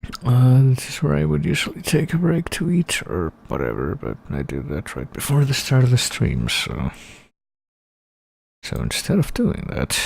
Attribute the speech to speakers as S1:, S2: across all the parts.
S1: This is where I would usually take a break to eat or whatever, but I did that right before the start of the stream, so... So instead of doing that...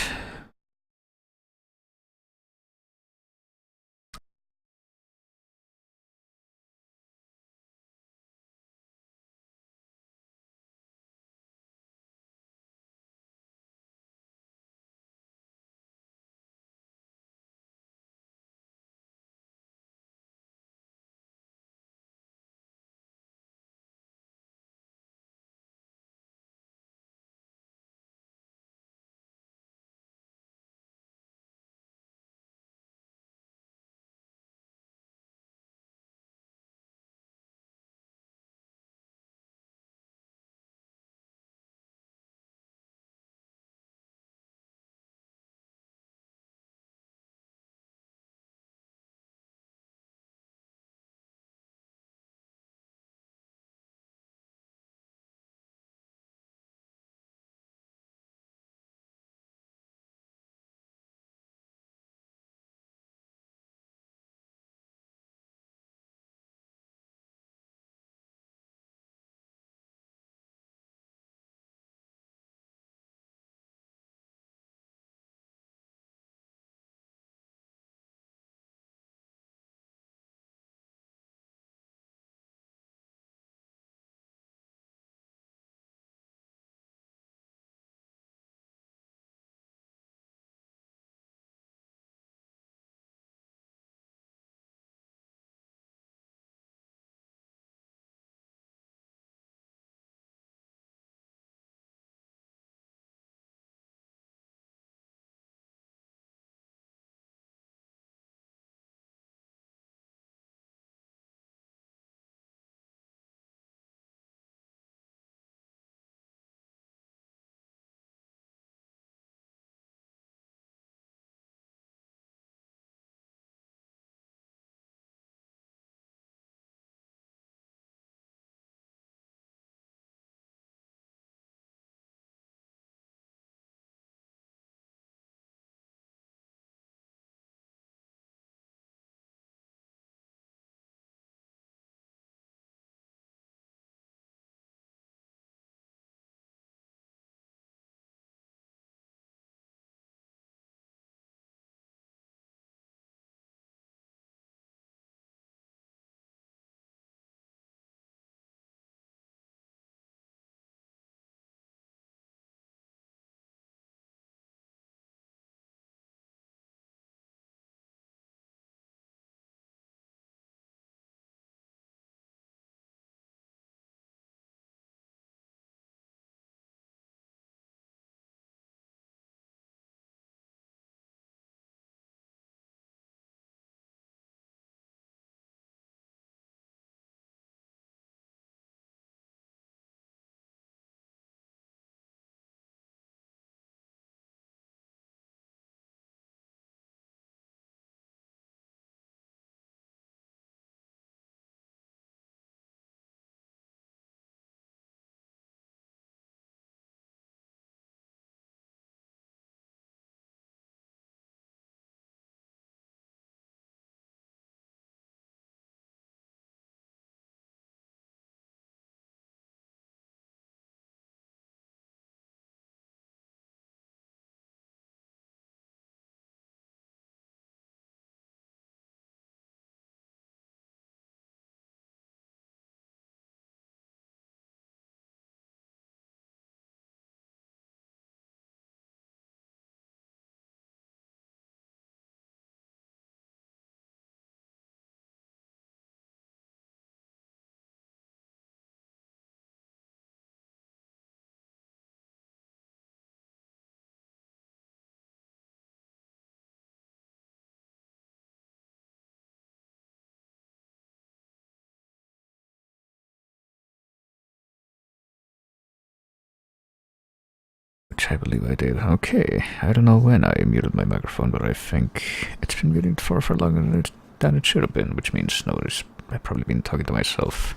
S1: Which I believe I did. Okay, I don't know when I muted my microphone, but I think it's been muted for longer than it should have been, which means notice I've probably been talking to myself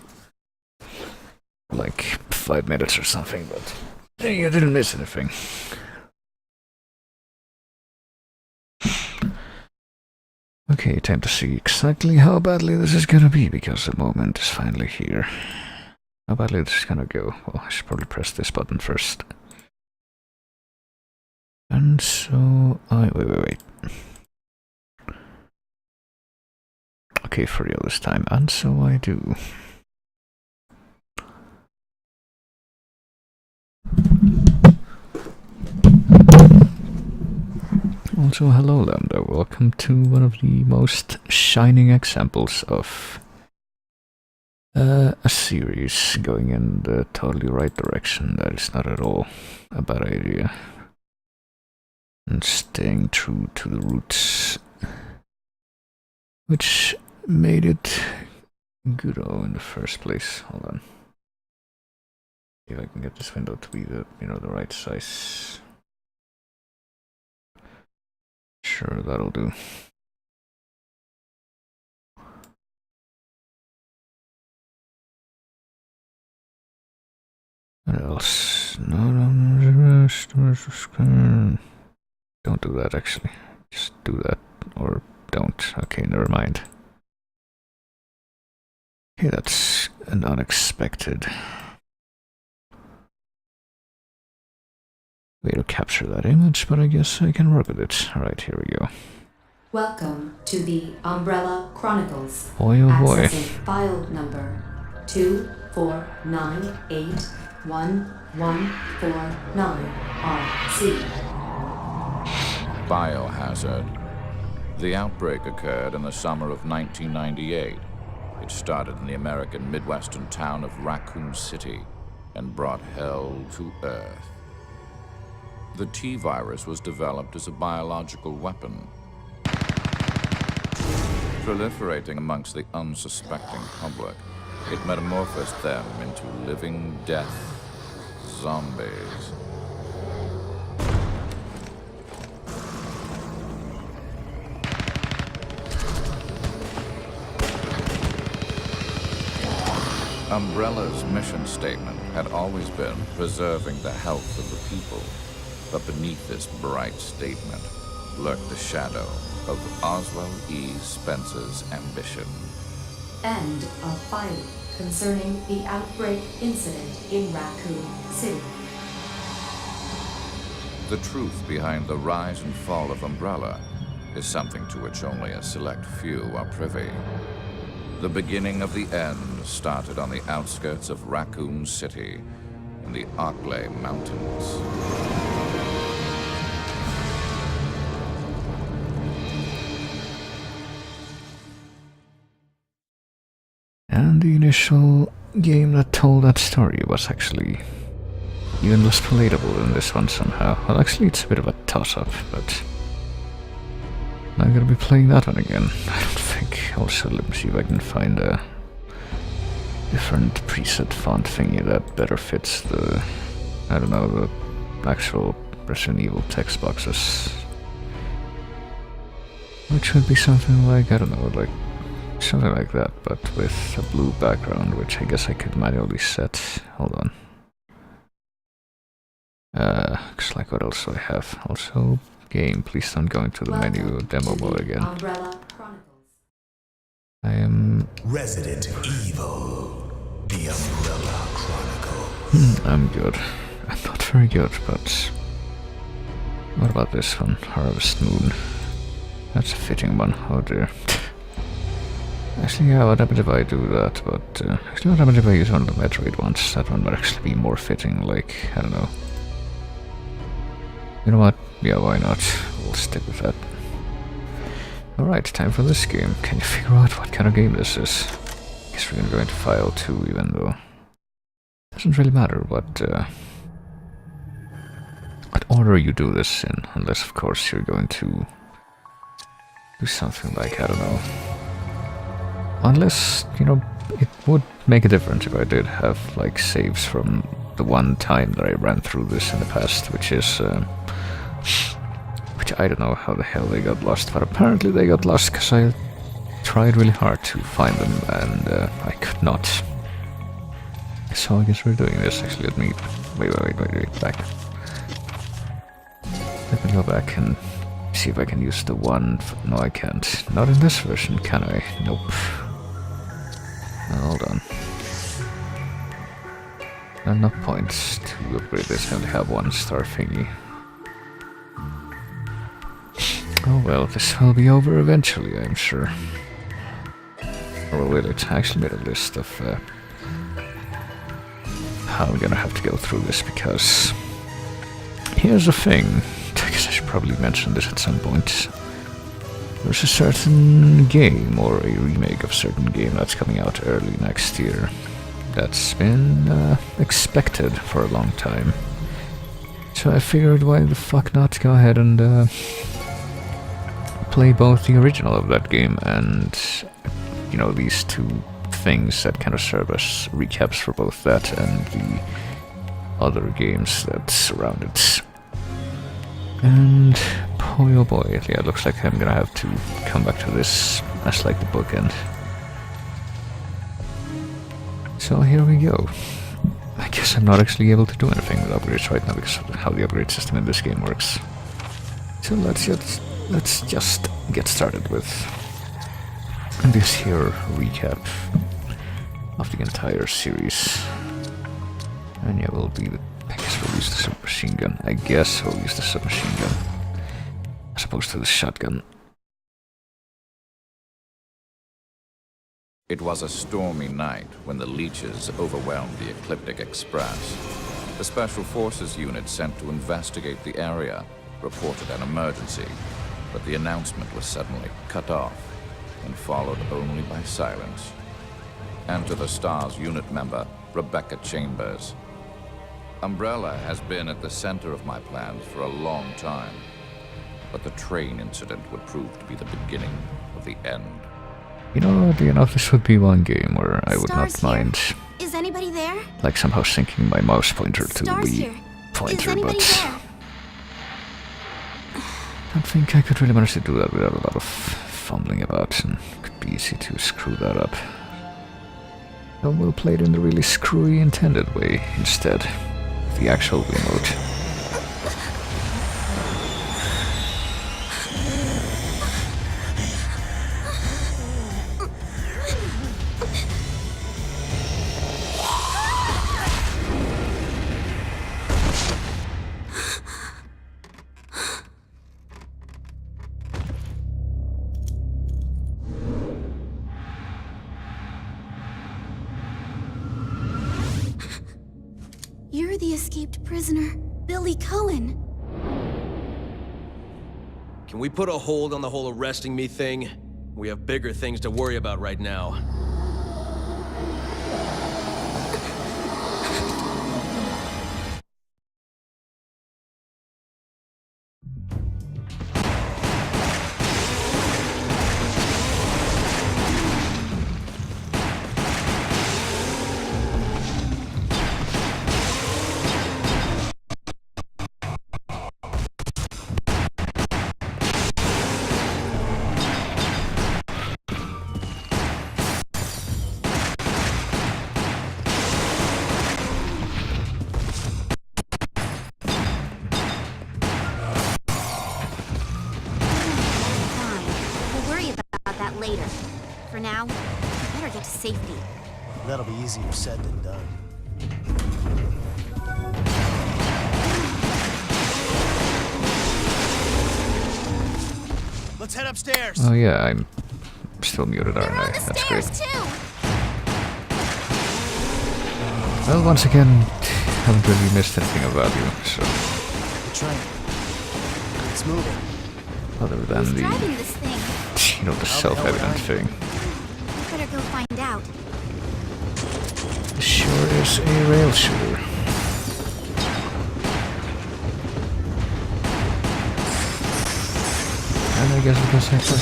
S1: like 5 minutes or something, but hey, I didn't miss anything. Okay, time to see exactly how badly this is gonna be, because the moment is finally here. How badly this is gonna go? Well, I should probably press this button first. And so wait. Okay, for real this time, and so I do. Also, hello Lambda, welcome to one of the most shining examples of a series going in the totally right direction. That is not at all a bad idea. And staying true to the roots, which made it good in the first place. Hold on. See if I can get this window to be the right size. Sure, that'll do. What else? No, don't do that actually. Just do that, or don't. Okay, never mind. Okay, that's an unexpected way to capture that image, but I guess I can work with it. Alright, here we go.
S2: Welcome to the Umbrella Chronicles.
S1: Boy, oh boy.
S2: Accessing file number 249811149RC.
S3: Biohazard. The outbreak occurred in the summer of 1998. It started in the American Midwestern town of Raccoon City and brought hell to Earth. The T-virus was developed as a biological weapon, proliferating amongst the unsuspecting public. It metamorphosed them into living death zombies. Umbrella's mission statement had always been preserving the health of the people, but beneath this bright statement lurked the shadow of Oswald E. Spence's ambition.
S2: End of file concerning the outbreak incident in Raccoon City.
S3: The truth behind the rise and fall of Umbrella is something to which only a select few are privy. The beginning of the end started on the outskirts of Raccoon City in the Arklay Mountains.
S1: And the initial game that told that story was actually even less relatable than this one somehow. Well, actually it's a bit of a toss-up, but I'm gonna be playing that one again, I don't think. Also, let me see if I can find a different preset font thingy that better fits the, I don't know, the actual Resident Evil text boxes. Which would be something like, I don't know, like something like that, but with a blue background, which I guess I could manually set. Hold on. Looks like what else do I have? Also, game, please don't go into the menu demo mode again.
S2: Umbrella Chronicles.
S1: I am
S4: Resident Evil, the Umbrella Chronicle.
S1: I'm good. I'm not very good, but what about this one? Harvest Moon. That's a fitting one. Oh dear. Actually, yeah, what happens if I do that? But actually, what happens if I use one of the Metroid ones? That one would actually be more fitting, like, I don't know. You know what? Yeah, why not? We'll stick with that. Alright, time for this game. Can you figure out what kind of game this is? Guess we're gonna go into file 2, even though doesn't really matter what order you do this in, unless of course you're going to do something like, I don't know. Unless, you know, it would make a difference if I did have like saves from the one time that I ran through this in the past, which is which I don't know how the hell they got lost, but apparently they got lost because I tried really hard to find them and I could not. So I guess we're doing this. Actually, let me wait, back. Let me go back and See if I can use the one. No, I can't. Not in this version, can I? Nope. Hold on. Enough points to upgrade this. I only have one star thingy. Oh well, this will be over eventually, I'm sure. Or will it? I actually made a list of how I'm gonna have to go through this, because here's the thing. I guess I should probably mention this at some point. There's a certain game, or a remake of a certain game, that's coming out early next year. That's been expected for a long time. So I figured, why the fuck not go ahead and play both the original of that game and, you know, these two things that kind of serve as recaps for both that and the other games that surround it. And boy oh boy, yeah, it looks like I'm gonna have to come back to this as like the bookend. So here we go. I guess I'm not actually able to do anything with upgrades right now because of how the upgrade system in this game works. So let's just get started with this here recap of the entire series. And yeah, we'll be the... I guess we'll use the submachine gun. I guess we'll use the submachine gun as opposed to the shotgun.
S3: It was a stormy night when the leeches overwhelmed the Ecliptic Express. The Special Forces unit sent to investigate the area reported an emergency, but the announcement was suddenly cut off and followed only by silence. Enter the STARS unit member, Rebecca Chambers. Umbrella has been at the center of my plans for a long time, but the train incident would prove to be the beginning of the end.
S1: You know, oddly enough, this would be one game where I would not mind,
S5: Is anybody there?
S1: like, somehow syncing my mouse pointer to the Wii pointer, but
S5: there?
S1: I don't think I could really manage to do that without a lot of fumbling about, and it could be easy to screw that up. So we'll play it in the really screwy intended way instead, the actual remote.
S5: You're the escaped prisoner, Billy Cohen.
S6: Can we put a hold on the whole arresting me thing? We have bigger things to worry about right now.
S5: Later. For now, we better get to safety.
S7: That'll be easier said than done. Let's head upstairs.
S1: Oh yeah, I'm still muted, aren't
S5: They're
S1: I?
S5: on the
S1: That's
S5: stairs
S1: great.
S5: too.
S1: Well, once again, haven't really missed anything of value, so...
S7: The train. It's moving.
S1: Other than
S5: Who's
S1: the,
S5: driving this thing?
S1: you know, the self-evident thing.
S5: Better go find out.
S1: This sure is a rail shooter. And I guess because I played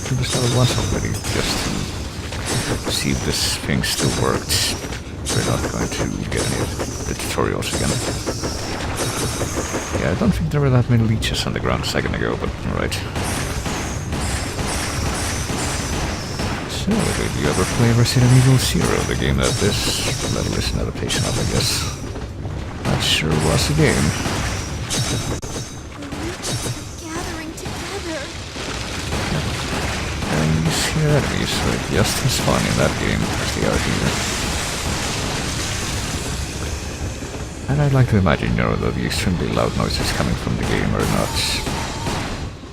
S1: through this level once already, just to see if this thing still worked, we're not going to get any of the tutorials again. Yeah, I don't think there were that many leeches on the ground a second ago, but alright. So, did you ever play Resident Evil 0, the game that this level is an adaptation of, I guess? That sure was a game.
S5: Gathering together.
S1: your enemies are just as fun in that game as they are here. And I'd like to imagine, that the extremely loud noises coming from the game are not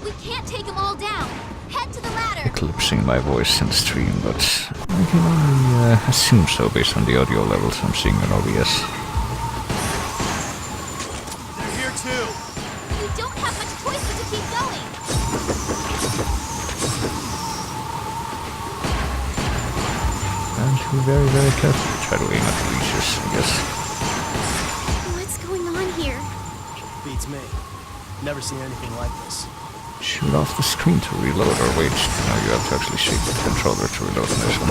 S5: We can't take them all down. Head to the ladder.
S1: eclipsing my voice in the stream, but I can only assume so based on the audio levels I'm seeing on OBS.
S7: They're here too.
S5: You don't have much choice but to keep going.
S1: And to be very, very carefully try to aim at the leashes, I guess.
S5: What's going on here?
S7: Beats me. Never seen anything like this.
S1: Shoot off the screen to reload, or wait, you have to actually shake the controller to reload on this one.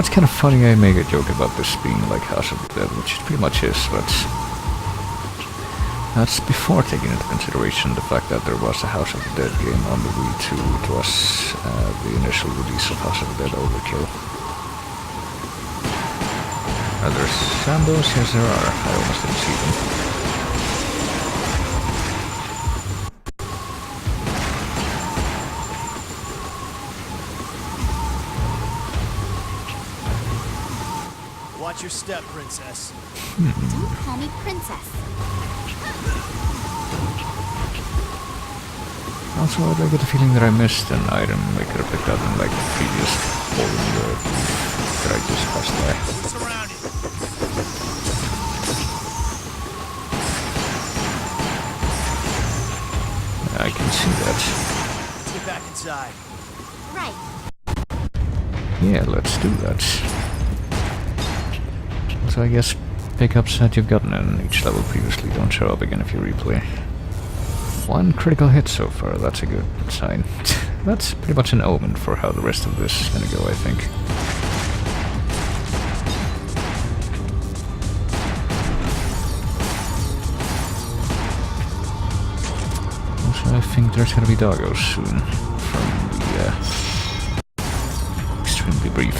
S1: It's kind of funny I make a joke about this being like House of the Dead, which it pretty much is, but that's before taking into consideration the fact that there was a House of the Dead game on the Wii 2. It was the initial release of House of the Dead Overkill. Are there Sambos? Yes, there are. I almost didn't see them.
S7: Watch your step, princess.
S5: Don't call me princess.
S1: Also, I get the feeling that I missed an item I could have picked up in like the previous hole in the that I just passed by.
S7: We're surrounded.
S1: I can see that.
S7: Let's get back inside.
S5: Right.
S1: Yeah, let's do that. So I guess pickups that you've gotten in each level previously don't show up again if you replay. One critical hit so far, that's a good sign. That's pretty much an omen for how the rest of this is gonna go, I think. Also, I think there's gonna be doggos soon from the extremely brief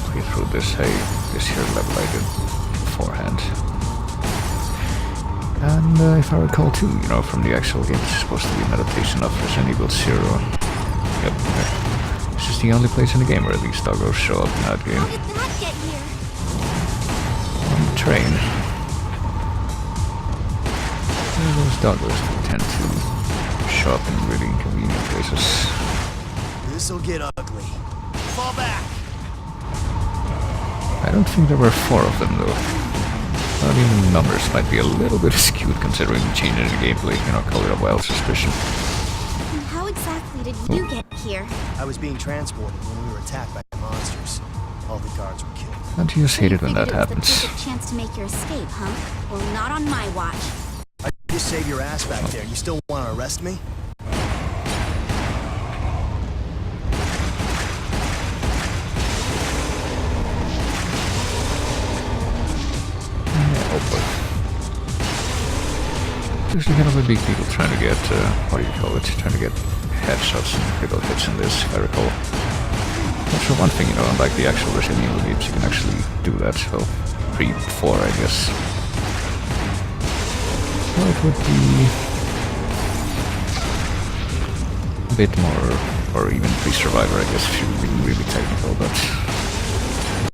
S1: playthrough this here level I did beforehand. And if I recall too, from the actual game, it's supposed to be an adaptation of Resident Evil 0. Yep, this is the only place in the game where these doggos show up in that game.
S5: How did that get here?
S1: On the train. Those doggos tend to show up in really inconvenient places.
S7: This'll get ugly. Fall back.
S1: I don't think there were 4 of them though. I mean, the numbers might be a little bit skewed considering the change in the gameplay, color of wild suspicion.
S5: And how exactly did you get here?
S7: I was being transported when we were attacked by monsters. All the guards were killed.
S1: Don't you just hate it when that
S5: Figured it
S1: happens?
S5: was the perfect chance to make your escape, huh? Well, not on my watch.
S7: I just saved your ass back there. You still want to arrest me?
S1: There's kind of a big deal trying to get, trying to get headshots and critical hits in this, if I recall. But for one thing, unlike the actual Resident Evil games, you can actually do that, well, pre-4, I guess. Well, it would be a bit more, or even pre-Survivor, I guess, if you're being really technical, but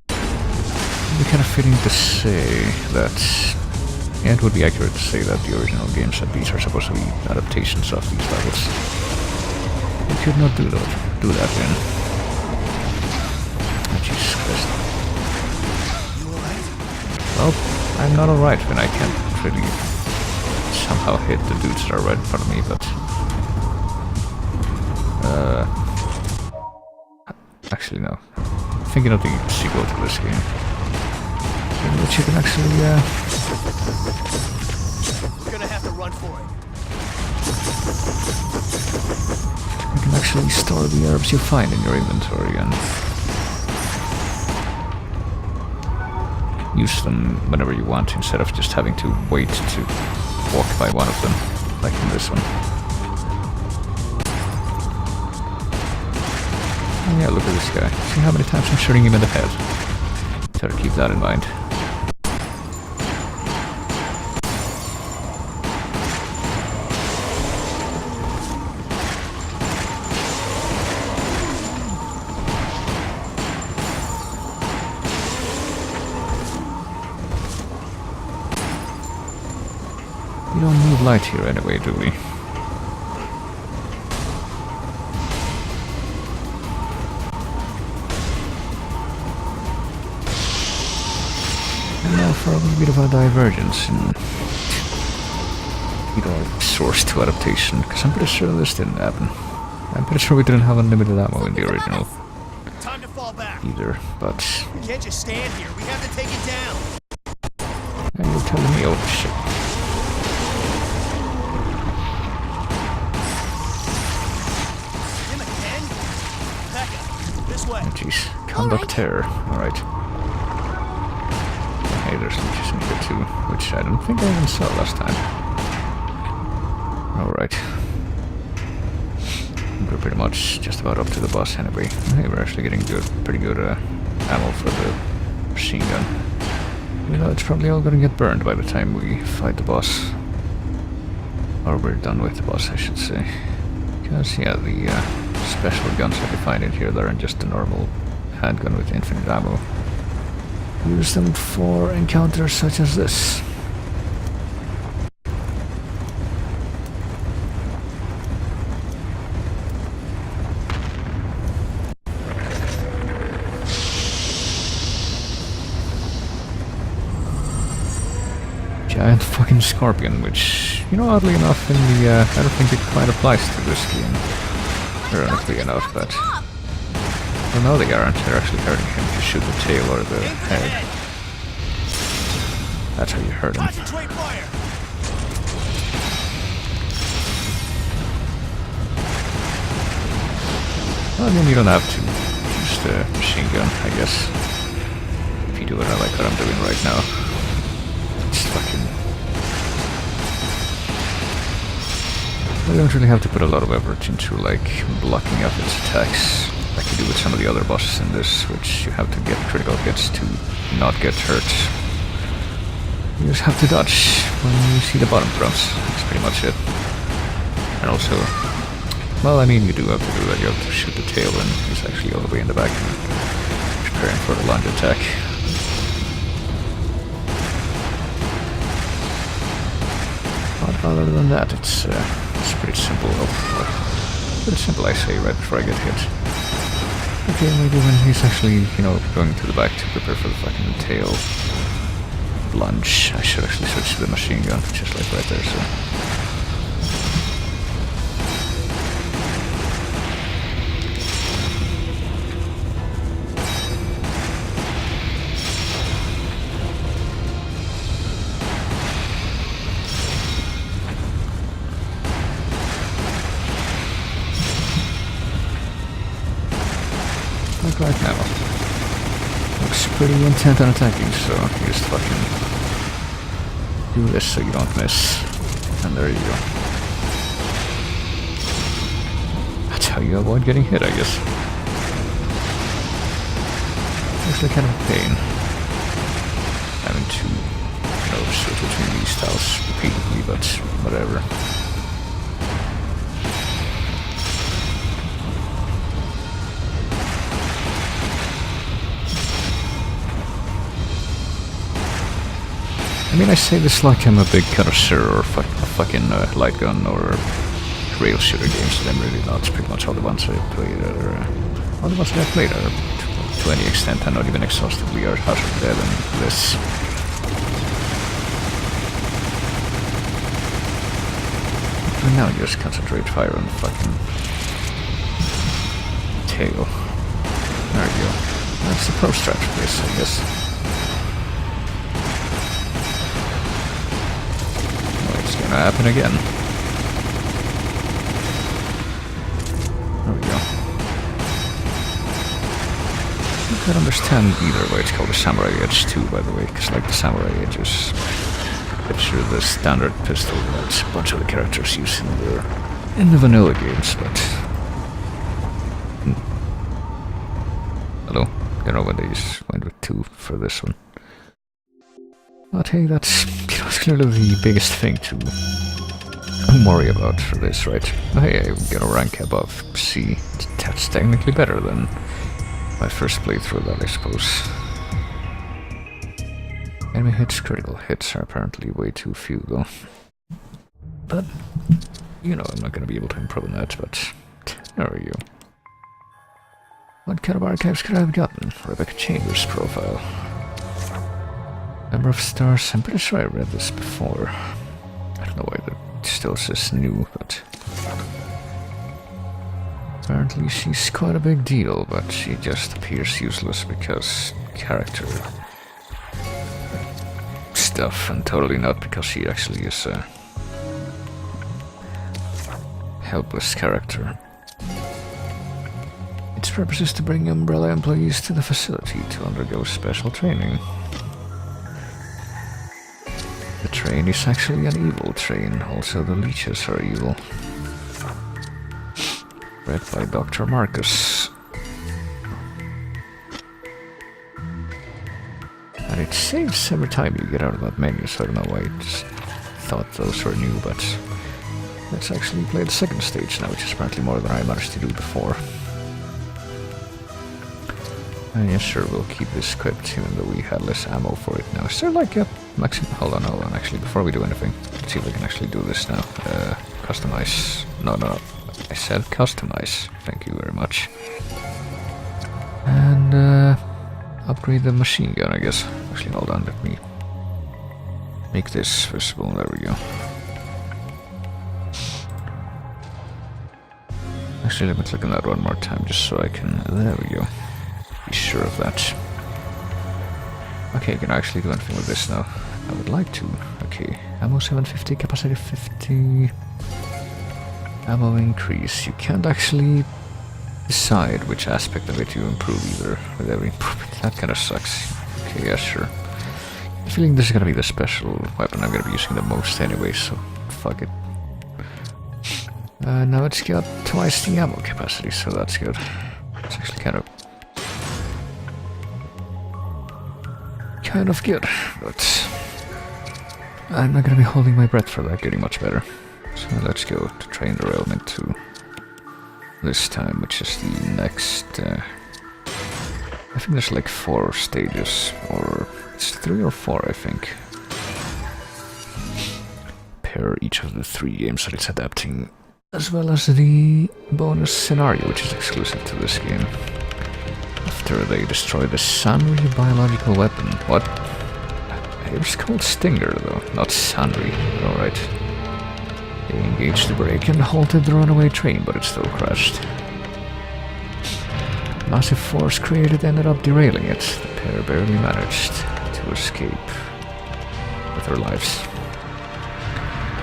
S1: it would be kind of fitting to say that. Yeah, it would be accurate to say that the original games at least are supposed to be adaptations of these levels. You could not do that then. Oh, Jesus Christ.
S7: You alright?
S1: Well, I'm not alright when I can't really somehow hit the dudes that are right in front of me, but... Actually, no. I'm thinking of the sequel to this game. In which you can actually,
S7: We're gonna have to run for it.
S1: you can actually store the herbs you find in your inventory and use them whenever you want instead of just having to wait to walk by one of them, like in this one. And yeah, look at this guy. See how many times I'm shooting him in the head? Try to keep that in mind. light here anyway, do we? And now for a little bit of a divergence in source to adaptation, because I'm pretty sure this didn't happen. I'm pretty sure we didn't have unlimited ammo in the original
S7: Time to fall back.
S1: either, but...
S7: We can't just stand here. We have to take it down.
S1: And you're telling me, oh shit.
S7: Him again? Becca, this way.
S1: Oh jeez, conduct terror, alright. Hey, there's leeches in here too, which I don't think I even saw last time. Alright. We're pretty much just about up to the boss anyway. Hey, we're actually getting pretty good ammo for the machine gun. You know, it's probably all gonna get burned by the time we fight the boss. Or we're done with the boss, I should say. Because, yeah, the special guns that we find in here, that aren't just a normal handgun with infinite ammo. Use them for encounters such as this. Giant fucking scorpion, which, you know, oddly enough, in the, I don't think it quite applies to this game. Ironically enough, but... Well, no, they aren't. They're actually hurting him to shoot the tail or the head. That's how you hurt him.
S7: Concentrate fire.
S1: Well, I mean, you don't have to use the machine gun, I guess. If you do it, I like what I'm doing right now. It's fucking... I don't really have to put a lot of effort into, like, blocking up its attacks, like you do with some of the other bosses in this, which you have to get critical hits to not get hurt. You just have to dodge when you see the bottom drops. That's pretty much it. And also, well, I mean, you do have to do that. You have to shoot the tail when he's actually all the way in the back, preparing for the lunge attack. But other than that, it's pretty simple. Pretty simple, I say, right before I get hit. Okay, maybe when he's actually, you know, going to the back to prepare for the fucking tail lunge, I should actually switch to the machine gun, just like right there, so... Like right now. Looks pretty intent on attacking, so you just fucking do this so you don't miss. And there you go. That's how you avoid getting hit, I guess. Actually kind of a pain having to, you know, switch between these styles repeatedly, but whatever. I mean, I say this like I'm a big connoisseur or a fucking light gun or rail shooter games, but I'm really not. It's pretty much all the ones I played are... all the ones that I played are, to any extent, I'm not even exhaustively are House of Dead and this. For now, just concentrate fire on the fucking tail. There you go. That's the pro strat for this, I guess. It's gonna happen again. There we go. I can't understand either why it's called the Samurai Edge too, by the way, because like the Samurai Edge is picture the standard pistol that a bunch of the characters use in the vanilla games, but... Hello? I don't know why they just went with 2 for this one. But hey, that's clearly the biggest thing to worry about for this, right? Hey, I get a rank above C. That's technically better than my first playthrough, that I suppose. Enemy hits, critical hits are apparently way too few, though. But, you know, I'm not gonna be able to improve on that, but there we go. What kind of archives could I have gotten? Rebecca Chambers' profile. Number of stars, I'm pretty sure I read this before. I don't know why that still says new, but... Apparently she's quite a big deal, but she just appears useless because character stuff, and totally not because she actually is a helpless character. Its purpose is to bring Umbrella employees to the facility to undergo special training. The train is actually an evil train, also the leeches are evil. Read by Dr. Marcus. And it saves every time you get out of that menu, so I don't know why I just thought those were new, but let's actually play the second stage now, which is apparently more than I managed to do before. And yes, sure, we'll keep this equipped, even though we had less ammo for it now. Is there like a maximum? Hold on, actually, before we do anything, let's see if we can actually do this now. Customize. No. I said customize. Thank you very much. And, upgrade the machine gun, I guess. Actually, hold on, let me make this visible. There we go. Actually, let me click on that one more time, just so I can... There we go. Be sure of that. Okay, can I actually do anything with this now? I would like to. Okay, ammo 750, capacity 50... Ammo increase. You can't actually decide which aspect of it you improve either with every improvement. That kind of sucks. Okay, yeah, sure. I have a feeling this is gonna be the special weapon I'm gonna be using the most anyway, so fuck it. Now it's got twice the ammo capacity, so that's good. It's actually kind of good, but I'm not gonna be holding my breath for that getting much better. So let's go to train derailment 2 this time, which is the next, I think there's like 4 stages, or it's 3 or 4 I think, per each of the 3 games that it's adapting, as well as the bonus scenario, which is exclusive to this game. After they destroy the Sanri biological weapon. What? It was called Stinger though, not Sanri. Alright. They engaged the brake and halted the runaway train, but it still crashed. Massive force created ended up derailing it. The pair barely managed to escape with their lives.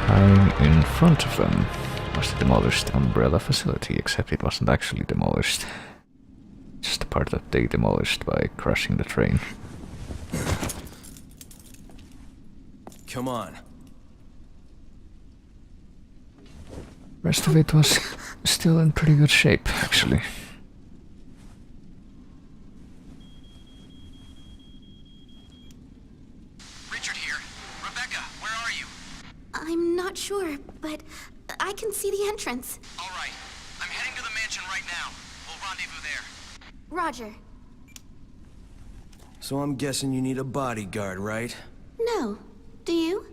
S1: Lying in front of them was the demolished Umbrella facility, except it wasn't actually demolished. Just the part that they demolished by crashing the train.
S6: Come on.
S1: Rest of it was still in pretty good shape, actually.
S8: Richard here. Rebecca, where are you?
S5: I'm not sure, but I can see the entrance.
S8: All right. I'm heading to the mansion right now. We'll rendezvous there.
S5: Roger.
S6: So I'm guessing you need a bodyguard, right?
S5: No. Do you?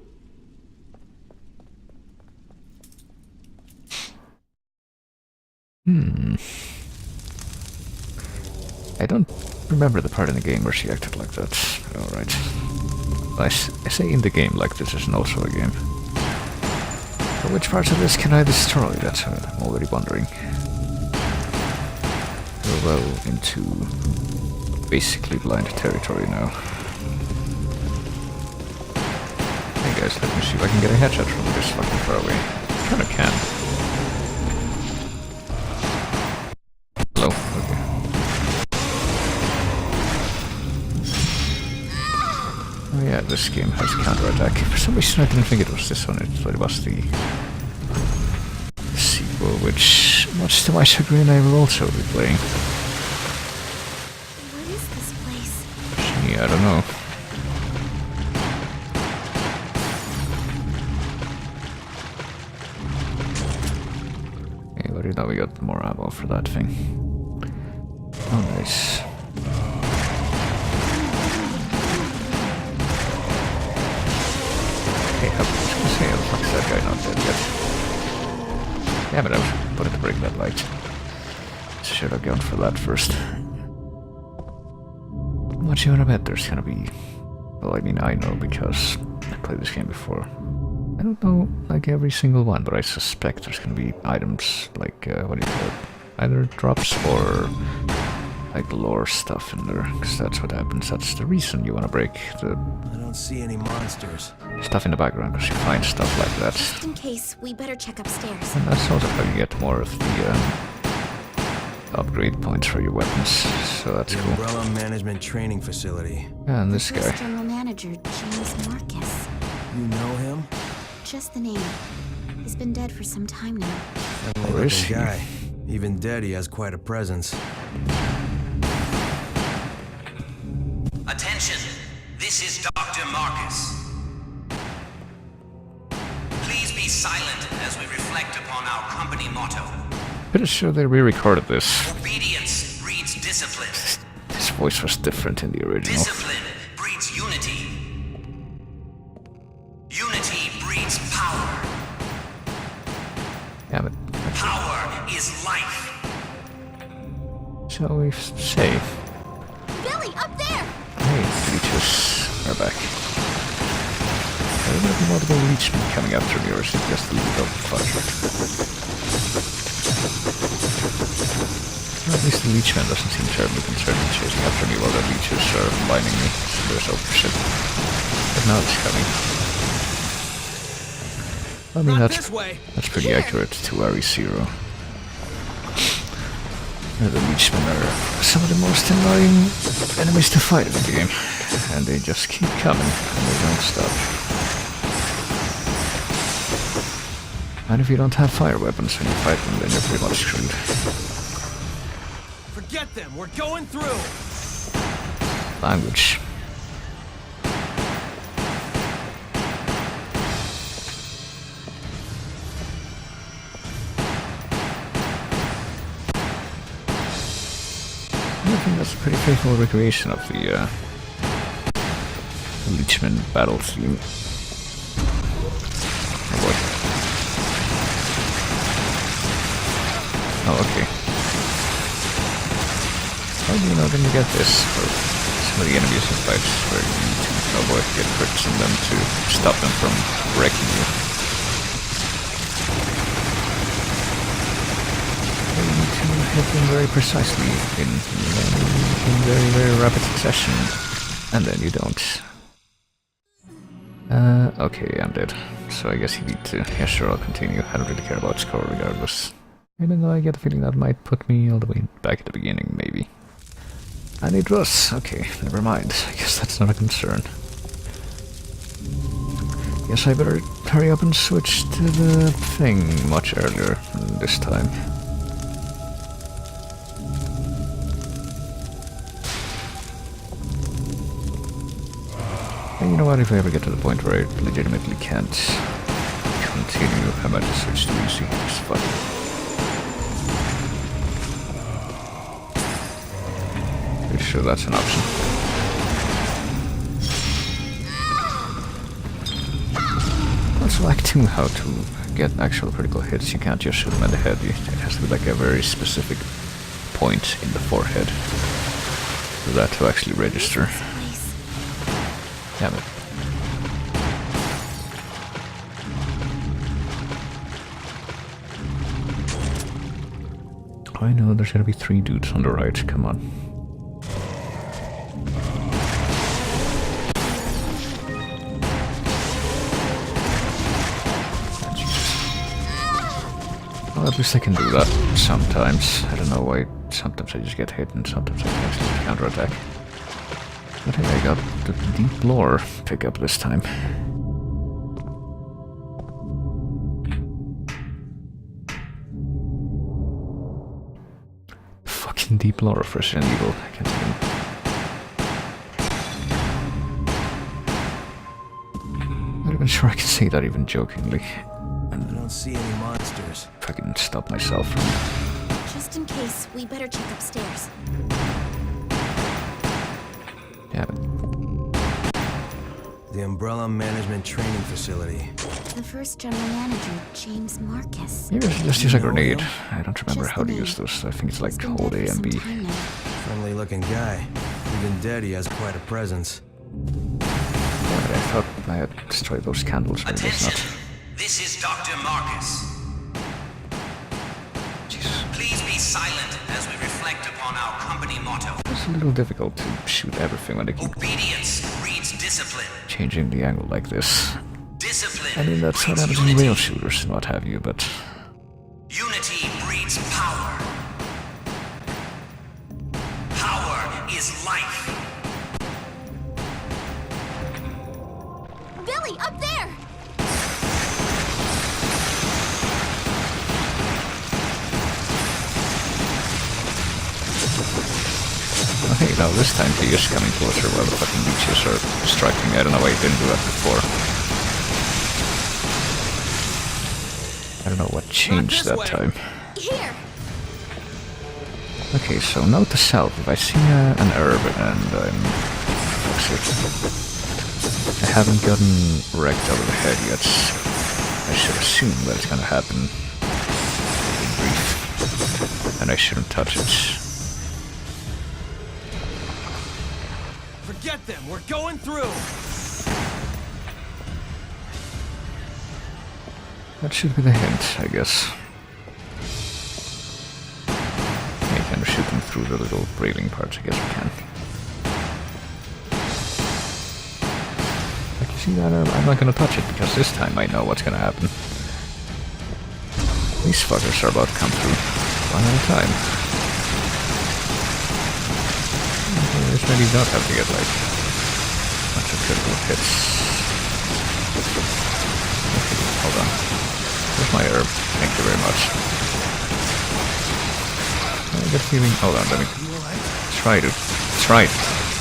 S1: I don't remember the part in the game where she acted like that. Alright. I say in the game like this isn't also a game. So which parts of this can I destroy? That's what I'm already wondering. We're well into basically blind territory now. Hey guys, let me see if I can get a headshot from this fucking far away. Kinda can. Hello? Okay. Oh yeah, this game has counterattack. For some reason I didn't think it was this one, I thought it was the sequel, which, much to my chagrin, I will also be playing.
S5: What is this place?
S1: Yeah, I don't know. Okay, but now we got more ammo for that thing. Oh, nice. Okay, I was gonna say, how the fuck is that guy not dead yet? Damn it, I wanted to break that light. Should have gone for that first. What you wanna bet there's gonna be... Well, I mean, I know because I played this game before. I don't know, like, every single one, but I suspect there's gonna be items, like, what do you call it? Either drops or, like, lore stuff in there, because that's what happens. That's the reason you wanna break the
S7: I don't see any monsters.
S1: stuff in the background, because you find stuff like that.
S5: Just in case, we better check upstairs.
S1: And that's also how you get more of the, upgrade points for your weapons, so that's
S7: The
S1: cool.
S7: Umbrella Management Training Facility.
S1: And this
S5: First
S1: guy.
S5: general manager, James Marcus.
S7: You know him?
S5: Just the name. He's been dead for some time now.
S7: Friendly
S1: Where is
S7: looking
S1: he?
S7: guy. Even dead, he has quite a presence.
S8: Attention, this is Dr. Marcus. Please be silent as we reflect upon our company motto.
S1: Pretty sure they re-recorded this.
S8: Obedience breeds discipline.
S1: His voice was different in the original.
S8: Discipline breeds unity. Unity breeds power.
S1: Damn it.
S8: Power is life.
S1: Shall we say?
S5: Billy, up there!
S1: Hey, leeches are back. Are there gonna be multiple leechmen coming after me, or is it just a little fudge? Well, at least the leechman doesn't seem terribly concerned in chasing after me while the leeches are lining me. So there's oh shit. But now it's coming. I mean,
S6: Not
S1: that's
S6: this way.
S1: pretty accurate to RE0. The leechmen are some of the most annoying enemies to fight in the game. And they just keep coming, and they don't stop. And if you don't have fire weapons when you fight them, then you're pretty much screwed.
S6: Forget them. We're going through.
S1: Language. I think that's a pretty faithful recreation of the Leechman battle theme. Oh boy. Oh, okay. How do you know when you get this? For some of the enemies in fights where you need to avoid get crits on them to stop them from wrecking you. You need to hit them very precisely in very, very rapid succession. And then you don't. Okay, I'm dead. So I guess you need to... Yeah, sure, I'll continue. I don't really care about score regardless. Even though I get the feeling that might put me all the way back at the beginning, maybe. And it was. Okay, never mind. I guess that's not a concern. Guess I better hurry up and switch to the thing much earlier this time. And you know what, if I ever get to the point where I legitimately can't continue, I might just switch to easy. It's fun. Pretty sure that's an option. Also like too how to get actual critical hits. You can't just shoot them in the head. It has to be like a very specific point in the forehead for that to actually register. Damn it. I know there's gonna be 3 dudes on the right, come on. Oh, Jesus. Well, at least I can do that sometimes. I don't know why sometimes I just get hit and sometimes I can actually counterattack. I think I got the deep lore pickup this time. Fucking deep lore of Resident Evil. I can't even... I'm not even sure I can say that even jokingly.
S7: I don't see any monsters.
S1: If I can stop myself from...
S5: Just in case, we better check upstairs.
S1: Damn it.
S7: The Umbrella Management Training Facility.
S5: The first general manager, James Marcus.
S1: Maybe I should just use a
S7: You know
S1: grenade.
S7: him?
S1: I don't remember
S5: Just
S1: how to
S5: the
S1: use
S5: name.
S1: those. I think it's
S5: He's
S1: like
S5: been
S1: hold
S5: dead
S1: A
S5: for
S1: and
S5: some
S1: B.
S5: time now.
S7: Friendly looking guy. Even dead, he has quite a presence.
S1: But I thought I had destroyed those candles, but I guess
S8: Attention!
S1: not.
S8: This is Dr. Marcus.
S1: Jesus.
S8: Please be silent as we reflect upon our company motto.
S1: It's a little difficult to shoot everything when they keep
S8: Obedience breeds discipline.
S1: changing the angle like this.
S8: Discipline
S1: I mean, that's what
S8: breeds
S1: happens in
S8: unity.
S1: real shooters and what have you, but
S8: Unity breeds power. Power is life.
S5: Billy, up there!
S1: hey, now this time he is coming closer while the fucking leeches are striking me. I don't know why he didn't do that before. I don't know what changed that time.
S5: Here!
S1: Okay, so note to self, if I see an herb and I'm... I haven't gotten wrecked over the head yet. I should assume that it's gonna happen in brief. And I shouldn't touch it.
S6: Forget them, we're going through!
S1: That should be the hint, I guess. I can shoot them through the little railing parts, I guess we can. Like, you see that? I'm not gonna touch it, because this time I know what's gonna happen. These fuckers are about to come through, one at a time. This maybe you don't have to get, like, a bunch of critical hits. Okay, hold on. Where's my herb? Thank you very much. I get a feeling... Hold on, let me try to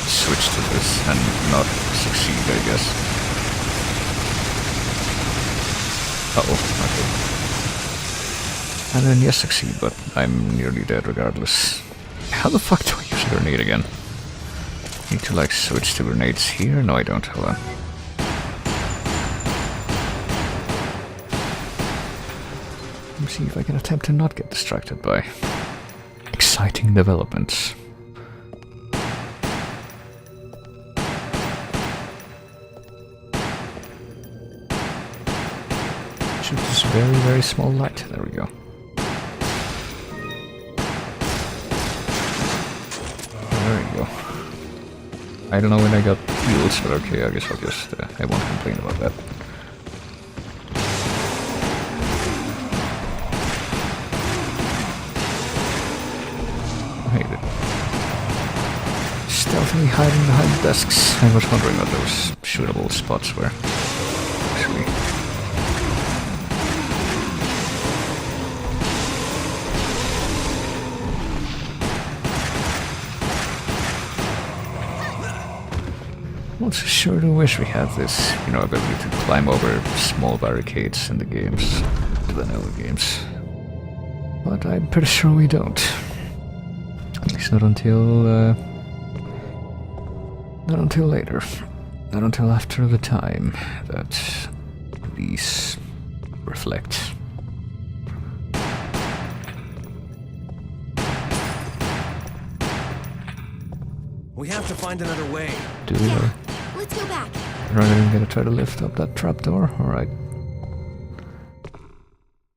S1: switch to this and not succeed, I guess. Uh-oh, okay. And then yes, succeed, but I'm nearly dead regardless. How the fuck do I use a grenade again? Need to like switch to grenades here? No, I don't. Hold on. Let me see if I can attempt to not get distracted by exciting developments. Shoot this very, very small light. There we go. There you go. I don't know when I got heals, but okay, I guess I'll just... I won't complain about that. Stealthily hiding behind desks. I was wondering what those shootable spots were. Actually. Also, sure do wish we had this, ability to climb over small barricades in the games, the vanilla games. But I'm pretty sure we don't. At least not until later. Not until after the time that these reflect.
S6: We have to find another way.
S1: Do we?
S5: Yeah, let's go back.
S1: Rather than gonna try to lift up that trapdoor? Alright.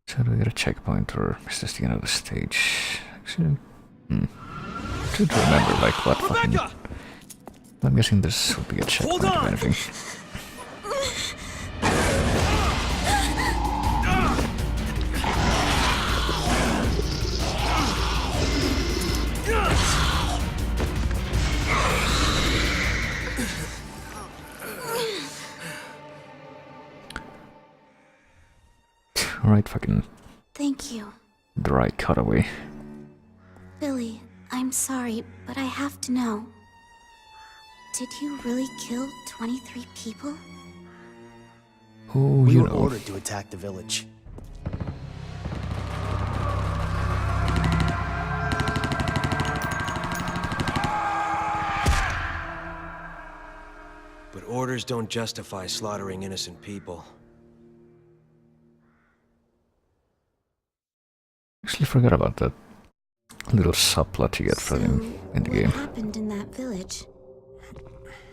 S1: So do we get a checkpoint, or is this the end of the stage? Actually, should remember, like, what fucking...
S6: Rebecca!
S1: I'm guessing this would be a checkpoint or anything. Alright, fucking
S5: Thank you.
S1: dry cutaway.
S5: Billy, I'm sorry, but I have to know. Did you really kill 23 people?
S1: Oh,
S7: We
S1: you
S7: were
S1: know.
S7: ordered to attack the village.
S6: But orders don't justify slaughtering innocent people.
S1: Actually forgot about that little subplot you get from him in the game.
S5: What happened in that village?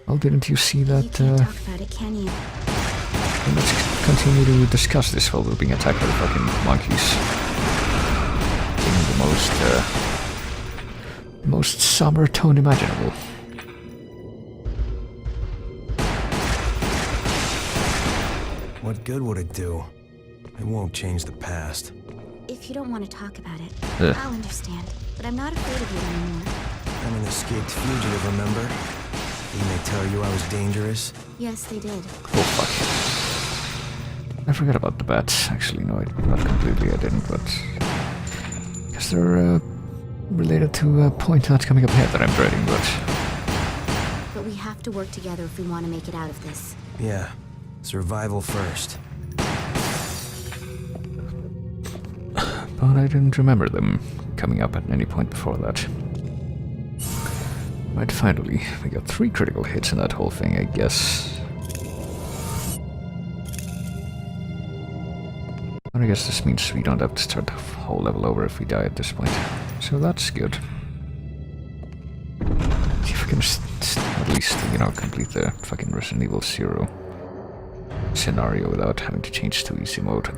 S1: Well, didn't you see
S5: You
S1: that?
S5: can't talk about it, can you?
S1: Let's continue to discuss this while we're being attacked by the fucking monkeys. In the most summer tone imaginable.
S7: What good would it do? It won't change the past.
S5: If you don't want to talk about it,
S1: Ugh.
S5: I'll understand. But I'm not afraid of you anymore.
S7: I'm an escaped fugitive, remember? Didn't they tell you I was dangerous?
S5: Yes, they did.
S1: Oh fuck. I forgot about the bats. Actually, no, not completely. I didn't, but I guess they're related to a point not coming up ahead that I'm dreading.
S5: But we have to work together if we want to make it out of this.
S7: Yeah. Survival first.
S1: But I didn't remember them coming up at any point before that. Right, finally, we got 3 critical hits in that whole thing, I guess. But I guess this means we don't have to start the whole level over if we die at this point. So that's good. See if we can at least, you know, complete the fucking Resident Evil 0 scenario without having to change to easy mode.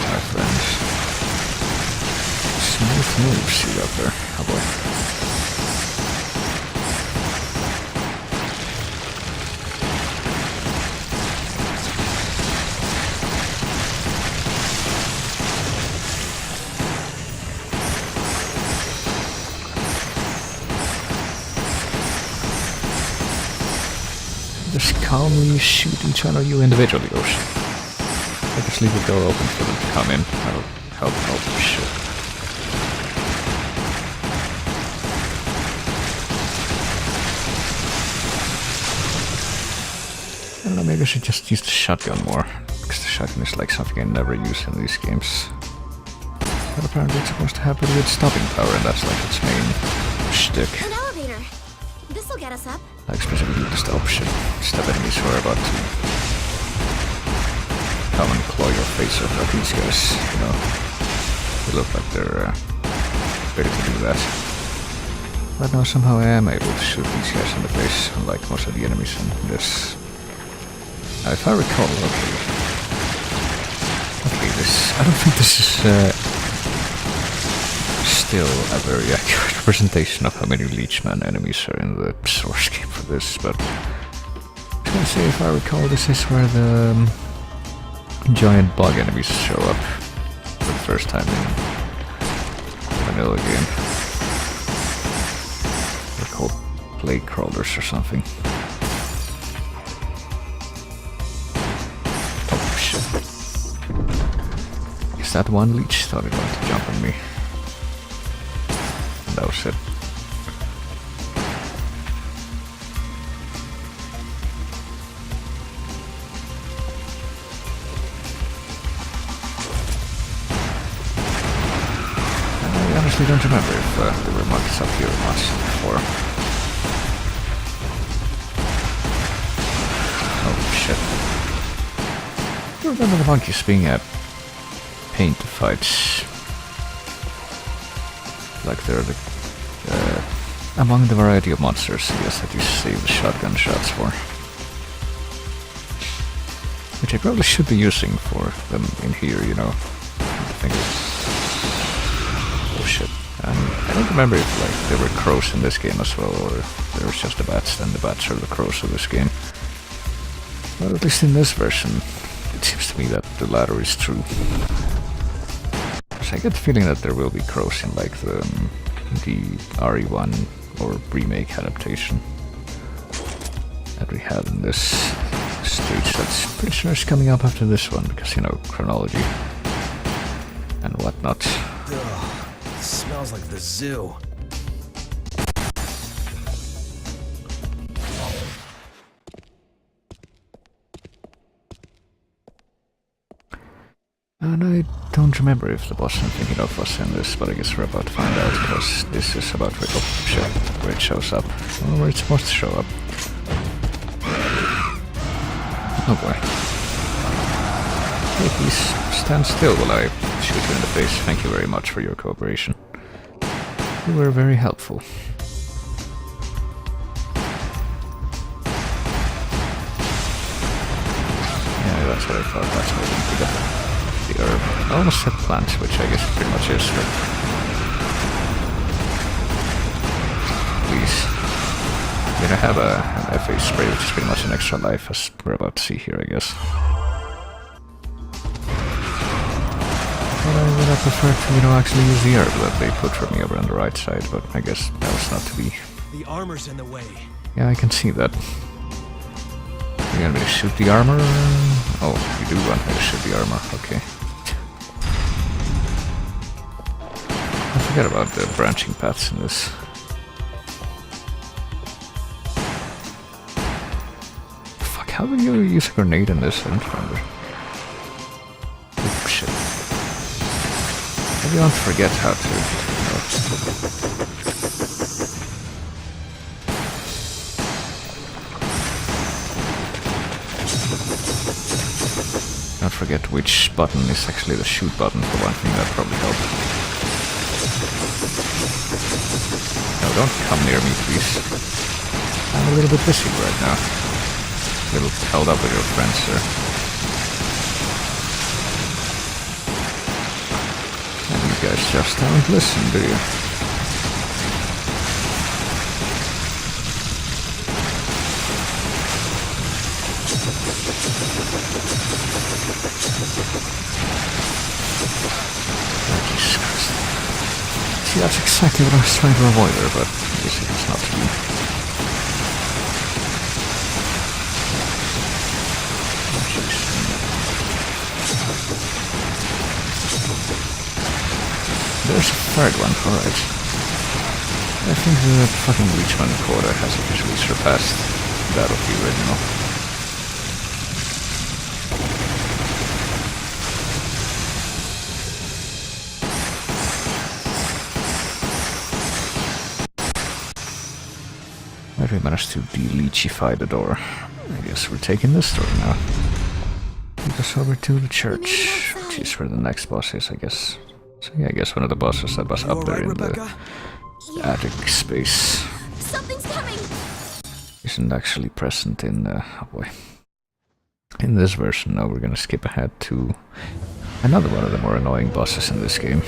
S1: My friends. Smooth moves you got there. Oh boy. Just calmly shoot each one of you individually, or shit. I just leave the door open for them to come in. That'll help shit. I don't know, maybe I should just use the shotgun more. Because the shotgun is like something I never use in these games. But apparently it's supposed to have pretty good stopping power, and that's like its main shtick.
S5: An elevator! This'll get us up.
S1: Like specifically the stop shit. Stop enemies who are about to come and claw your face off like these guys, you know. They look like they're ready to do that. But now somehow I am able to shoot these guys in the face, unlike most of the enemies in this. Now if I recall, okay, this, I don't think this is still a very accurate representation of how many Leechman enemies are in the source game for this, but I was gonna say, if I recall, this is where the giant bug enemies show up for the first time in the vanilla game. They're called plague crawlers or something. Oh shit. Is that one leech thought it wanted to jump on me? And that was it. I honestly don't remember if there were monkeys up here or not before. Oh shit. I remember the monkeys being a pain to fight. Like they're the, among the variety of monsters, I guess, that you save the shotgun shots for. Which I probably should be using for them in here, you know. I think oh shit. I don't remember if like there were crows in this game as well, or if there was just the bats, then the bats are the crows of this game. But at least in this version, it seems to me that the latter is true. So I get the feeling that there will be crows in like the RE1 or remake adaptation that we had in this stage. That's pretty sure is coming up after this one, because, you know, chronology and whatnot.
S7: Ugh, it smells like the zoo.
S1: And I don't remember if the boss I'm thinking of was in this, but I guess we're about to find out, because this is about where it shows up, or where it's supposed to show up. Oh boy. Hey, please stand still while I shoot you in the face. Thank you very much for your cooperation. You were very helpful. Yeah, that's what I thought. That's what I wanted to the herb. I almost said plant, which I guess pretty much is. Please. I'm gonna have an FA spray, which is pretty much an extra life, as we're about to see here, I guess. But I would have preferred to, actually use the herb that they put for me over on the right side, but I guess that was not to be.
S6: The armor's in the way.
S1: Yeah, I can see that. You want me to shoot the armor? Oh, you do want me to shoot the armor, okay. I forget about the branching paths in this. Fuck, how do you use a grenade in this? I don't remember. Oh, shit. I don't forget how to, Don't forget which button is actually the shoot button for one thing, that probably helped. No, don't come near me, please. I'm a little bit busy right now. A little held up with your friends, sir. And you guys just don't listen, do you? See, that's exactly what I was trying to avoid there, but I guess it was not to be. There's a third one, alright. I think the fucking Reachman quota has officially surpassed that of the original. We managed to de-leechify the door. I guess we're taking this door now. Take us over to the church, which is where the next boss is, I guess. So yeah, I guess one of the bosses that was up there in the attic space
S5: Something's coming!
S1: isn't actually present in, oh boy. In this version. Now we're gonna skip ahead to another one of the more annoying bosses in this game.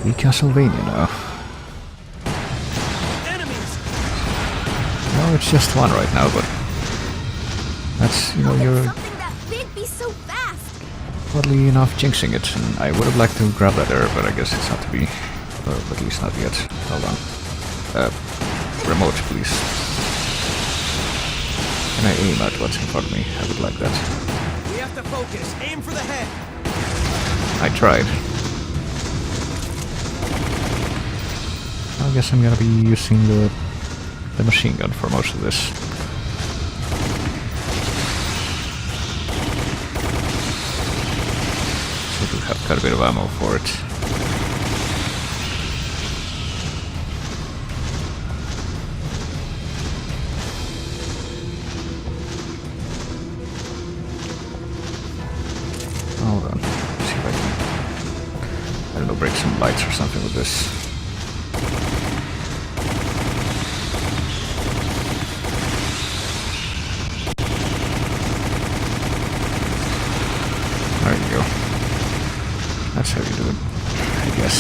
S1: We Castlevania now.
S6: Enemies!
S1: No, it's just one right now, but that's, you're
S5: Something that big be so fast!
S1: oddly enough jinxing it, and I would have liked to grab that herb, but I guess it's not to be, or at least not yet. Hold on. Remote, please. Can I aim at what's in front of me? I would like that.
S6: We have to focus. Aim for the head.
S1: I tried. I guess I'm gonna be using the machine gun for most of this. So I do have quite a bit of ammo for it. Hold on. Let's see if I can, I don't know, break some lights or something with this. There you go. That's how you do it, I guess.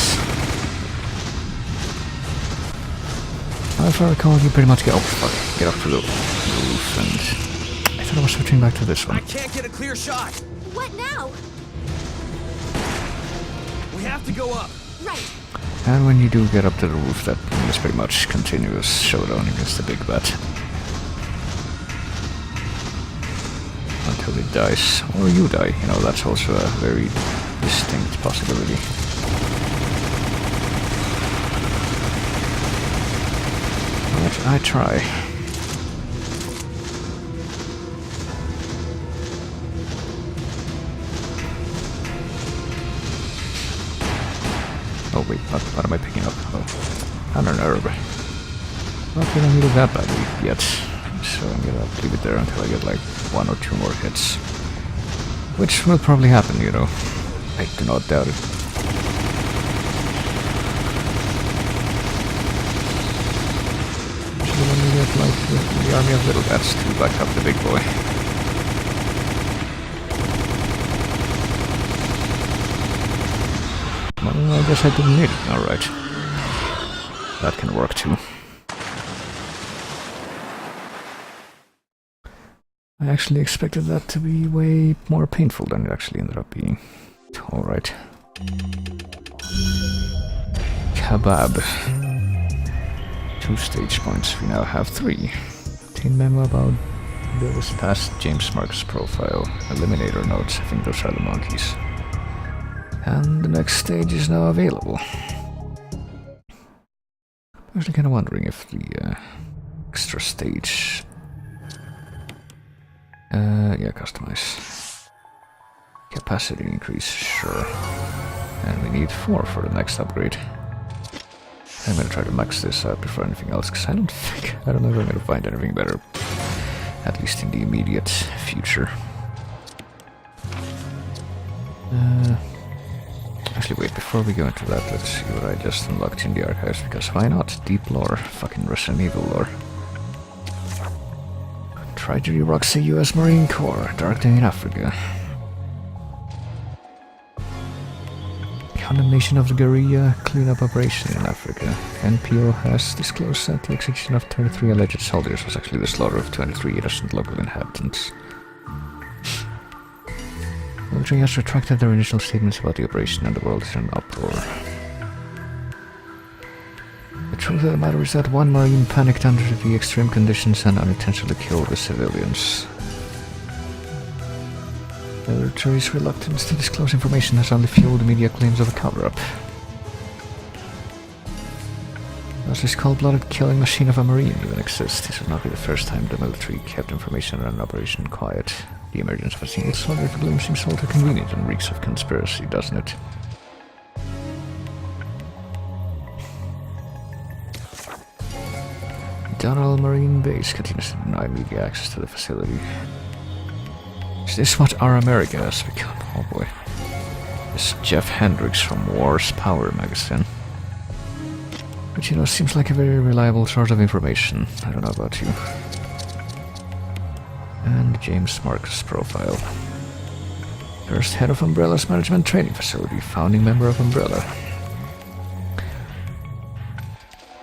S1: If I recall, you pretty much get up to the roof, and I thought I was switching back to this one.
S6: I can't get a clear shot.
S5: What now?
S6: We have to go up.
S5: Right.
S1: And when you do get up to the roof, that is pretty much continuous showdown against the big bat. Until it dies. Or you die, that's also a very distinct possibility. But I try. Oh wait, what am I picking up? Oh, another herb. Not gonna need it that badly yet, so I'm gonna leave it there until I get like 1 or 2 more hits. Which will probably happen, you know. I do not doubt it. Should only get like the army of little bats to back up the big boy. Well, I guess I didn't need it. Alright. That can work too. I actually expected that to be way more painful than it actually ended up being. Alright. Kebab. 2 stage points. We now have 3. Obtain memo about Bill's past James Marcus profile. Eliminator notes. I think those are the monkeys. And the next stage is now available. I'm actually kind of wondering if the extra stage... yeah, customize. Capacity increase, sure. And we need 4 for the next upgrade. I'm gonna try to max this out before anything else, because I don't know if I'm gonna find anything better. At least in the immediate future. Actually, wait, before we go into that, let's see what I just unlocked in the archives, because why not? Deep lore, fucking Resident Evil lore. Tragedy rocks the US Marine Corps, Dark Day in Africa. Condemnation of the guerrilla cleanup operation in Africa. NPO has disclosed that the execution of 33 alleged soldiers was actually the slaughter of 23 innocent local inhabitants. The military has retracted their initial statements about the operation and the world is in an uproar. The truth of the matter is that one Marine panicked under the extreme conditions and unintentionally killed the civilians. The military's reluctance to disclose information has only fueled media claims of a cover-up. Does this cold-blooded killing machine of a Marine even exist? This would not be the first time the military kept information on an operation quiet. The emergence of a single soldier to blame seems all too convenient and reeks of conspiracy, doesn't it? Donald Marine Base continues to deny media access to the facility. Is this what our America has become? Oh boy. This Jeff Hendricks from War's Power magazine. Which, you know, seems like a very reliable source of information. I don't know about you. And James Marcus profile. First head of Umbrella's management training facility, founding member of Umbrella.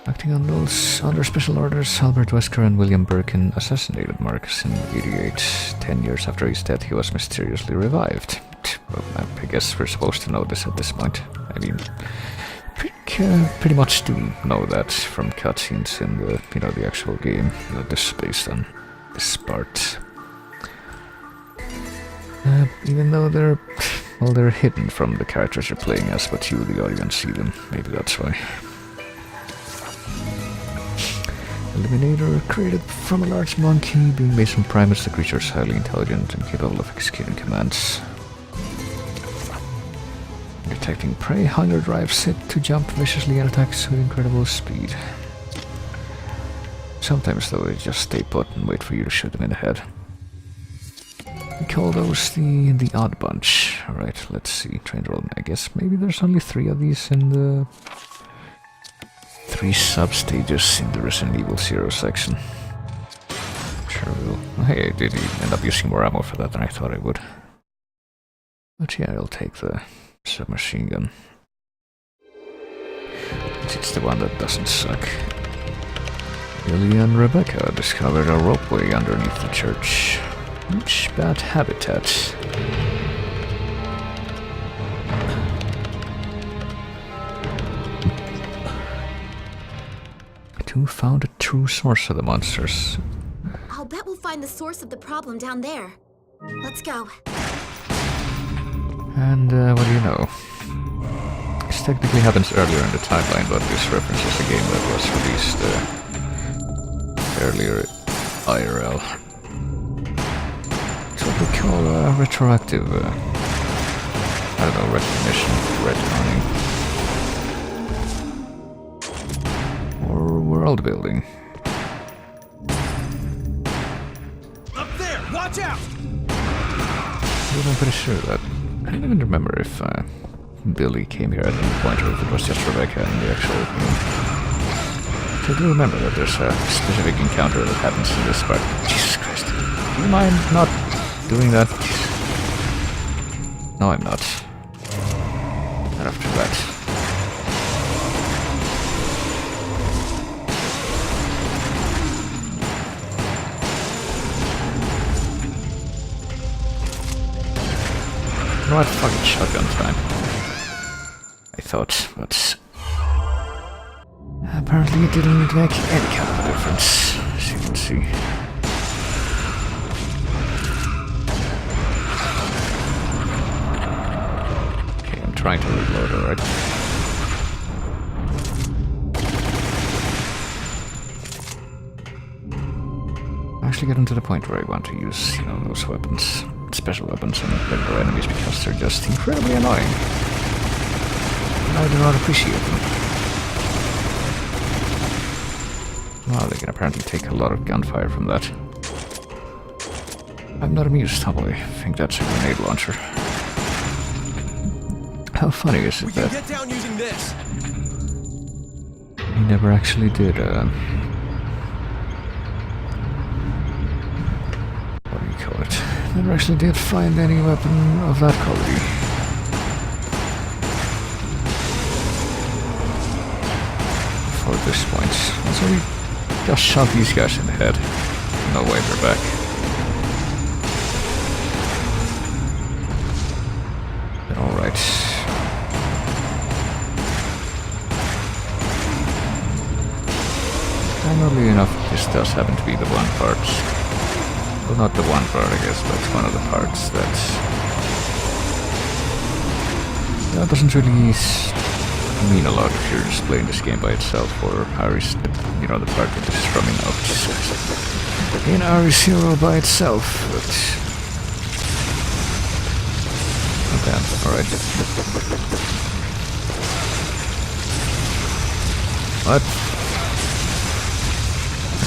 S1: Acting under special orders, Albert Wesker and William Birkin assassinated Marcus in '88. 10 years after his death, he was mysteriously revived. Well, I guess we're supposed to know this at this point. I mean, pretty much do know that from cutscenes in the, you know, the actual game that this is based on. This part. Even though they're hidden from the characters you're playing as, but you, the audience, see them. Maybe that's why. Eliminator, created from a large monkey, being based on primates, the creature is highly intelligent and capable of executing commands. Detecting prey, hunger drives it to jump viciously and attacks with incredible speed. Sometimes though, they just stay put and wait for you to shoot them in the head. We call those the odd bunch. Alright, let's see. Trained roll. I guess maybe there's only 3 of these in the 3 sub-stages in the Resident Evil 0 section. Sure will. Oh, hey, I did end up using more ammo for that than I thought I would. But yeah, I'll take the submachine gun. It's the one that doesn't suck. Billy and Rebecca discovered a ropeway underneath the church. Which bad habitat? To found a true source of the monsters.
S5: I'll bet we'll find the source of the problem down there. Let's go.
S1: And what do you know? This technically happens earlier in the timeline, but this references a game that was released earlier IRL. It's what we call retroactive, I don't know, recognition, retconning. world building.
S6: Up there! Watch out!
S1: I'm pretty sure that... I don't even remember if Billy came here at any point or if it was just Rebecca in the actual game. I do remember that there's a specific encounter that happens in this part. Jesus Christ. Do you mind not doing that? No, I'm not. Not after that. You know what? Fucking shotgun time. I thought, but... apparently it didn't make any kind of difference, as you can see. Okay, I'm trying to reload, alright. I'm actually getting to the point where I want to use, you know, those weapons. Special weapons on regular enemies because they're just incredibly annoying. And I do not appreciate them. Well, they can apparently take a lot of gunfire from that. I'm not amused, I think that's a grenade launcher. How funny is it that
S6: Get down using this.
S1: he never actually did, what do you call it? Never actually did find any weapon of that quality. For this point. So we just shot these guys in the head. No way they're back. Alright. Funnily enough, this does happen to be the one part. Well, not the one part, I guess, but one of the parts that doesn't really mean a lot if you're just playing this game by itself, or Ari's, you know, the part that is from in Ari Zero by itself, but... oh damn, alright. What?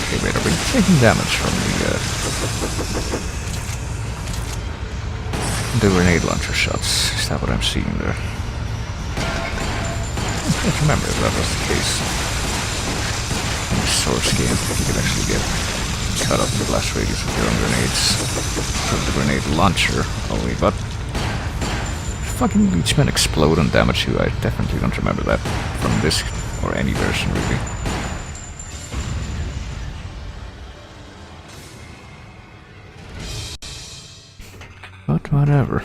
S1: Okay, wait, are we taking damage from the grenade launcher shots? Is that what I'm seeing there? I can't remember if that was the case. In the Source game, you could actually get cut off the blast radius of your own grenades from the grenade launcher only, but fucking leechmen explode and damage you. I definitely don't remember that from this or any version, really. But whatever.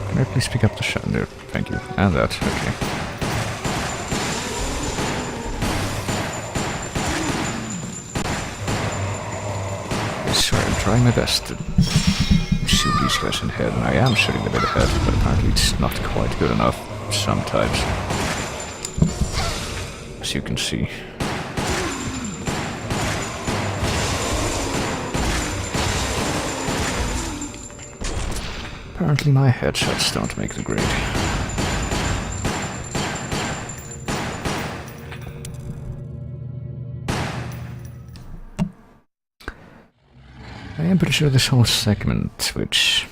S1: Can I please pick up the shot there? Thank you. And that, okay. So I'm trying my best to shoot these guys in the head, and I am shooting them in the head, but apparently it's not quite good enough sometimes. As you can see. Apparently my headshots don't make the grade. I am pretty sure this whole segment, which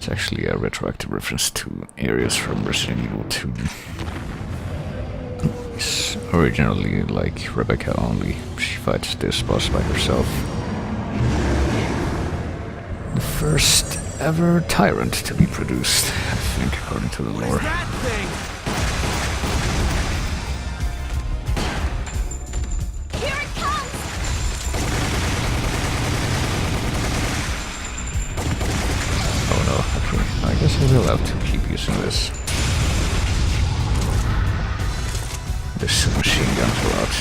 S1: is actually a retroactive reference to areas from Resident Evil 2, is originally like Rebecca only. She fights this boss by herself. The first ever tyrant to be produced, I think, according to the lore.
S6: That thing!
S5: Here it comes!
S1: Oh no, okay. I guess I will have to keep using this. This machine gun throughout.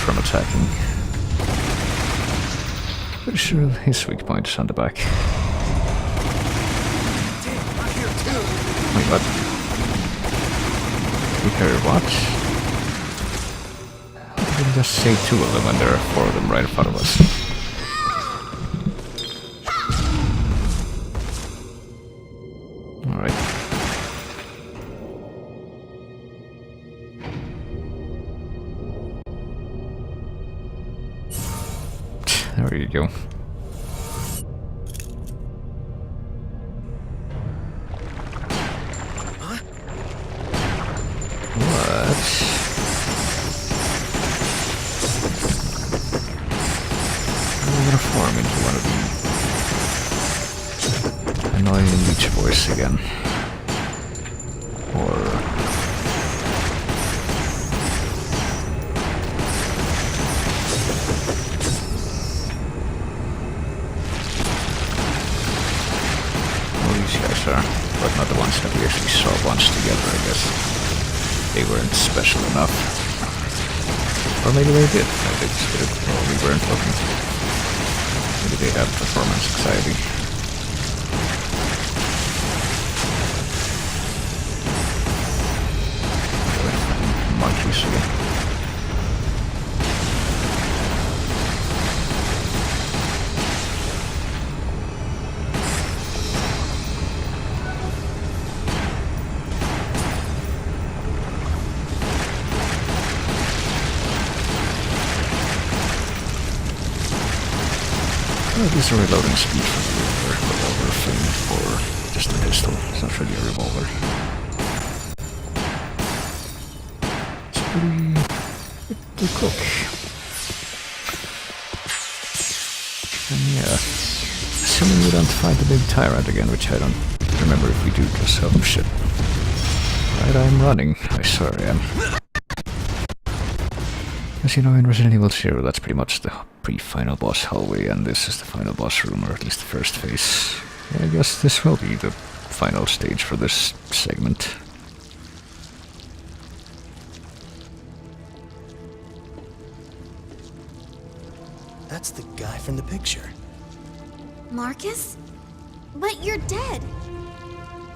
S1: From attacking. Pretty sure his weak point is on the back. Wait, what? Repair what? I didn't just say two of them when there are four of them right in front of us. you go. What? I'm gonna form into one of the annoying Leech Boys again. Or... well, these guys are, but not the ones that we actually saw once together, I guess. They weren't special enough. Or maybe they did. Maybe they just did it while we weren't looking. Maybe they have performance anxiety. Monkeys again. Well, these are reloading speed for the revolver thing, or just a pistol. It's not really a revolver. It's pretty quick. And yeah, assuming we don't fight the big tyrant again, which I don't remember if we do, because oh shit. Right, I'm running. I swear I am. As you know, in Resident Evil 0, that's pretty much the pre-final boss hallway, and this is the final boss room, or at least the first phase. I guess this will be the final stage for this segment.
S7: That's the guy from the picture.
S5: Marcus? But you're dead.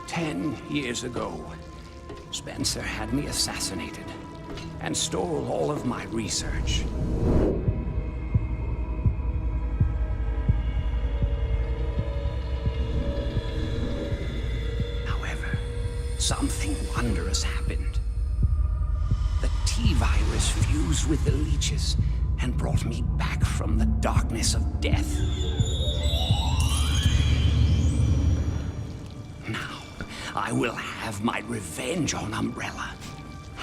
S9: 10 years ago, Spencer had me assassinated and stole all of my research. However, something wondrous happened. The T-virus fused with the leeches and brought me back from the darkness of death. Now, I will have my revenge on Umbrella,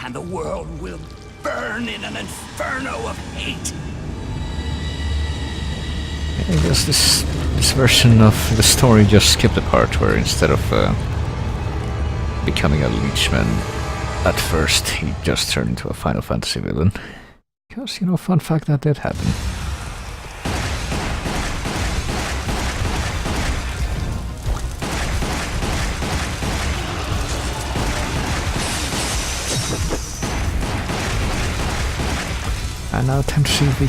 S9: and the world will burn in an inferno of hate.
S1: I guess this version of the story just skipped the part where instead of becoming a leechman at first, he just turned into a Final Fantasy villain. Because, you know, fun fact, that did happen. And now time to see if we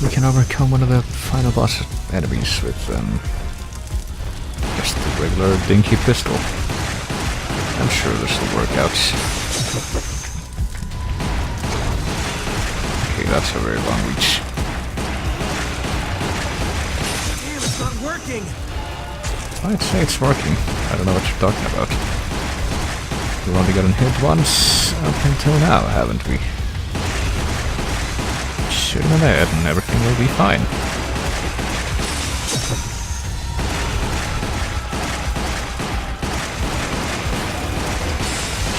S1: can overcome one of the final boss enemies with just a regular dinky pistol. I'm sure this will work out. Okay, that's a very long reach.
S6: Damn, it's not working!
S1: I'd say it's working. I don't know what you're talking about. We've only gotten hit once up until now, haven't we? Shoot him in the head and everything will be fine.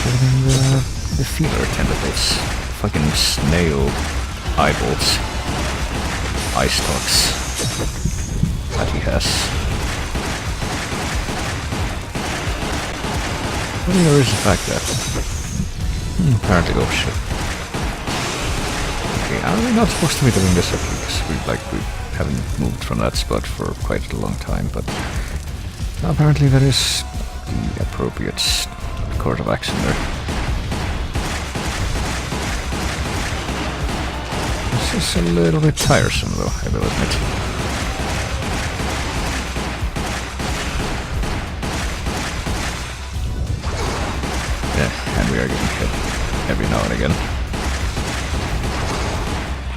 S1: Shoot him in the feeler tentacles. Fucking snail eyeballs. Eye stalks. That he has. Well, there is the fact that... apparently, oh shit. Okay, are we not supposed to be doing this? Okay, because we haven't moved from that spot for quite a long time, but... apparently that is the appropriate course of action there. This is a little bit tiresome though, I will admit. Yeah, and we are getting hit every now and again.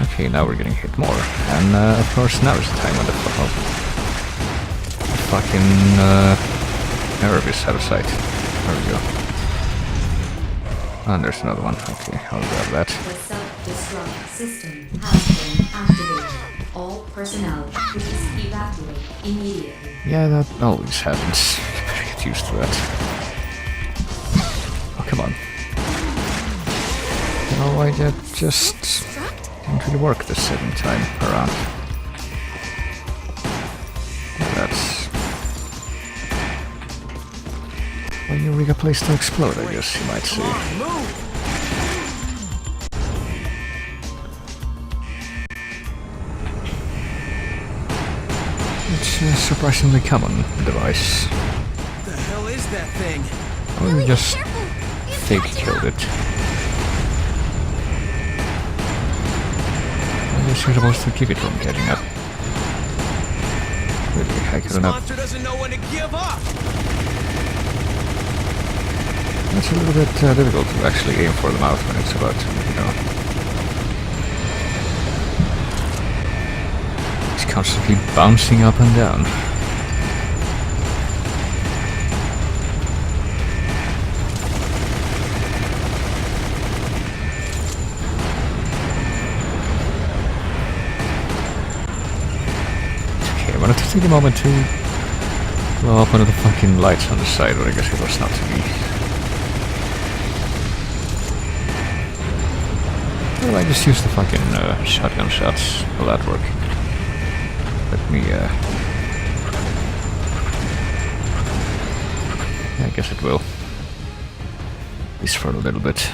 S1: Okay, now we're getting hit more. And of course now is the time when the fucking Erebus out of sight. There we go. And there's another one. Okay, I'll grab that.
S2: The self-destruct system has been activated. All personnel please evacuate immediately.
S1: Yeah, that always happens. Better get used to that. Oh, come on. You know why that just didn't really work the second time around. That's when you rig a place to explode, I guess you might say. It's a surprisingly common device.
S6: What the hell is that thing?
S1: Or you just fake killed it. I guess you're supposed to keep it from getting up. Really, I couldn't have.
S6: Monster doesn't know when to give up.
S1: It's a little bit difficult to actually aim for the mouth when it's about to, you know. It's constantly bouncing up and down. Okay, I wanted to take a moment to blow up one of the fucking lights on the side, but I guess it was not to be. Well, I just used the fucking shotgun shots. Will that work? Let me, yeah, I guess it will. At least for a little bit.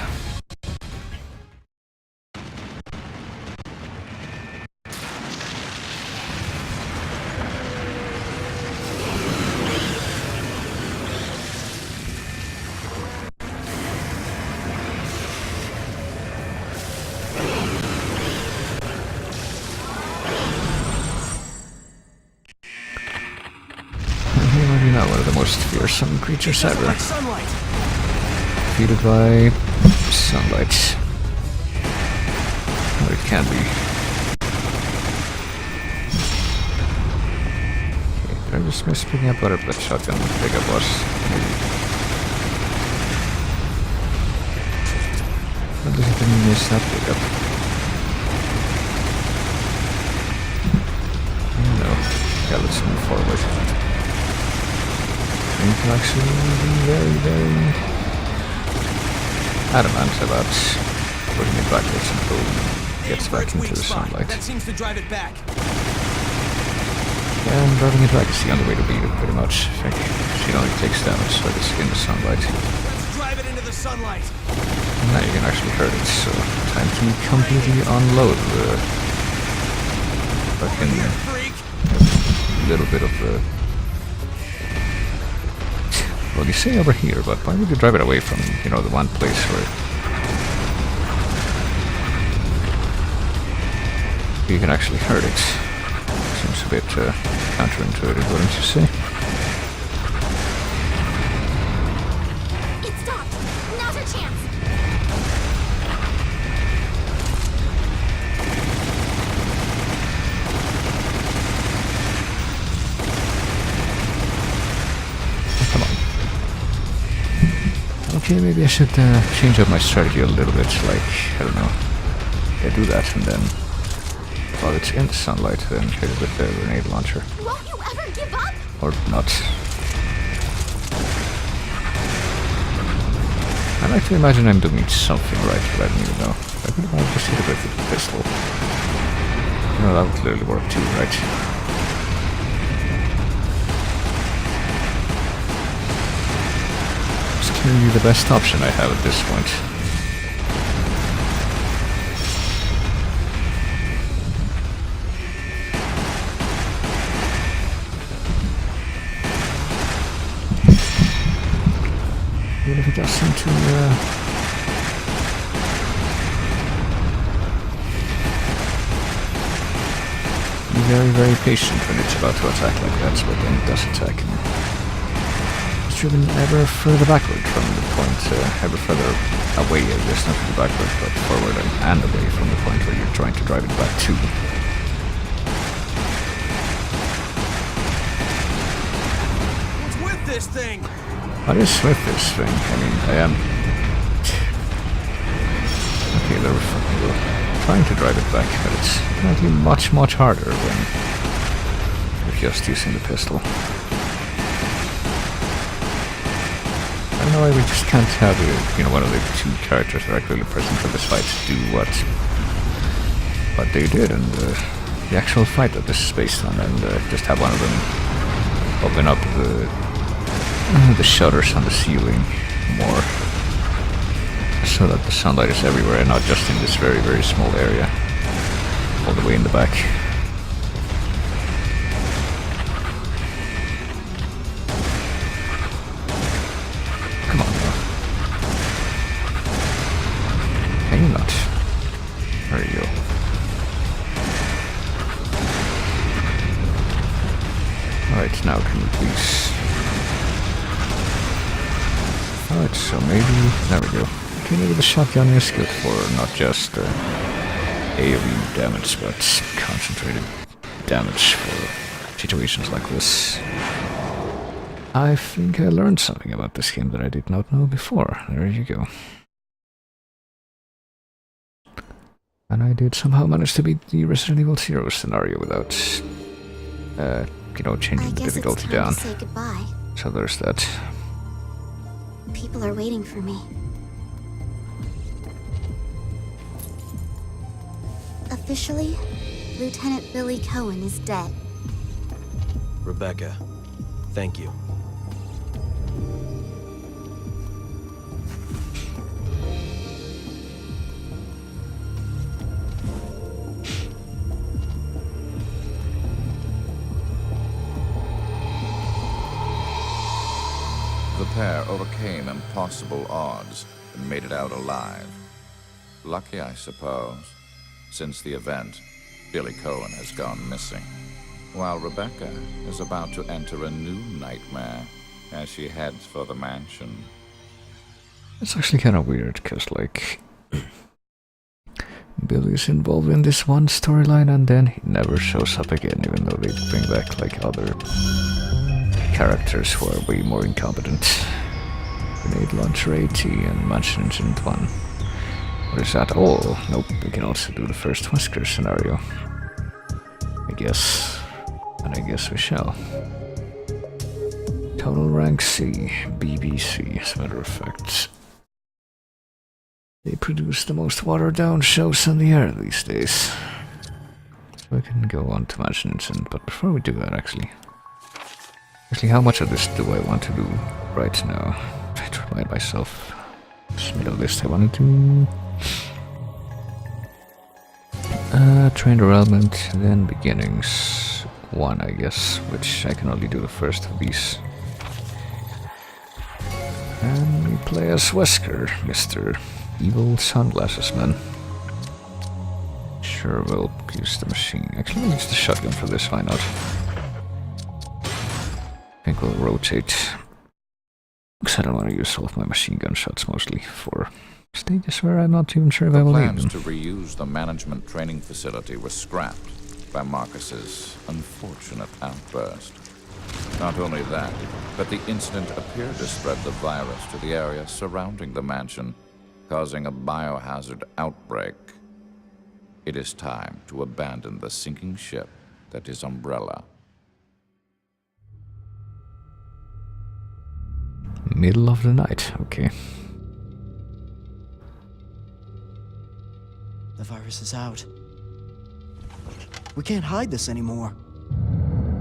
S1: One of the most fearsome creatures ever. Defeated by sunlight. Or it can be. Okay, did I just miss picking up whatever that shotgun pickup was? Maybe. What does it mean miss that pickup? No. Yeah, let's move forward. You can actually be very, very adamant about putting it backwards until it gets back into the sunlight.
S6: That seems to drive it back.
S1: And driving it back is the only way to beat it, pretty much. I think it only takes damage like it's in the sunlight.
S6: Let's drive it into the sunlight.
S1: And now you can actually hurt it, so time to completely unload the fucking little bit of the. Well, you say over here, but why would you drive it away from, you know, the one place where you can actually hurt it? Seems a bit counterintuitive, wouldn't you say?
S5: It stopped. Now's our chance.
S1: Come on. Okay, maybe I should change up my strategy a little bit, like, I don't know, yeah, do that and then, while it's in the sunlight, then hit it with the grenade launcher.
S5: Won't you ever give up?
S1: Or not. I like to imagine I'm doing something right, but I don't even know. I could have just hit it with the pistol. No, that would clearly work too, right? Clearly the best option I have at this point. Even if it does seem to be very, very patient when it's about to attack like that, but then it does attack. Driven ever further backward from the point, ever further away, I guess, not really backward, but forward and away from the point where you're trying to drive it back to.
S6: What's with this thing?
S1: What is with this thing? I mean, I am Okay, they're trying to drive it back, but it's apparently much, much harder when you're just using the pistol. I don't know why we just can't have one of the two characters that are clearly present for this fight do what they did in the actual fight that this is based on, and just have one of them open up the shutters on the ceiling more, so that the sunlight is everywhere and not just in this very, very small area all the way in the back. Come on now. Can you not? There you go. Alright, now can we please... Alright, so maybe... There we go. Okay, maybe the shotgun is good for not just AoE damage, but concentrated damage for situations like this. I think I learned something about this game that I did not know before. There you go. And I did somehow manage to beat the Resident Evil 0 scenario without, changing the difficulty down.
S5: Say goodbye.
S1: So there's that.
S5: People are waiting for me. Officially, Lieutenant Billy Cohen is dead.
S6: Rebecca, thank you.
S3: The pair overcame impossible odds and made it out alive. Lucky, I suppose. Since the event, Billy Cohen has gone missing, while Rebecca is about to enter a new nightmare as she heads for the mansion.
S1: It's actually kind of weird, because, Billy's involved in this one storyline and then he never shows up again, even though they bring back, other characters who are way more incompetent. Grenade Launcher AT and Mansion Incident 1. What is that? Oh, nope, we can also do the first Wesker scenario. I guess. And I guess we shall. Total rank C, BBC, as a matter of fact. They produce the most watered-down shows on the air these days. So we can go on to Mansion Incident, but before we do that, actually, how much of this do I want to do right now? Try to remind myself. This middle list I wanted to... train development, then beginnings. 1, I guess, which I can only do the first of these. And we play as Wesker, Mr. Evil Sunglasses Man. Sure, we'll use the machine. Actually, we'll use the shotgun for this, why not? I think we'll rotate. Because I don't want to use all of my machine gun shots, mostly for stages where I'm not even sure if I will need them.
S3: The plans to reuse the management training facility were scrapped by Marcus's unfortunate outburst. Not only that, but the incident appeared to spread the virus to the area surrounding the mansion, causing a biohazard outbreak. It is time to abandon the sinking ship that is Umbrella.
S1: Middle of the night, okay.
S7: The virus is out. We can't hide this anymore.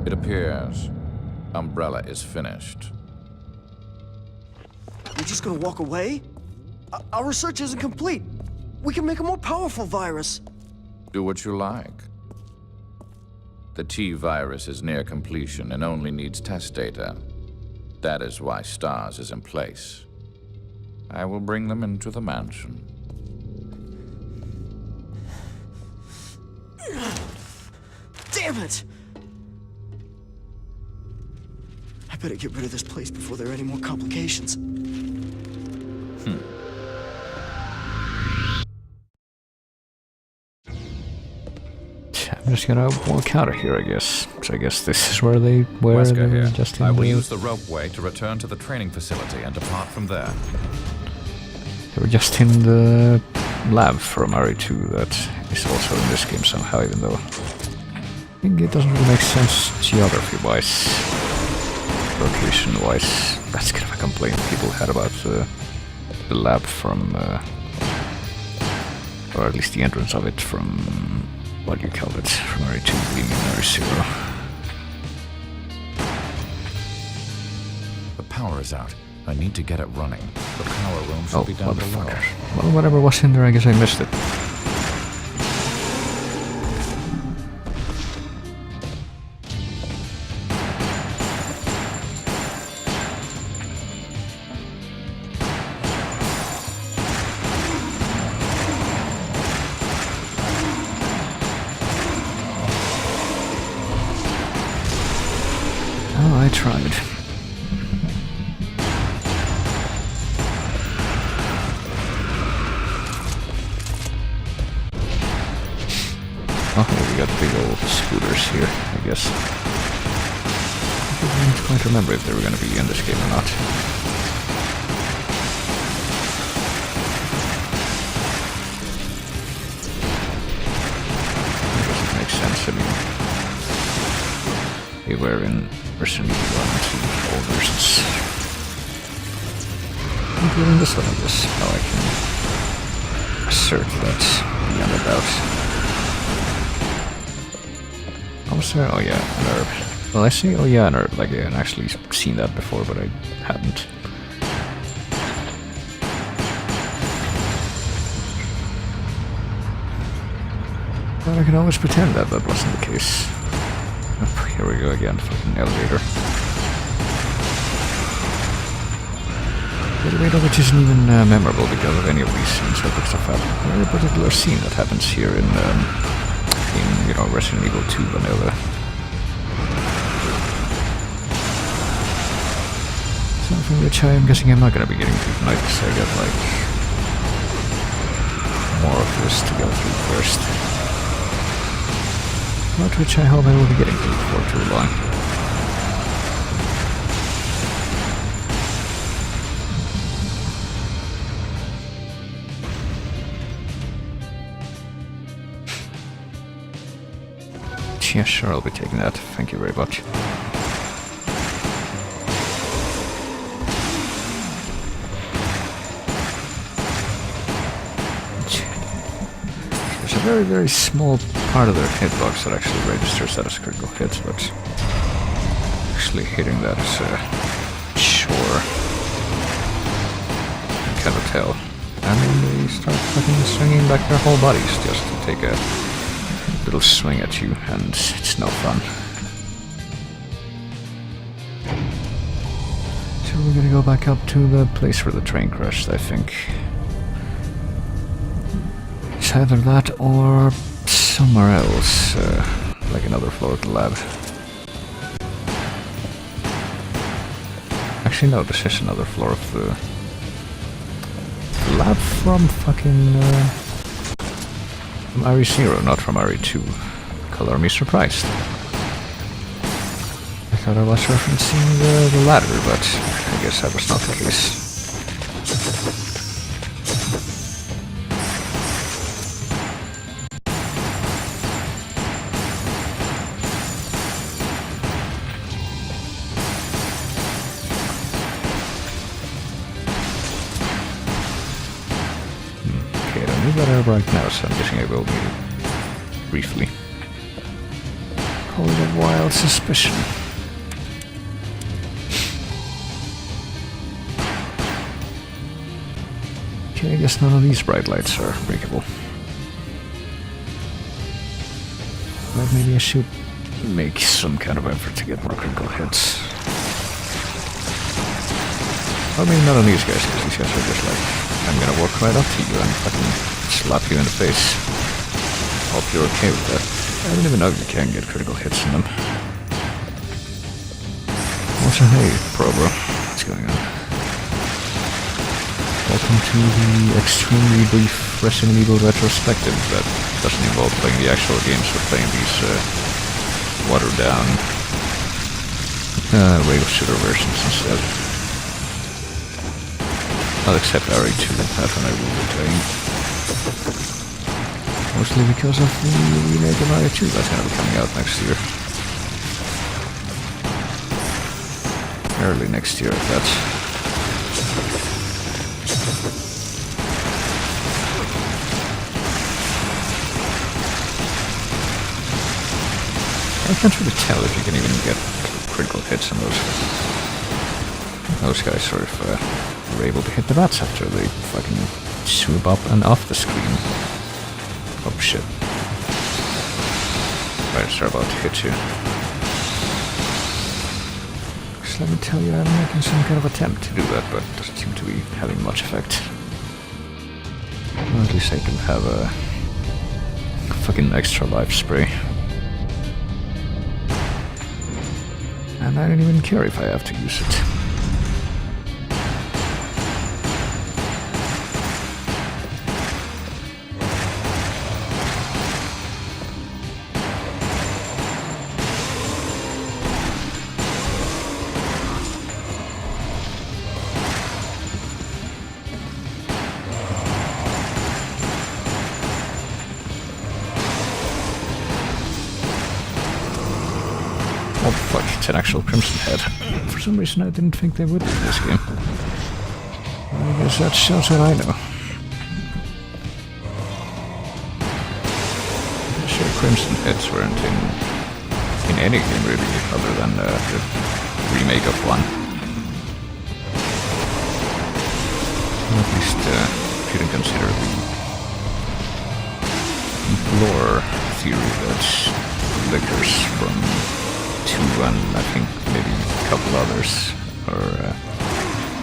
S3: It appears Umbrella is finished.
S7: You're just gonna walk away? Our research isn't complete. We can make a more powerful virus.
S3: Do what you like. The T-virus is near completion and only needs test data. That is why STARS is in place. I will bring them into the mansion.
S7: Damn it! I better get rid of this place before there are any more complications.
S1: I'm just gonna walk out of here, I guess. So I guess this is where they were.
S10: Wesker here.
S1: Just
S10: I
S1: in
S10: will
S1: the...
S10: use the ropeway to return to the training facility and depart from there.
S1: They were just in the lab from RE2 that is also in this game somehow, even though I think it doesn't really make sense geography-wise, location-wise. That's kind of a complaint people had about the lab from, or at least the entrance of it from, what do you call it, from RE2 being in RE0.
S3: The power is out. I need to get it running. The power room should be down below.
S1: Well, whatever was in there, I guess I missed it. Oh, I tried. Oh, we got big old scooters here, I guess. I didn't quite remember if they were going to be in this game or not. I guess it makes sense. I mean, they were in version 1 and 2, all versions. Including this one, I guess. Now I can assert that beyond a doubt. Oh yeah, an herb. Well, I say, oh yeah, an herb, like I had actually seen that before, but I hadn't. But I can always pretend that that wasn't the case. Oh, here we go again, fucking elevator. The elevator, which isn't even memorable because of any of these scenes I picked stuff up. A very particular scene that happens here in you know, Resident Evil 2 vanilla. Something which I'm guessing I'm not gonna be getting to tonight, because I got like more of this to go through first. But which I hope I will be getting to before too long. Yeah, sure, I'll be taking that. Thank you very much. There's a very, very small part of their hitbox that actually registers that as critical hits, but actually hitting that is a chore. I cannot tell. And then they start fucking swinging back their whole bodies just to take a little swing at you, and it's no fun. So we're gonna go back up to the place where the train crashed, I think. It's either that or somewhere else, like another floor of the lab. Actually no, this is another floor of the lab from fucking from RE0, not from RE2. Color me surprised. I thought I was referencing the latter, but I guess that was not the case. Okay, I don't need that herb right now, so I'm guessing I will need it briefly. Call it a wild suspicion. Okay, I guess none of these bright lights are breakable. But maybe I should make some kind of effort to get more critical hits. I mean, not on these guys, because these guys are just like, I'm gonna walk right up to you and fucking slap you in the face. Hope you're okay with that. I don't even know if you can get critical hits in them. Also, hey, bro, what's going on? Welcome to the extremely brief Resident Evil retrospective that doesn't involve playing the actual games, but playing these watered down rail shooter versions instead. I'll accept RE2, that one I will be playing. Mostly because of the remake of Mario 2 that's gonna be coming out next year. Early next year, that's. I can't really tell if you can even get critical hits on those. Those guys sort of were able to hit the bats after they fucking swoop up and off the screen. Oh shit. Spiders are about to hit you. Just let me tell you, I'm making some kind of attempt to do that, but it doesn't seem to be having much effect. Well, at least I can have a fucking extra life spray. And I don't even care if I have to use it. Oh fuck, it's an actual Crimson Head. For some reason I didn't think they would in this game. I guess that shows what I know. I'm sure Crimson Heads weren't in any game really, other than the remake of one. At least if you can consider the lore theory that liquors from 2 and I think maybe a couple others are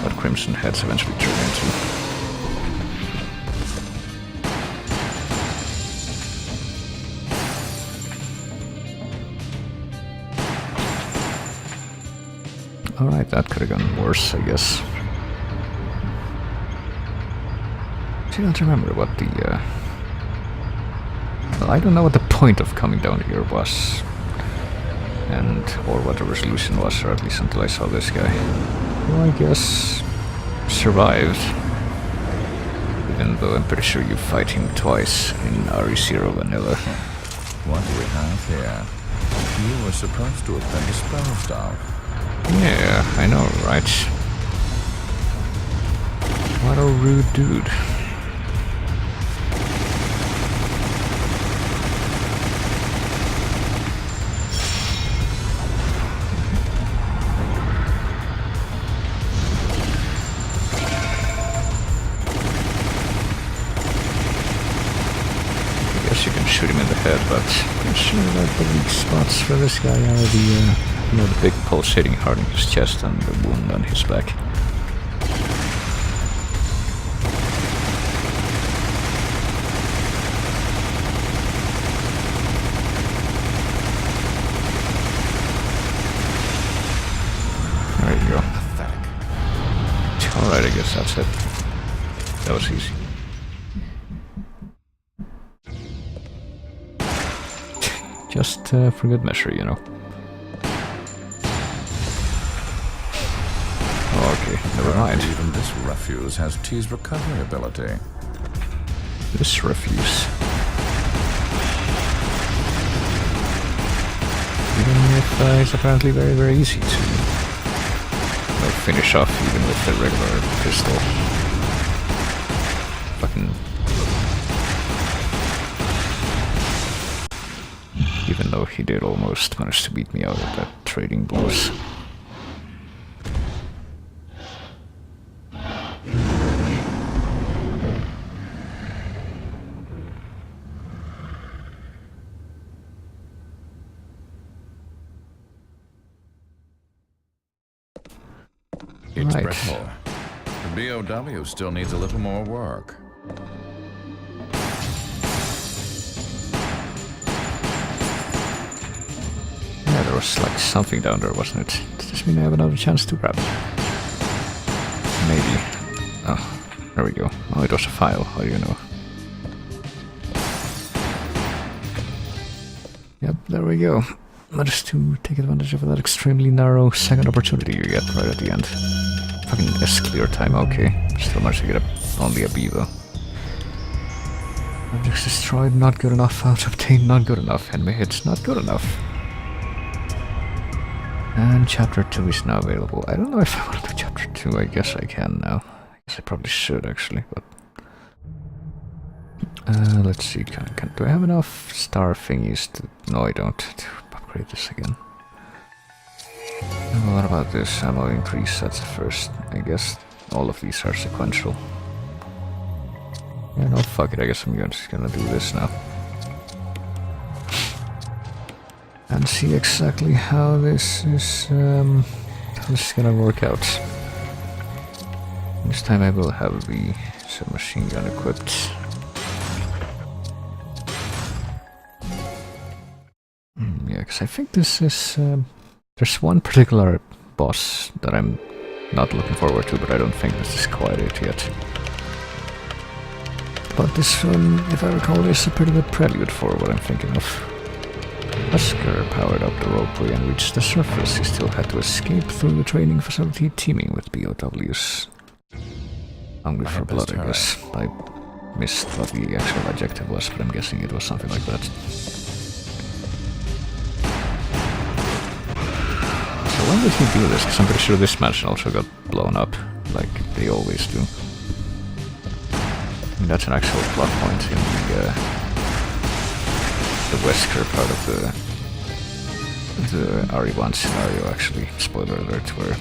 S1: what Crimson Heads eventually turn into. Alright, that could have gone worse, I guess. I don't remember what the well, I don't know what the point of coming down here was. Or what the resolution was, or at least until I saw this guy. Who I guess survived. Even though I'm pretty sure you fight him twice in RE0 Vanilla.
S3: What do we have here? You were supposed to have been disposed of.
S1: Yeah, I know, right? What a rude dude. You can shoot him in the head, but I'm sure that the weak spots for this guy are the big pulsating heart in his chest and the wound on his back. There you go. Pathetic. Alright, I guess that's it. That was easy. Just for good measure, you know. Okay, never mind.
S3: Even this refuse has T's recovery ability.
S1: This refuse. Even if it's apparently very, very easy to finish off even with the regular pistol. Fucking... Even though he did almost manage to beat me out at that trading blows.
S3: It's
S1: Right.
S3: brittle. The BOW still needs a little more work.
S1: Yeah, there was like something down there, wasn't it? Does this mean I have another chance to grab it? Maybe. Oh, there we go. Oh, it was a file. How do you know? Yep, there we go. Managed to take advantage of that extremely narrow second opportunity you get right at the end. Fucking S clear time, okay. Still managed to get only a B though. Objects destroyed, not good enough. Out obtained, not good enough. Enemy hits, not good enough. And chapter 2 is now available. I don't know if I want to do chapter 2. I guess I can now. I guess I probably should actually, but... let's see, do I have enough star thingies to... No, I don't. To upgrade this again. And what about this? Ammo increase, that's the first. I guess all of these are sequential. Yeah, no, fuck it, I guess I'm just gonna do this now. And see exactly how this is gonna work out. This time I will have the submachine gun equipped. Yeah, because I think this is... there's one particular boss that I'm not looking forward to, but I don't think this is quite it yet. But this one, if I recall, is a pretty good prelude for what I'm thinking of. Husker powered up the ropeway and reached the surface. He still had to escape through the training facility teeming with POWs. Hungry for blood, I guess. I missed what the actual adjective was, but I'm guessing it was something like that. So when did he do this? Because I'm pretty sure this mansion also got blown up, like they always do. I mean, that's an actual plot point in the Wesker part of the RE1 scenario, actually. Spoiler alert, where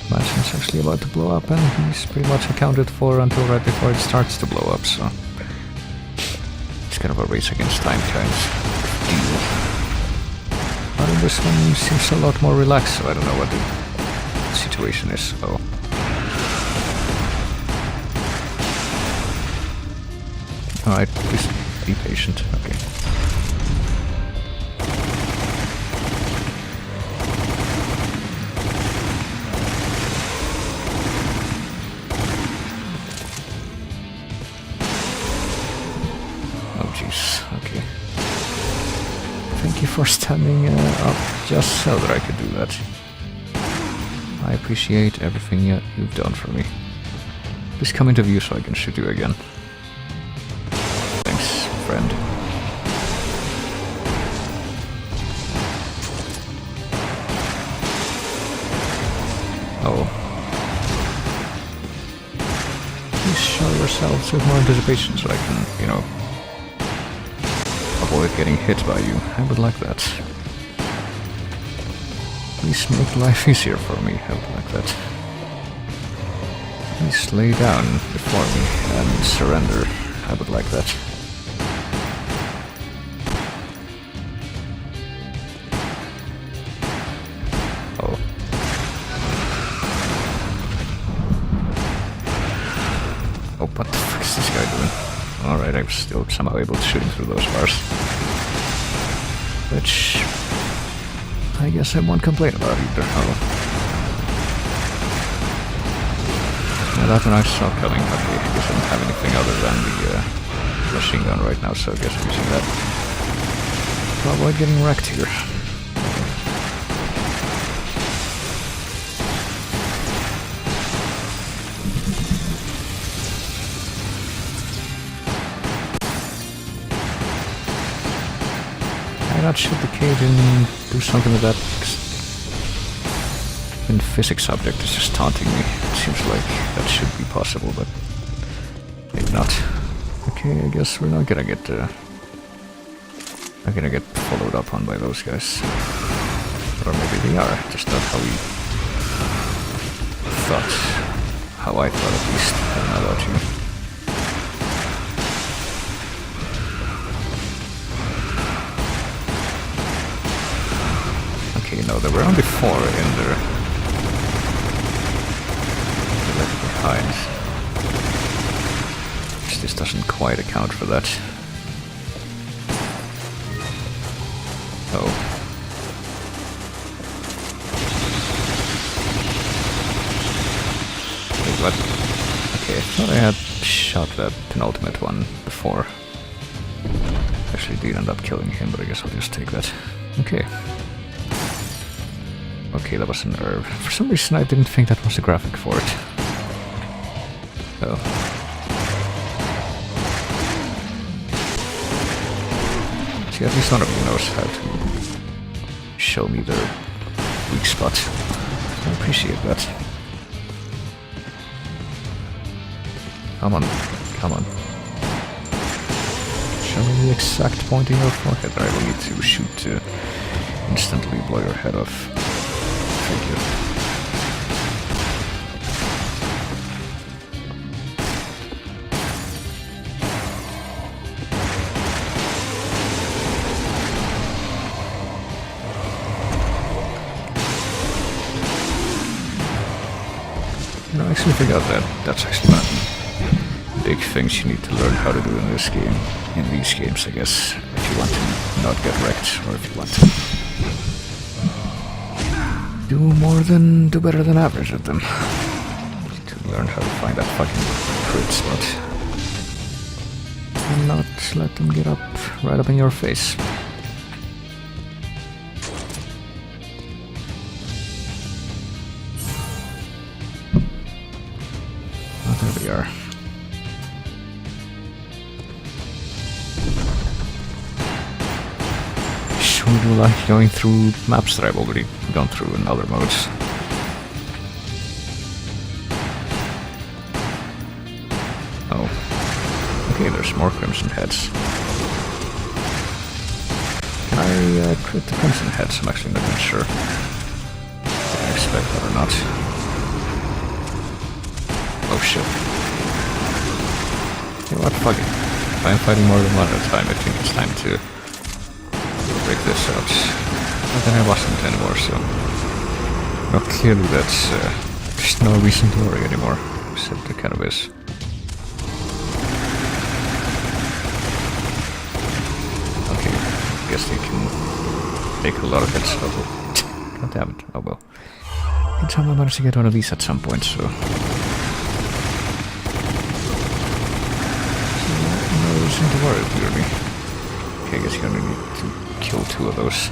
S1: mansion's actually about to blow up and he's pretty much accounted for until right before it starts to blow up, so... It's kind of a race against time kind of deal. But in this one seems a lot more relaxed, so I don't know what the situation is. Oh. Alright, please be patient. Okay. Oh jeez, okay. Thank you for standing up just so that I could do that. I appreciate everything you've done for me. Please come into view so I can shoot you again. Thanks, friend. Oh. Please show yourselves with more anticipation so I can, you know, avoid getting hit by you. I would like that. Please make life easier for me. I would like that. Please lay down before me and surrender. I would like that. Oh. Oh, what the fuck is this guy doing? Alright, I'm still somehow able to shoot him through those bars. Which... I guess I won't complain about either. Oh. Yeah, that one I saw coming. Okay, I guess I don't have anything other than the machine gun right now, so I guess I'm using that. To avoid getting wrecked here. Why not shoot the cage and do something with that? In physics object is just taunting me. It seems like that should be possible, but maybe not. Okay, I guess we're not gonna get followed up on by those guys. Or maybe they are, just not how we thought. How I thought at least. I don't know about you. Okay, no, there were only 4 in there. They left behind. This doesn't quite account for that. Oh. Wait, what? Okay, I thought I had shot that penultimate one before. Actually did end up killing him, but I guess I'll just take that. Okay. Okay, that was an herb. For some reason I didn't think that was a graphic for it. Oh. See, at least one of you knows how to show me the weak spot. I appreciate that. Come on, come on. Show me the exact point in your forehead that I will need to shoot to instantly blow your head off. Thank you. I actually forgot that. That's actually one of the big things you need to learn how to do in this game. In these games, I guess. If you want to not get wrecked, or if you want to do better than average at them. To learn how to find that fucking crit spot. And not let them get up right up in your face. There we are. Sure do like going through maps that I've already gone through in other modes. Oh. Okay, there's more Crimson Heads. Can I crit the Crimson Heads? I'm actually not even sure. Did I expect that or not? Oh shit. You know what, fuck it. If I'm fighting more than one at a time, I think it's time to break this out. But then I wasn't anymore, so... Well, clearly that's... there's no reason to worry anymore. Except there kind of is. Okay, I guess they can take a lot of hits. Oh, God damn it. Oh well. Anytime I manage to get one of these at some point, so... No reason to worry, clearly. Okay, I guess you only need to kill 2 of those.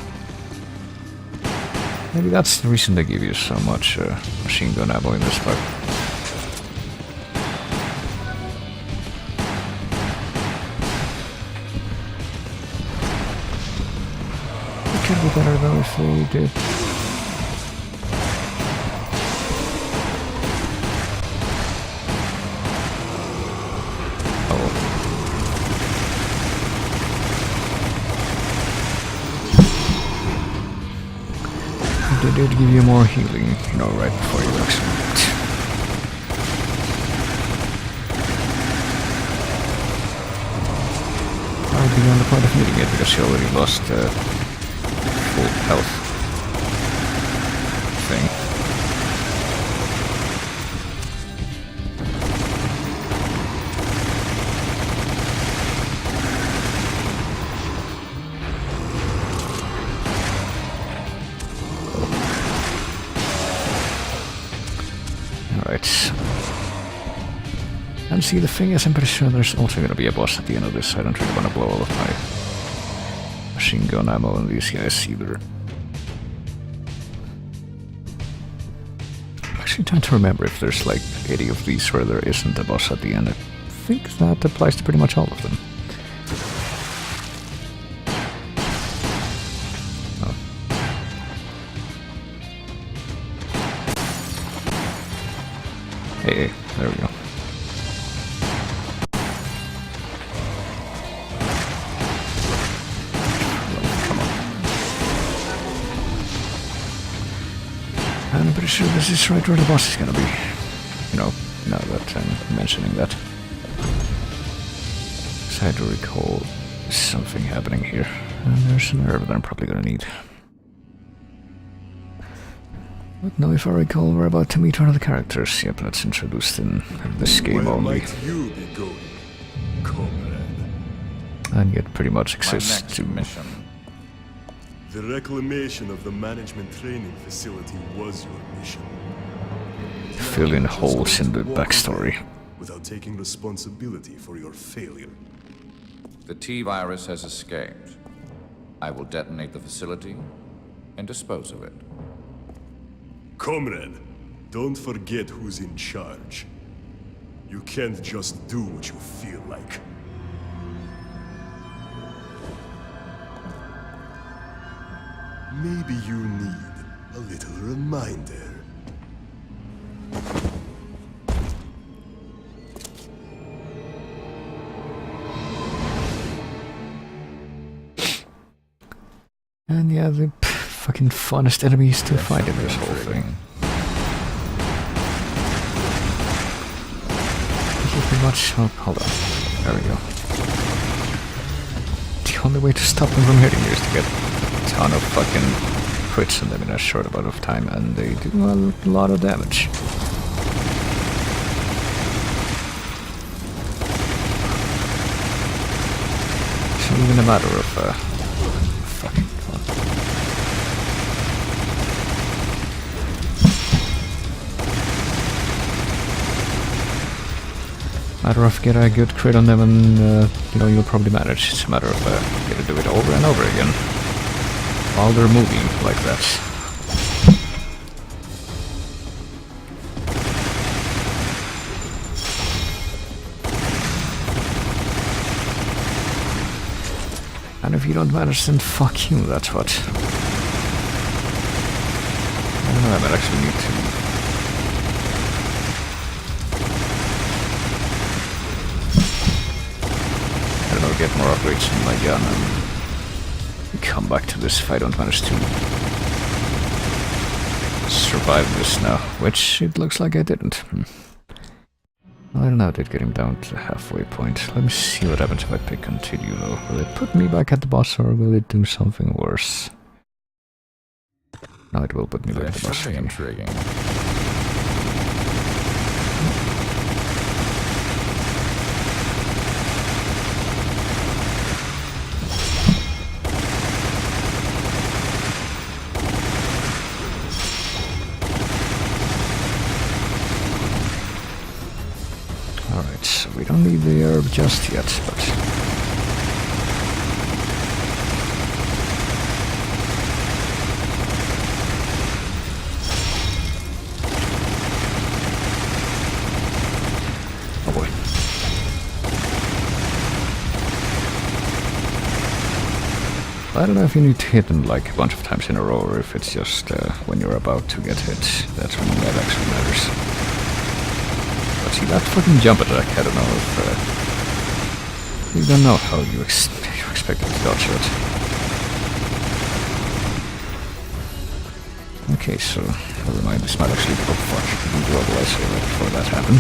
S1: Maybe that's the reason they give you so much machine gun ammo in this part. It could be better though if they did. They did give you more healing, you know, right before you execute. I'll be on the point of needing it because you already lost full health thing. Right. And see, the thing is, I'm pretty sure there's also going to be a boss at the end of this. I don't really want to blow all of my machine gun ammo on these guys either. I'm actually trying to remember if there's like 80 of these where there isn't a boss at the end. I think that applies to pretty much all of them. Hey, there we go. Come on. And I'm pretty sure this is right where the boss is gonna be. You know, now that I'm mentioning that. So I do recall something happening here. And there's an herb that I'm probably gonna need. But now if I recall, we're about to meet one of the characters. Yep, that's introduced in this game
S10: Where
S1: only.
S10: might you be going, comrade?
S1: And yet pretty much exists to...
S3: mission.
S10: The reclamation of the management training facility was your mission.
S1: fill in holes in the backstory.
S10: Without taking responsibility for your failure.
S3: The T-virus has escaped. I will detonate the facility and dispose of it.
S10: Comrade, don't forget who's in charge. You can't just do what you feel like. Maybe you need a little reminder.
S1: And yeah, the fucking funnest enemies to fight in this whole thing. Pretty much. Oh, hold on. There we go. The only way to stop them from hitting you is to get a ton of fucking crits on them in a short amount of time, and they do a lot of damage. It's not even a matter of fucking fun. Matter of get a good crit on them and you know, you'll probably manage. It's a matter of you gotta do it over and over again while they're moving like that. And if you don't manage, then fuck you, that's what. I don't know, I might actually need to get more upgrades in my gun and come back to this if I don't manage to survive this now, which it looks like I didn't. I don't know, I did get him down to the halfway point. Let me see what happens if I pick continue though. Will it put me back at the boss or will it do something worse? No, it will put me back at the boss again.
S3: Intriguing.
S1: Alright, so we don't need the herb just yet, but... oh boy. I don't know if you need to hit them like a bunch of times in a row or if it's just when you're about to get hit. That's when that actually matters. But see, that fucking jump attack, I don't know if... you don't know how you expect it to dodge it. Okay, so... never mind, this might actually... oh fuck, I didn't do all the lights right before that happened.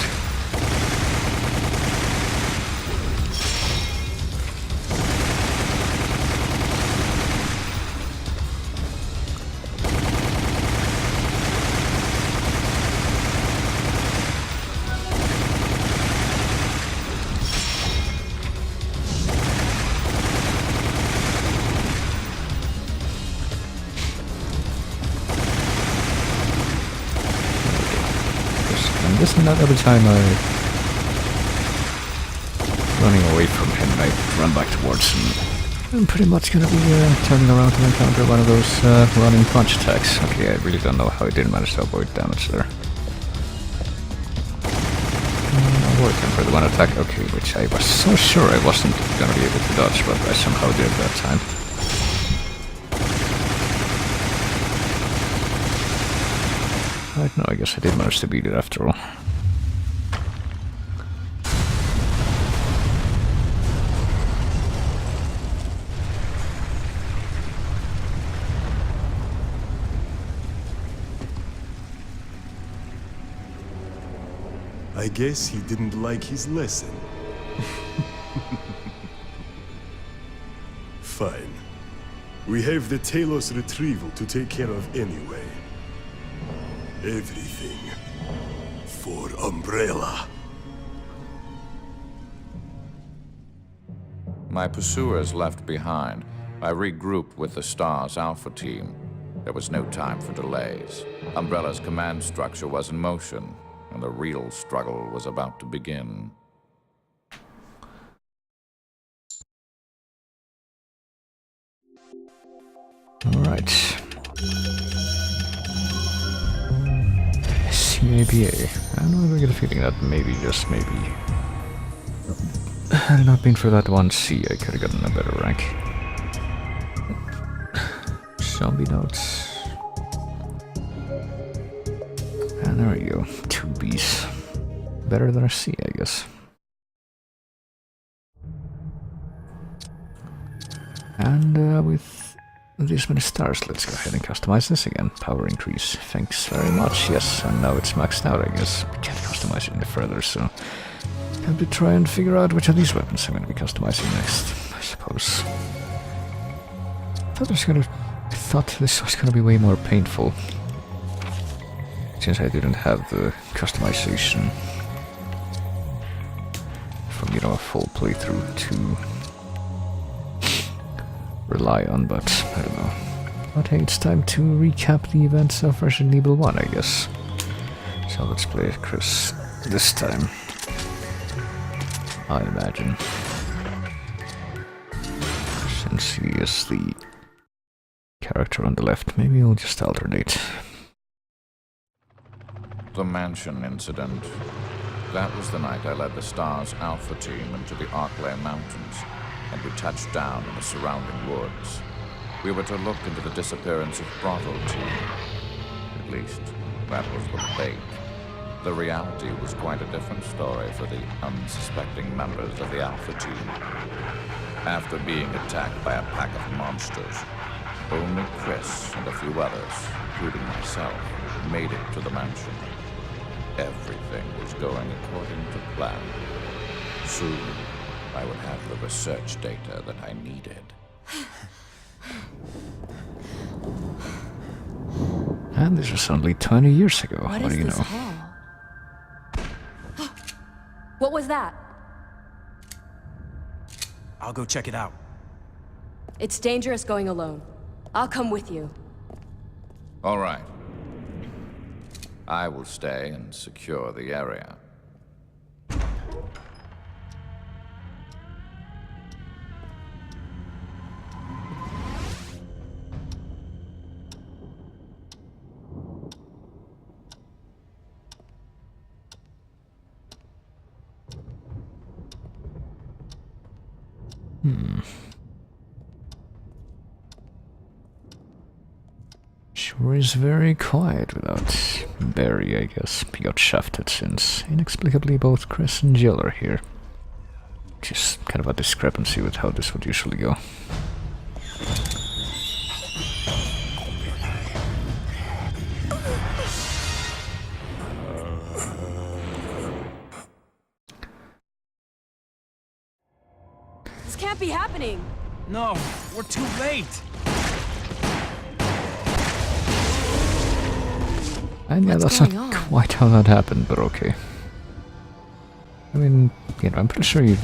S1: Guessing that every time running away from him, I run back towards him. I'm pretty much gonna be turning around to encounter one of those running punch attacks. Okay, I really don't know how I didn't manage to avoid damage there. Avoid him for the one attack, okay, which I was so sure I wasn't gonna be able to dodge, but I somehow did that time. Right, no, I guess I did manage to beat it after all.
S10: I guess he didn't like his lesson. Fine. We have the Talos retrieval to take care of anyway. Everything for Umbrella.
S3: My pursuers left behind. I regrouped with the Star's Alpha team. There was no time for delays. Umbrella's command structure was in motion, and the real struggle was about to begin.
S1: All right. CABA. I don't know if I get a feeling that maybe, just maybe, had it not been for that one C, I could have gotten a better rank. Zombie notes. And there we go. 2 Bs. Better than a C, I guess. And with this many stars, let's go ahead and customize this again. Power increase. Thanks very much. Yes, and now it's maxed out, I guess. We can't customize it any further, so have to try and figure out which of these weapons I'm going to be customizing next, I suppose. I thought this was gonna be way more painful, since I didn't have the customization from, you know, a full playthrough to rely on, but I don't know. But hey, it's time to recap the events of Resident Evil 1, I guess. So let's play as Chris this time, I imagine. Since he is the character on the left, maybe we'll just alternate.
S3: The mansion incident. That was the night I led the STARS Alpha team into the Arklay Mountains, and we touched down in the surrounding woods. We were to look into the disappearance of Bravo team. At least, that was the bait. The reality was quite a different story for the unsuspecting members of the Alpha team. After being attacked by a pack of monsters, only Chris and a few others, including myself, made it to the mansion. Everything was going according to plan. Soon, I would have the research data that I needed.
S1: And this was only 20 years ago. What do you know?
S11: Hall? What was that?
S7: I'll go check it out.
S11: It's dangerous going alone. I'll come with you.
S3: All right. I will stay and secure the area.
S1: Sure is very quiet without Barry, I guess. He got shafted since inexplicably both Chris and Jill are here. Which is kind of a discrepancy with how this would usually go.
S11: This can't be happening!
S7: No, we're too late.
S1: And yeah,
S11: What's
S1: that's
S11: going
S1: not
S11: on?
S1: quite how that happened, but okay. I mean, you know, I'm pretty sure you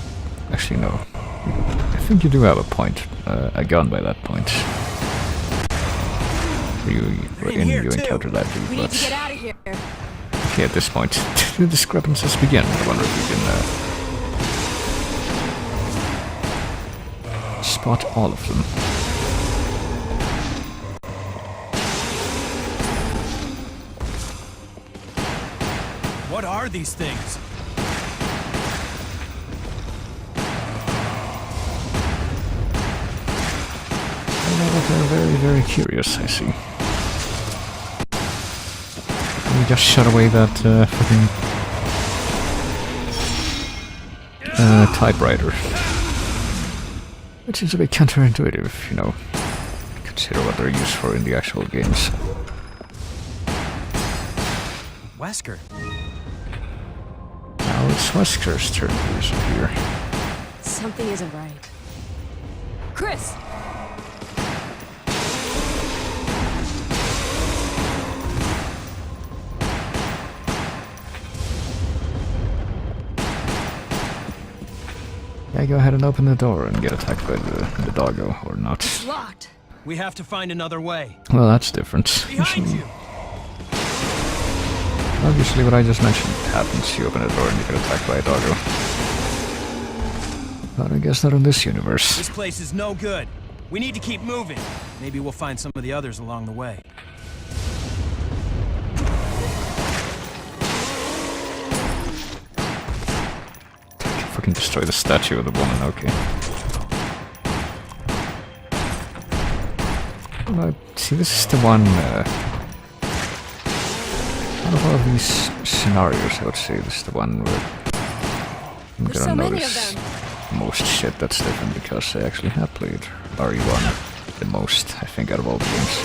S1: actually know. I think you do have a point, a gun by that point. You encountered that dude,
S11: We need
S1: but
S11: to get out of here.
S1: okay, at this point, the discrepancies begin. I wonder if we can spot all of them.
S7: What are these things?
S1: I know that they're very, very curious, I see. We just shut away that fucking typewriter. Which is a bit counterintuitive, you know, consider what they're used for in the actual games.
S7: Wesker.
S1: Now it's Wesker's turn to disappear.
S11: Something isn't right. Chris!
S1: Yeah, go ahead and open the door and get attacked by the doggo, or not.
S11: It's locked!
S7: We have to find another way.
S1: Well, that's different.
S7: Behind you!
S1: Obviously, what I just mentioned happens. You open a door and you get attacked by a doggo. But I guess not in this universe.
S7: This place is no good. We need to keep moving. Maybe we'll find some of the others along the way.
S1: Fucking destroy the statue of the woman, okay. See, this is the one. Out of all of these scenarios, I would say this is the one where I'm
S11: There's
S1: gonna
S11: so many of
S1: notice
S11: them.
S1: most shit that's different because I actually have played RE1 the most, I think, out of all the games.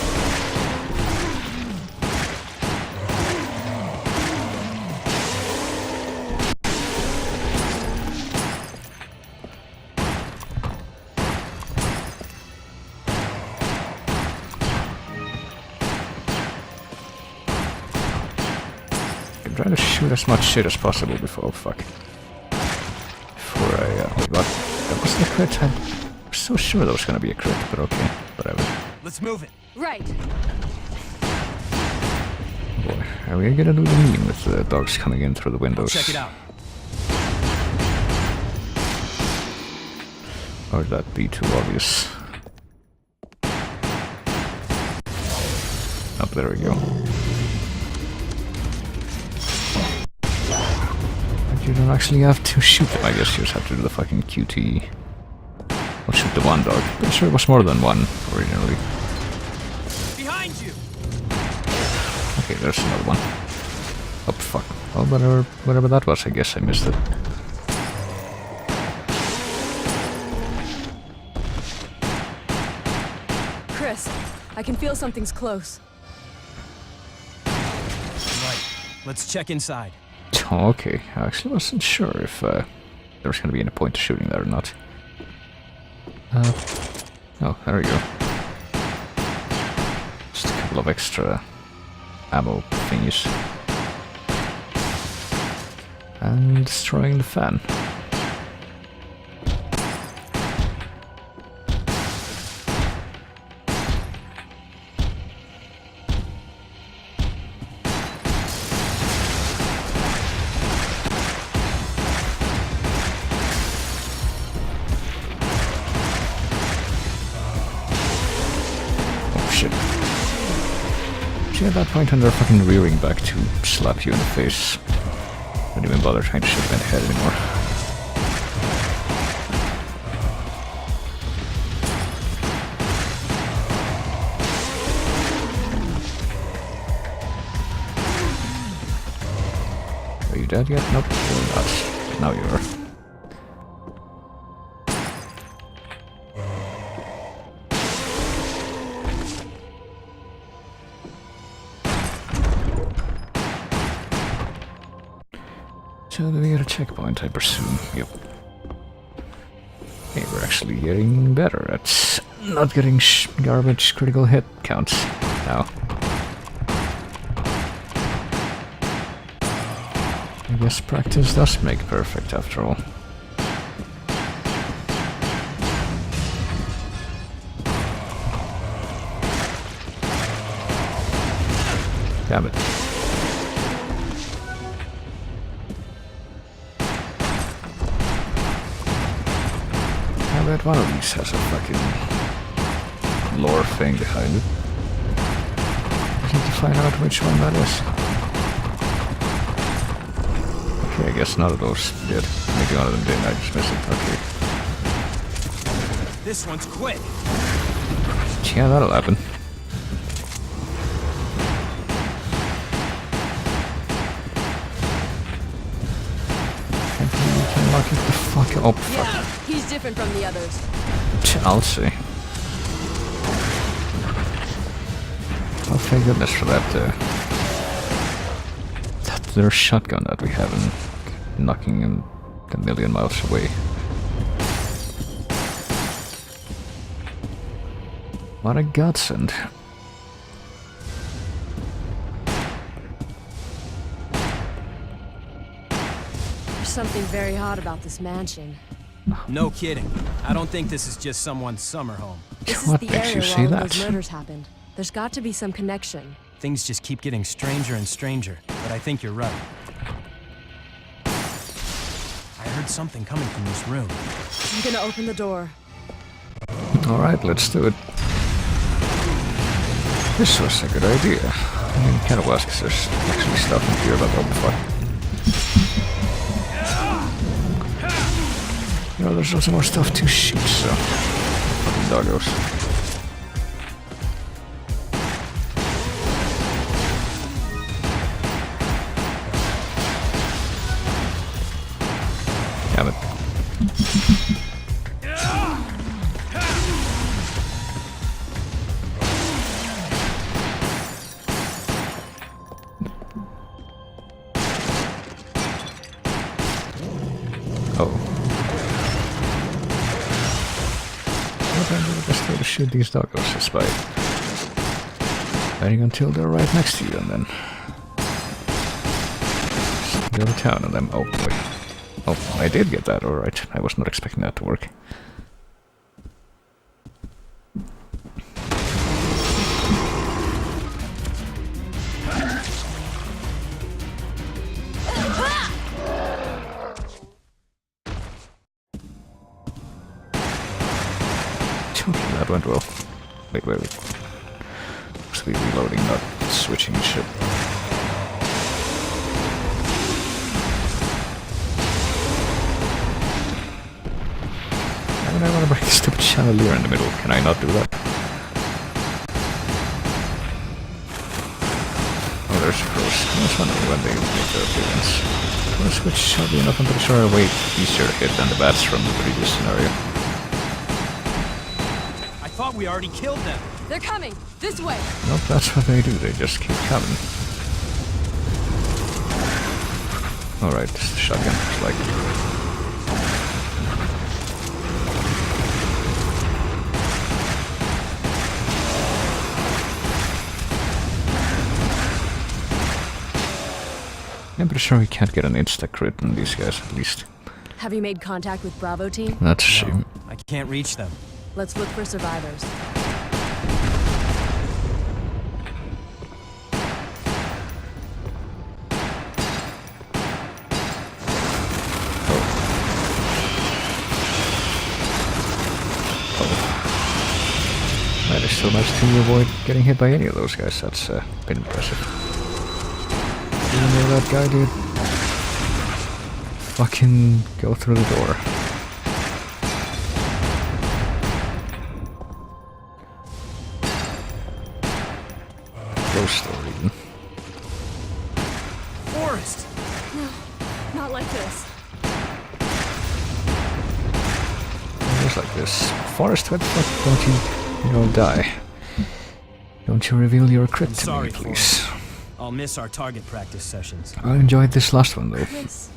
S1: I'm trying to shoot as much shit as possible before, oh fuck. Before I, wait, what? That was the crit? I'm so sure that was gonna be a crit, but okay, whatever.
S8: Let's move it.
S11: Right.
S1: Boy, are we gonna do the meme with the dogs coming in through the windows?
S8: Check it out.
S1: Or would that be too obvious? Oh, there we go. But you don't actually have to shoot them, I guess you just have to do the fucking QT. Or shoot the one dog. Pretty sure it was more than one originally.
S8: Behind you.
S1: Okay, there's another one. Oh fuck. Well, whatever that was, I guess I missed it.
S11: Chris, I can feel something's close.
S8: Right. Let's check inside.
S1: Oh, okay. I actually wasn't sure if there was going to be any point to shooting there or not. Oh, there we go. Just a couple of extra ammo thingies. And destroying the fan. At that point when they're fucking rearing back to slap you in the face. Don't even bother trying to shoot them in the head anymore. Are you dead yet? Nope, you're not. Now you are. So do we get a checkpoint, I presume? Yep. Hey, we're actually getting better at not getting garbage critical hit counts now. I guess practice does make perfect after all. Damn it. I bet one of these has a fucking lore thing behind it. I need to find out which one that is. Okay, I guess none of those did. Maybe one of them didn't, I just missed it. Okay.
S8: This one's quick.
S1: Yeah, that'll happen. Can lock it the fuck up. Oh, fuck.
S11: Yeah, he's different from the others.
S1: I'll see. Oh, thank goodness for that, their shotgun that we have in knocking him a million miles away. What a godsend.
S11: There's something very odd about this mansion.
S8: No kidding. I don't think this is just someone's summer home.
S11: This
S1: What
S11: is the
S1: makes
S11: area
S1: you
S11: where
S1: say
S11: all
S1: that?
S11: of those murders happened. There's got to be some connection.
S8: Things just keep getting stranger and stranger, but I think you're right. I heard something coming from this room.
S11: I'm gonna open the door.
S1: Alright, let's do it. This was a good idea. I mean, kind of was, because there's actually stuff in here about what the fuck. You know, there's also more stuff to shoot, so... Fucking doggos. shoot these doggos just by waiting until they're right next to you and then go to town and then oh wait. Oh, I did get that, alright. I was not expecting that to work. Okay, that went well. Wait. Must be reloading, not switching ship. I want to break the stupid chandelier in the middle. Can I not do that? Oh, there's crows. I was wondering when they make their appearance. Crows, which oddly enough I'm pretty sure are way easier to hit than the bats from the previous scenario.
S8: I thought we already killed them.
S11: They're coming! This way!
S1: Nope, that's what they do. They just keep coming. Alright, this is the shotgun. It's like... I'm pretty sure we can't get an insta-crit on these guys, at least.
S11: Have you made contact with Bravo team?
S1: That's a shame.
S8: I can't reach them.
S11: Let's look for survivors.
S1: I still managed to avoid getting hit by any of those guys. That's been impressive. Even though that guy did fucking go through the door. Close door even.
S8: Forrest!
S11: No, not like this.
S1: Just like this. Forrest, what the fuck? Don't you don't die. Don't you reveal your crit to me, please.
S8: I'll miss our target practice sessions.
S1: I enjoyed this last one, though.
S11: Yes.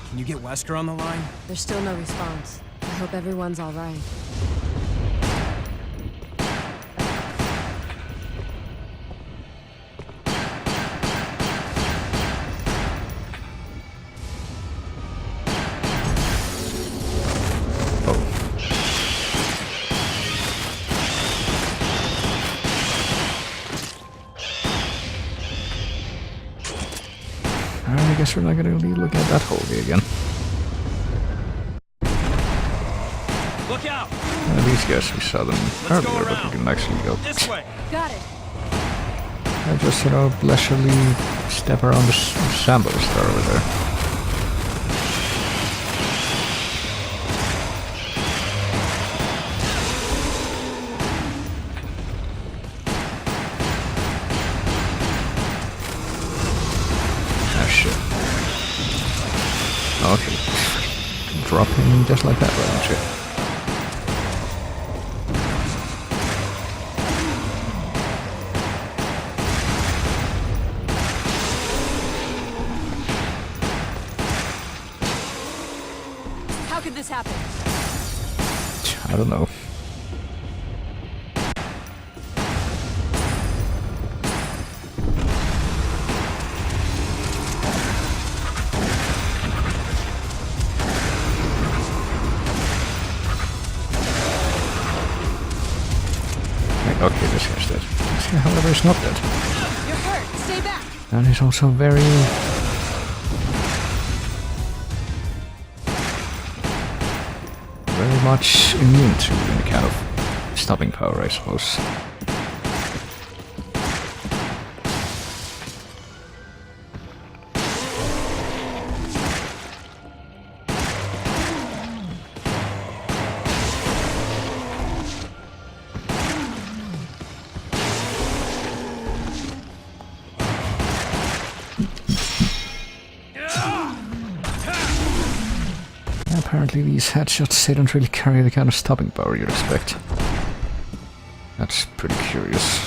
S8: Can you get Wesker on the line?
S11: There's still no response. I hope everyone's alright.
S1: I guess we're not gonna be looking at that hole again.
S8: Look out!
S1: These guys, we saw them earlier, but we can actually go.
S8: This way!
S11: Got it!
S1: I just, leisurely step around the Sambo star over there. Okay. Drop him just like that, why don't you?
S11: How could this happen?
S1: I don't know. Okay, this guy's dead. This guy, however, is not dead.
S11: You're hurt. Stay back.
S1: And he's also very much immune to any kind of stopping power, I suppose. Apparently these headshots, they don't really carry the kind of stopping power you'd expect. That's pretty curious.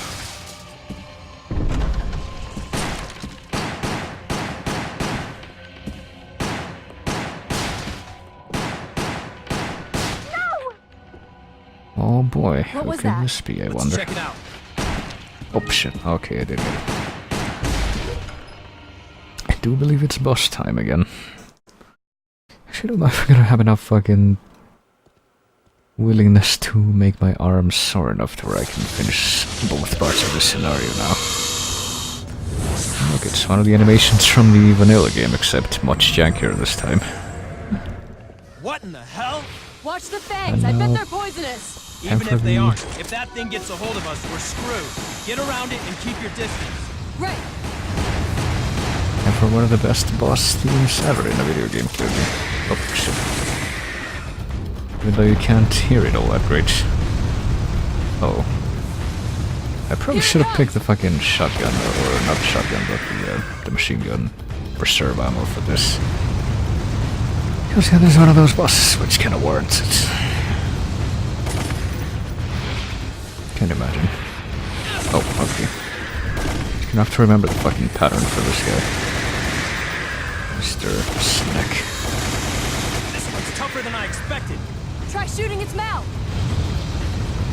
S1: Oh boy,
S11: What
S1: who
S11: was
S1: can
S11: that?
S1: this be, I
S6: Let's
S1: wonder?
S6: check it out.
S1: Oh shit, okay, I did get it. I do believe it's boss time again. Actually, I don't know if I'm gonna have enough fucking willingness to make my arms sore enough to where I can finish both parts of this scenario now. Look, it's one of the animations from the vanilla game, except much jankier this time.
S6: What in the hell?
S11: Watch the fangs. I bet they're poisonous.
S6: Even if they aren't, if that thing gets a hold of us, we're screwed. Get around it and keep your distance.
S11: Right.
S1: And for one of the best boss themes ever in a video game, clearly. Oh shit. Even though you can't hear it all that great. Oh. I probably should have picked the fucking shotgun, or not shotgun, but the machine gun reserve ammo for this. Because yeah, there's one of those bosses which kinda warrants it. Can't imagine. Oh, okay. You're gonna have to remember the fucking pattern for this guy. Mr. Snack.
S6: This one's tougher than I expected.
S11: Try shooting its mouth.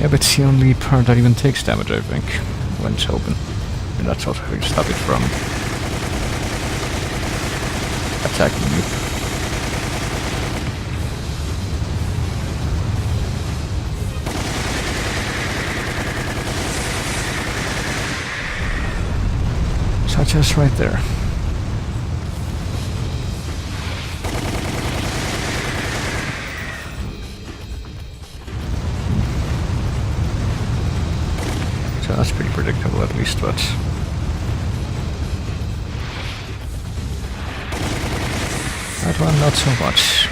S1: Yeah, but it's the only part that even takes damage, I think, when it's open. And that's also how you stop it from attacking you. Such as right there. So that's pretty predictable at least, but... that one not so much.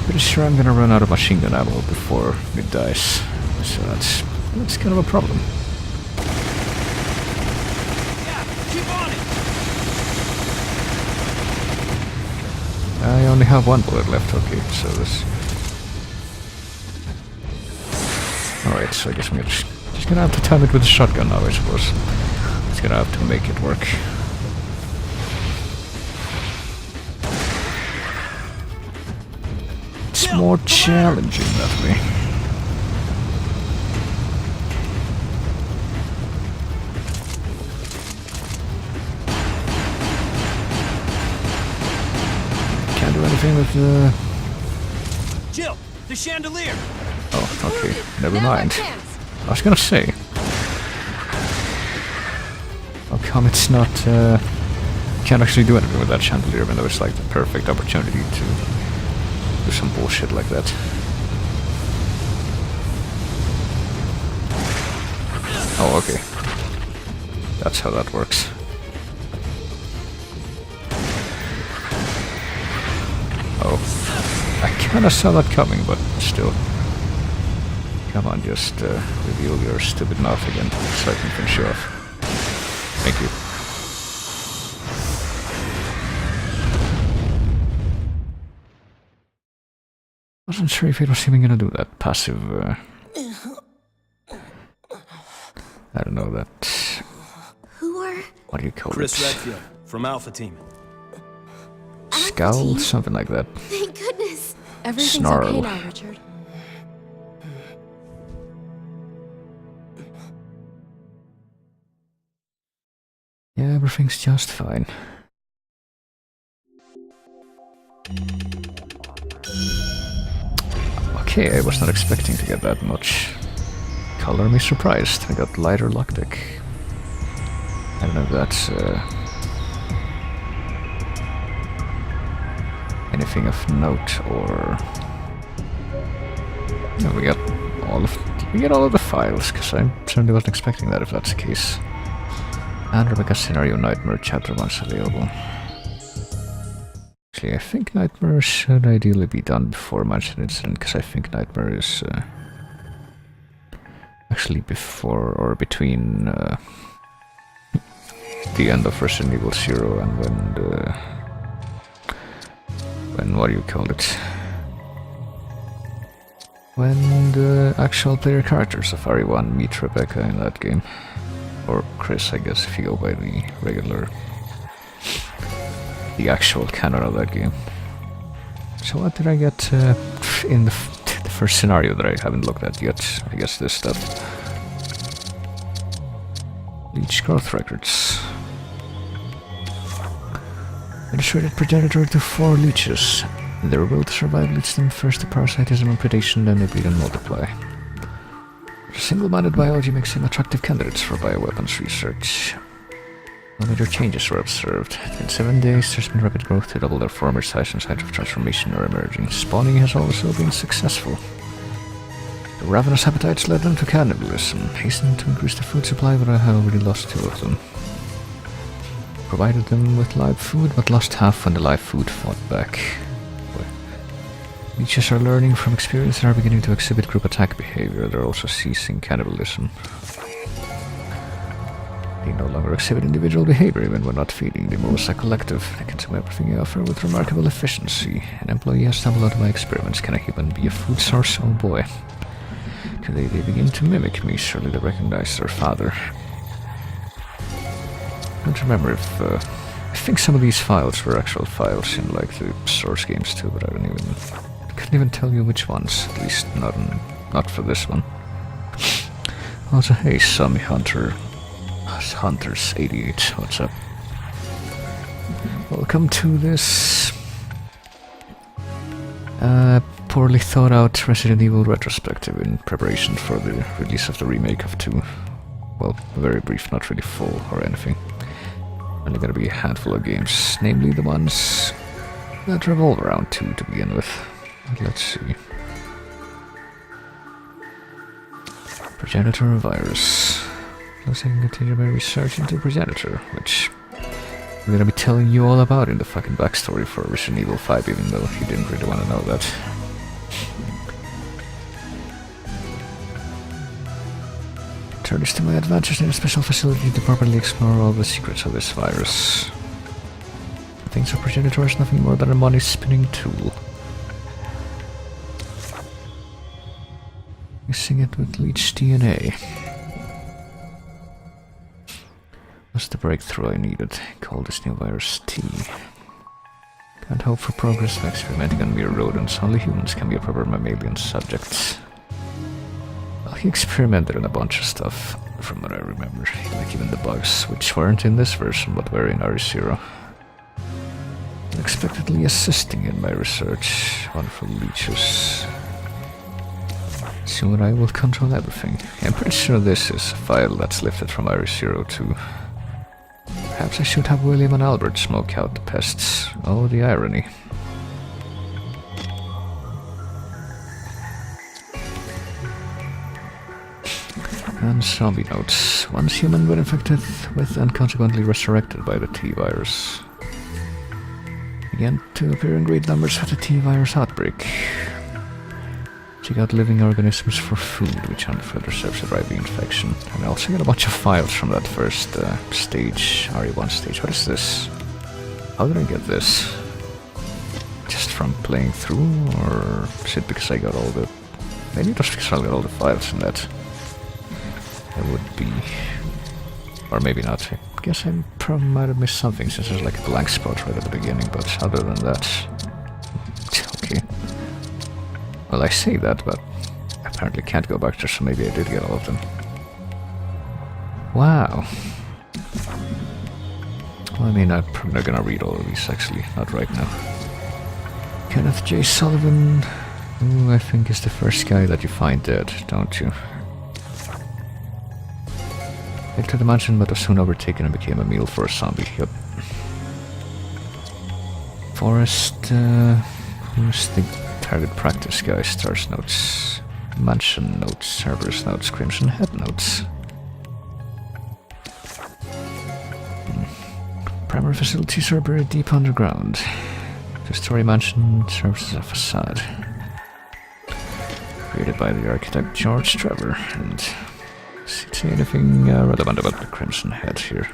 S1: Pretty sure I'm gonna run out of machine gun ammo before it dies, so that's kind of a problem.
S6: Yeah, keep on it.
S1: I only have one bullet left, okay, so this... Alright, so I guess I'm just gonna have to time it with the shotgun now, I suppose. It's gonna have to make it work. It's more challenging that way. Can't do anything with the...
S6: Jill, the chandelier.
S1: Oh, okay, never mind. I was gonna say. How come it's not, can't actually do anything with that chandelier, even though it's like the perfect opportunity to do some bullshit like that. Oh, okay. That's how that works. Oh. I kinda saw that coming, but still. Come on, just reveal your stupid mouth again, so I can finish you off. Thank you. Wasn't sure if it was even gonna do that passive, I don't know, that...
S5: Who are...
S1: what do you call
S6: Chris
S1: it?
S6: Redfield, from Alpha Team.
S1: Scowl? Something like that.
S5: Thank goodness.
S11: Everything's
S1: Snarl.
S11: okay now, Richard.
S1: Yeah, everything's just fine. Okay, I was not expecting to get that much. Color me surprised. I got lighter lockpick. I don't know if that's anything of note or... No, we get all of the files, because I certainly wasn't expecting that if that's the case. And Rebecca Scenario Nightmare Chapter 1's available. Actually, I think Nightmare should ideally be done before Mansion Incident, because I think Nightmare is actually before or between the end of Resident Evil 0 and when what do you call it? When the actual player characters of RE1 meet Rebecca in that game. Or Chris, I guess, if you go by the regular the actual canon of that game. So what did I get in the first scenario that I haven't looked at yet? I guess this stuff. Leech growth records. Illustrated progenitor to 4 leeches. Their will to survive leads them first to parasitism and predation, then they breed and multiply. Single-minded biology makes them attractive candidates for bioweapons research. No major changes were observed. In 7 days, there's been rapid growth to double their former size and signs of transformation are emerging. Spawning has also been successful. The ravenous appetites led them to cannibalism, hastened to increase the food supply, but I had already lost 2 of them. Provided them with live food, but lost half when the live food fought back. Leeches are learning from experience and are beginning to exhibit group attack behavior. They're also ceasing cannibalism. They no longer exhibit individual behavior even when not feeding. They move as a collective. They consume everything they offer with remarkable efficiency. An employee has stumbled onto my experiments. Can a human be a food source? Oh boy. Today they begin to mimic me. Surely they recognize their father. I don't remember if... I think some of these files were actual files in like the source games too, but I couldn't even tell you which ones. At least not for this one. Also, hey, Zombie Hunter. Hunters 88, what's up? Welcome to this poorly thought out Resident Evil retrospective in preparation for the release of the remake of 2. Well, very brief, not really full or anything. Only gonna be a handful of games, namely the ones that revolve around 2 to begin with. Let's see. Progenitor virus. Looks like I can continue my research into Progenitor, which I'm gonna be telling you all about in the fucking backstory for Resident Evil 5, even though you didn't really want to know that. Turn this to my adventures in a special facility to properly explore all the secrets of this virus. I think so Progenitor is nothing more than a money-spinning tool. Mixing it with leech DNA. Was the breakthrough I needed. Call this new virus T. Can't hope for progress by experimenting on mere rodents. Only humans can be a proper mammalian subject. Well, he experimented on a bunch of stuff, from what I remember. Like even the bugs, which weren't in this version, but were in RE0. Unexpectedly assisting in my research. Wonderful leeches. Soon I will control everything. I'm pretty sure this is a file that's lifted from RE0 too. Perhaps I should have William and Albert smoke out the pests. Oh, the irony. And zombie notes. Once human were infected with and consequently resurrected by the T-virus. Began to appear in great numbers with the T-virus outbreak. Check out living organisms for food, which only further serves to drive the infection. And I also got a bunch of files from that first stage, RE1 stage. What is this? How did I get this? Just from playing through, or is it because I got all the... Maybe it was because I got all the files in that. It would be... Or maybe not. I guess I probably might have missed something since there's like a blank spot right at the beginning, but other than that... Okay. Well, I say that, but I apparently can't go back there, so maybe I did get all of them. Wow. Well, I mean, I'm probably not gonna read all of these, actually. Not right now. Kenneth J. Sullivan, who I think is the first guy that you find dead, don't you? Entered the mansion, but was soon overtaken and became a meal for a zombie. Yep. Forrest, who's the target practice guy? Stars notes, mansion notes, Cerberus notes, Crimson Head notes. Primary facilities are buried deep underground. Two-story mansion serves as a facade. Created by the architect George Trevor, and see anything relevant about the Crimson Head here.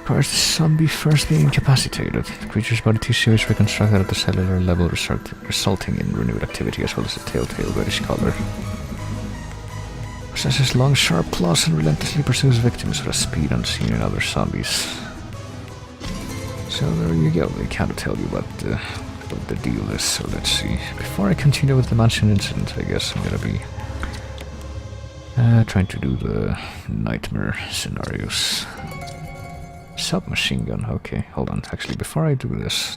S1: Requires the zombie first being incapacitated. The creature's body tissue is reconstructed at the cellular level, resulting in renewed activity as well as a telltale reddish color. Possesses long, sharp claws and relentlessly pursues victims with a speed unseen in other zombies. So there you go, they kind of tell you what the deal is, so let's see. Before I continue with the mansion incident, I guess I'm gonna be trying to do the nightmare scenarios. Submachine gun, okay, hold on. Actually, before I do this,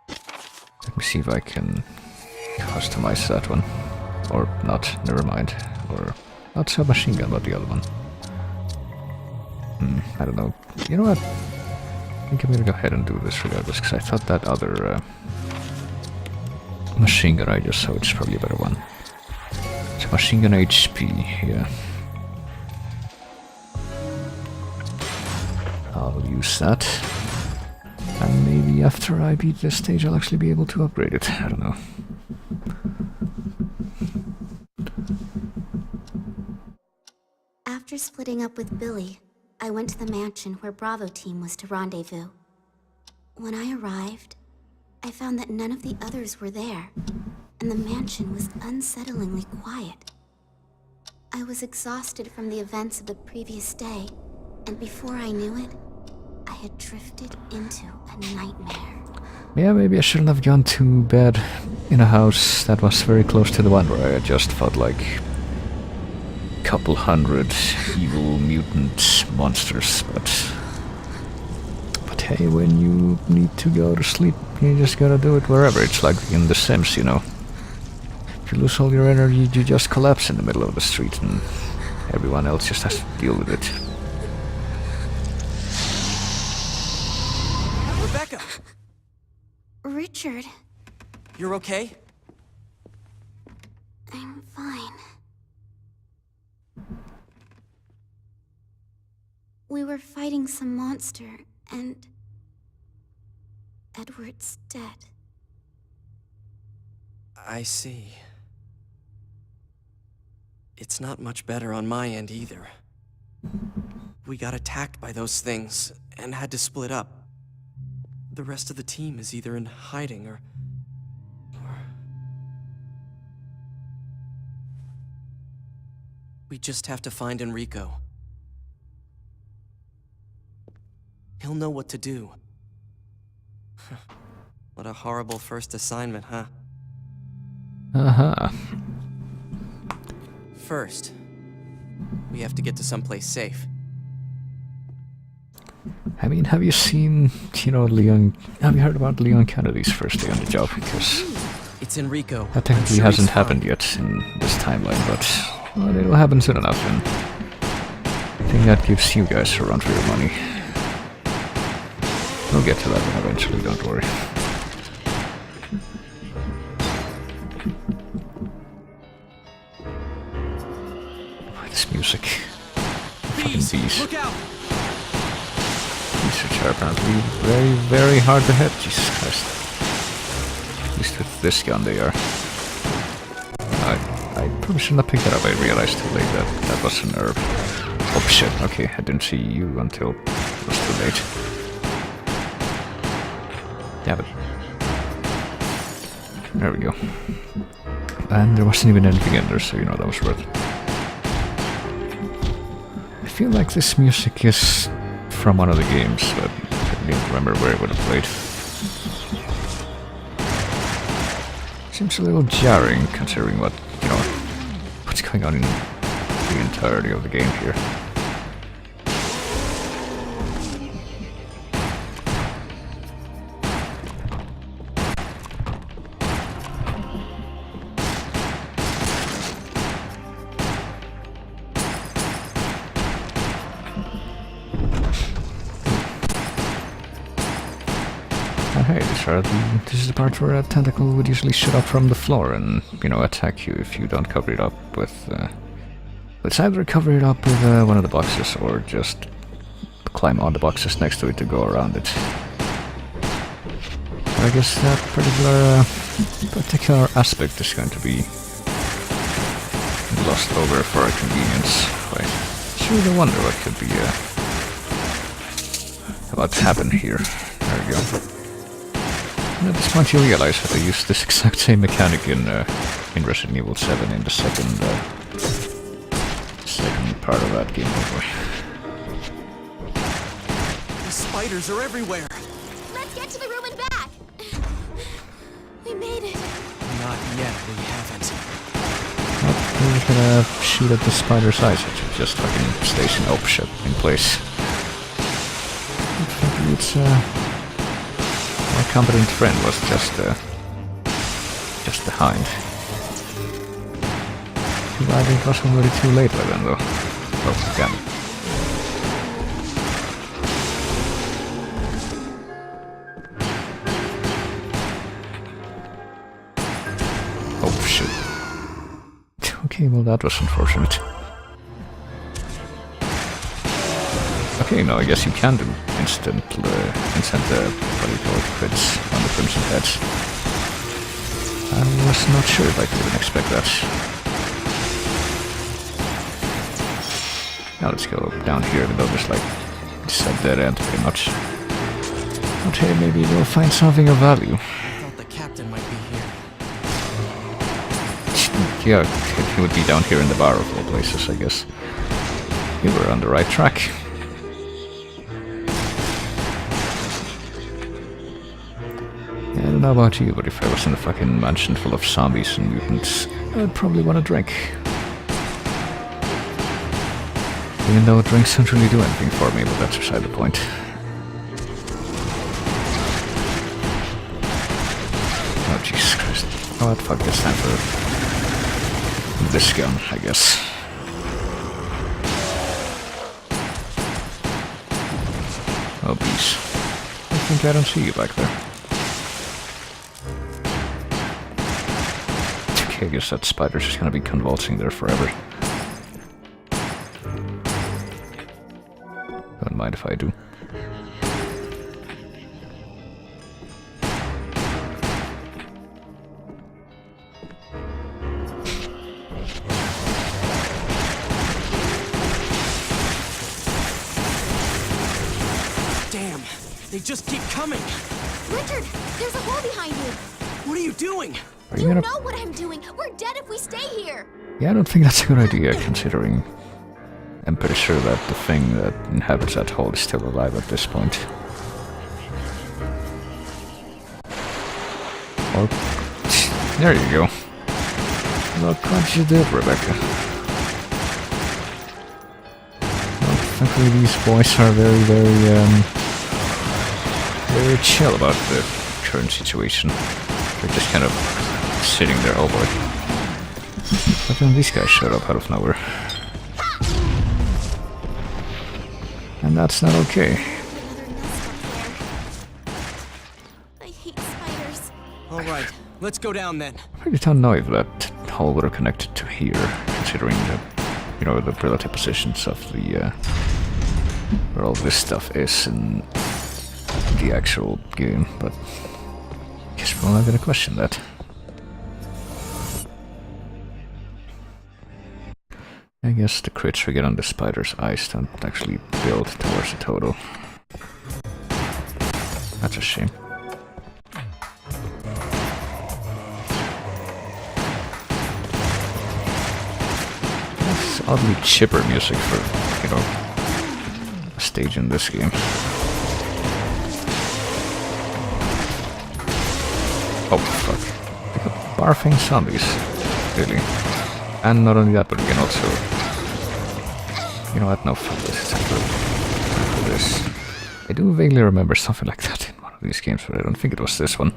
S1: let me see if I can customize that one. Or not, never mind. Or not submachine gun, but the other one. I don't know. You know what? I think I'm gonna go ahead and do this regardless, because I thought that other machine gun I just saw, which is probably a better one. It's machine gun HP, yeah. I'll use that. And maybe after I beat this stage I'll actually be able to upgrade it, I don't know.
S5: After splitting up with Billy, I went to the mansion where Bravo team was to rendezvous. When I arrived, I found that none of the others were there, and the mansion was unsettlingly quiet. I was exhausted from the events of the previous day, and before I knew it, I had drifted into a nightmare.
S1: Yeah, maybe I shouldn't have gone to bed in a house that was very close to the one where I just felt like couple hundred evil mutant monsters, but hey, when you need to go to sleep, you just gotta do it wherever. It's like in The Sims, you know. If you lose all your energy, you just collapse in the middle of the street and everyone else just has to deal with it.
S7: Rebecca!
S5: Richard.
S7: You're okay?
S5: I'm fine. We were fighting some monster, and Edward's dead.
S7: I see. It's not much better on my end either. We got attacked by those things and had to split up. The rest of the team is either in hiding or... We just have to find Enrico. He'll know what to do. What a horrible first assignment, huh?
S1: Uh-huh.
S7: First, we have to get to someplace safe.
S1: I mean, have you seen, you know, have you heard about Leon Kennedy's first day on the job? Because
S7: it's Enrico.
S1: That technically hasn't happened yet in this timeline, but well, it'll happen soon enough, and I think that gives you guys a run for your money. We'll get to that one eventually, don't worry. Oh, this music. Fucking bees.
S7: Look out!
S1: These which are apparently very, very hard to hit. Jesus Christ. At least with this gun they are. I probably shouldn't have picked that up. I realized too late that that was an herb. Oh shit, okay, I didn't see you until it was too late. Damn it. There we go. And there wasn't even anything in there, so you know that was worth it. I feel like this music is from one of the games, but I don't remember where it would have played. Seems a little jarring, considering what, you know, what's going on in the entirety of the game here. Hey, this is the part where a tentacle would usually shoot up from the floor and, you know, attack you if you don't cover it up with, let's either cover it up with one of the boxes or just climb on the boxes next to it to go around it. I guess that particular aspect is going to be glossed over for our convenience. I sure do wonder what could be, about to happen here. There we go. And at this point you realize that they used this exact same mechanic in Resident Evil 7 in the second part of that game. Oh boy.
S7: spiders are everywhere.
S5: Let's get to the room and back. We made it.
S7: Not yet, we haven't.
S1: We're just gonna shoot at the spider's eyes, which is just fucking station shit in place. Maybe it's my competent friend was just behind. Too bad it was already too late by then, though. Oh, damn it. Oh, shit. Okay, well that was unfortunate. Okay, now I guess you can do instant, what do you call it, crits on the Crimson Heads. I was not sure if I could even expect that. Now let's go down here, even though there's like, it's a dead end pretty much. Okay, maybe we'll find something of value.
S7: I thought the captain might be here.
S1: Yeah, he would be down here in the bar of all places, I guess. We were on the right track. I don't know about you, but if I was in a fucking mansion full of zombies and mutants, I'd probably want a drink. Even though drinks don't really do anything for me, but that's beside the point. Oh, Jesus Christ. Oh, what the fuck is time for this gun, I guess. Oh, bees. I think I don't see you back there. Okay, I guess that spider's just gonna be convulsing there forever. Don't mind if I do.
S7: Damn, they just keep coming.
S5: Richard, there's a hole behind you.
S7: What are you doing?
S1: Are
S5: You
S1: gonna...
S5: know what I'm doing. We're dead if we stay here.
S1: Yeah, I don't think that's a good idea, considering I'm pretty sure that the thing that inhabits that hole is still alive at this point. Or... there you go. Look what you did, Rebecca. Well, thankfully these boys are very, very chill about the current situation. They're just kind of sitting there, oh boy. But then these guys showed up out of nowhere. And that's not okay.
S5: I hate spiders.
S7: All right, let's go down then.
S1: I really don't know if that hole would have connected to here, considering the, you know, the relative positions of the, where all this stuff is in the actual game, but I guess we're not gonna question that. I guess the crits we get on the spider's eyes don't actually build towards the total. That's a shame. That's oddly chipper music for, you know, a stage in this game. Oh fuck. We got barfing zombies. Really. And not only that, but we can also... you know what, no, fuck this, it's time for this. I do vaguely remember something like that in one of these games, but I don't think it was this one.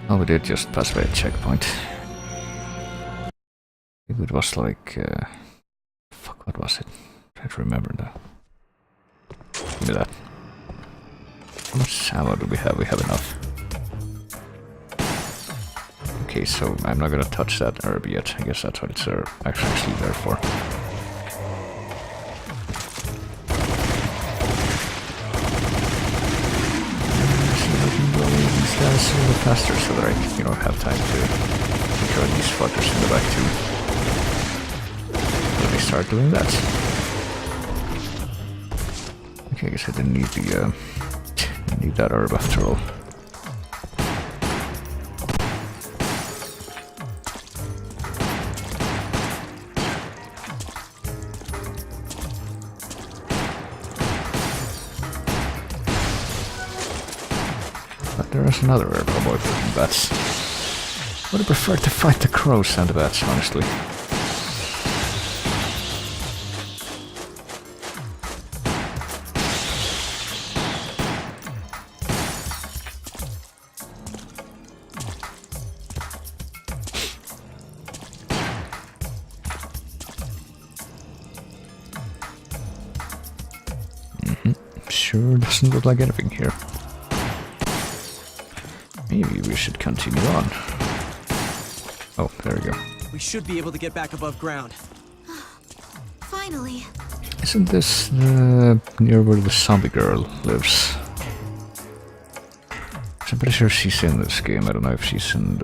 S1: Oh, we did just pass by a checkpoint. Maybe it was like... fuck, what was it? I try to remember now. Give me that. How much ammo do we have? We have enough. Okay, so I'm not gonna touch that herb yet. I guess that's what it's actually there for. So I can go these guys a little faster so that I, you know, have time to control these fuckers in the back too. Let me start doing that. Okay, I guess I didn't need the need that herb after all. there is another herb. Oh boy, freaking bats. Would have preferred to fight the crows and the bats, honestly. Sure doesn't look like anything here. Maybe we should continue on. Oh, there we go.
S7: We should be able to get back above ground.
S5: Finally.
S1: Isn't this near where the zombie girl lives? I'm pretty sure she's in this game. I don't know if she's in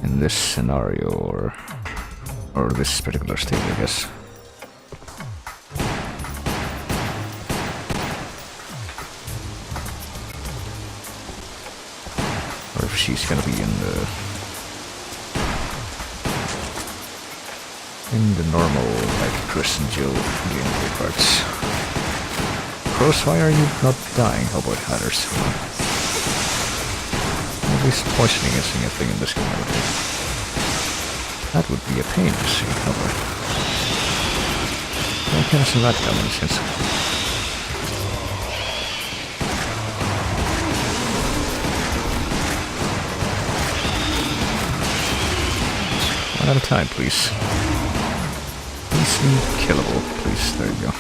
S1: this scenario or this particular stage, I guess. Or if she's gonna be in the normal, like, Chris and Jill gameplay parts. Crows, why are you not dying? Oh boy, others. At least poisoning isn't a thing in this game, I would think. That would be a pain to see. Oh boy. I can't see that coming since. One at a time, please. Please be killable, please. There you go.